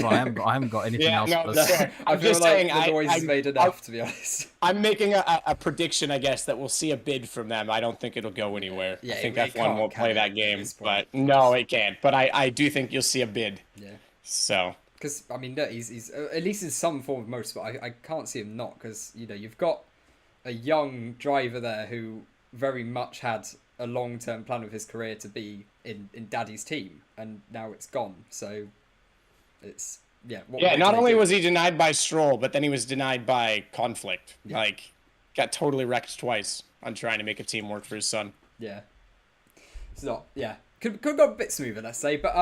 on. I haven't got anything else. No, I feel like the noise is made enough, to be honest. I'm making a prediction, I guess, that we'll see a bid from them. I don't think it'll go anywhere. Yeah, I think F1 won't play that game, but no, it can't. But I do think you'll see a bid. Yeah. So. Because I mean, he's at least in some form of motorsport. I can't see him not, because you've got a young driver there who very much had a long-term plan of his career to be in Daddy's team, and now it's gone. So it's not only was he denied by Stroll, but then he was denied by conflict. Yeah. Like, got totally wrecked twice on trying to make a team work for his son. Yeah, it's not. Yeah, could go a bit smoother, let's say. But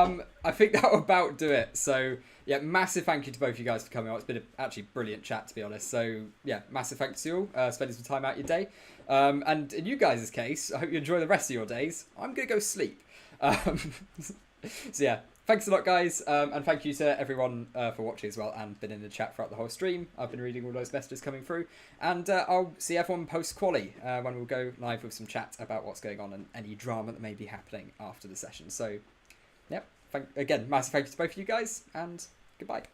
I think that will about do it. So yeah, massive thank you to both of you guys for coming on. It's been actually brilliant chat, to be honest. So yeah, massive thanks to you all spending some time out your day. And in you guys' case, I hope you enjoy the rest of your days. I'm going to go sleep. So yeah, thanks a lot, guys. And thank you to everyone for watching as well and been in the chat throughout the whole stream. I've been reading all those messages coming through. And I'll see everyone post-quali when we'll go live with some chat about what's going on and any drama that may be happening after the session. So, yep. Again, massive thank you to both of you guys, and goodbye.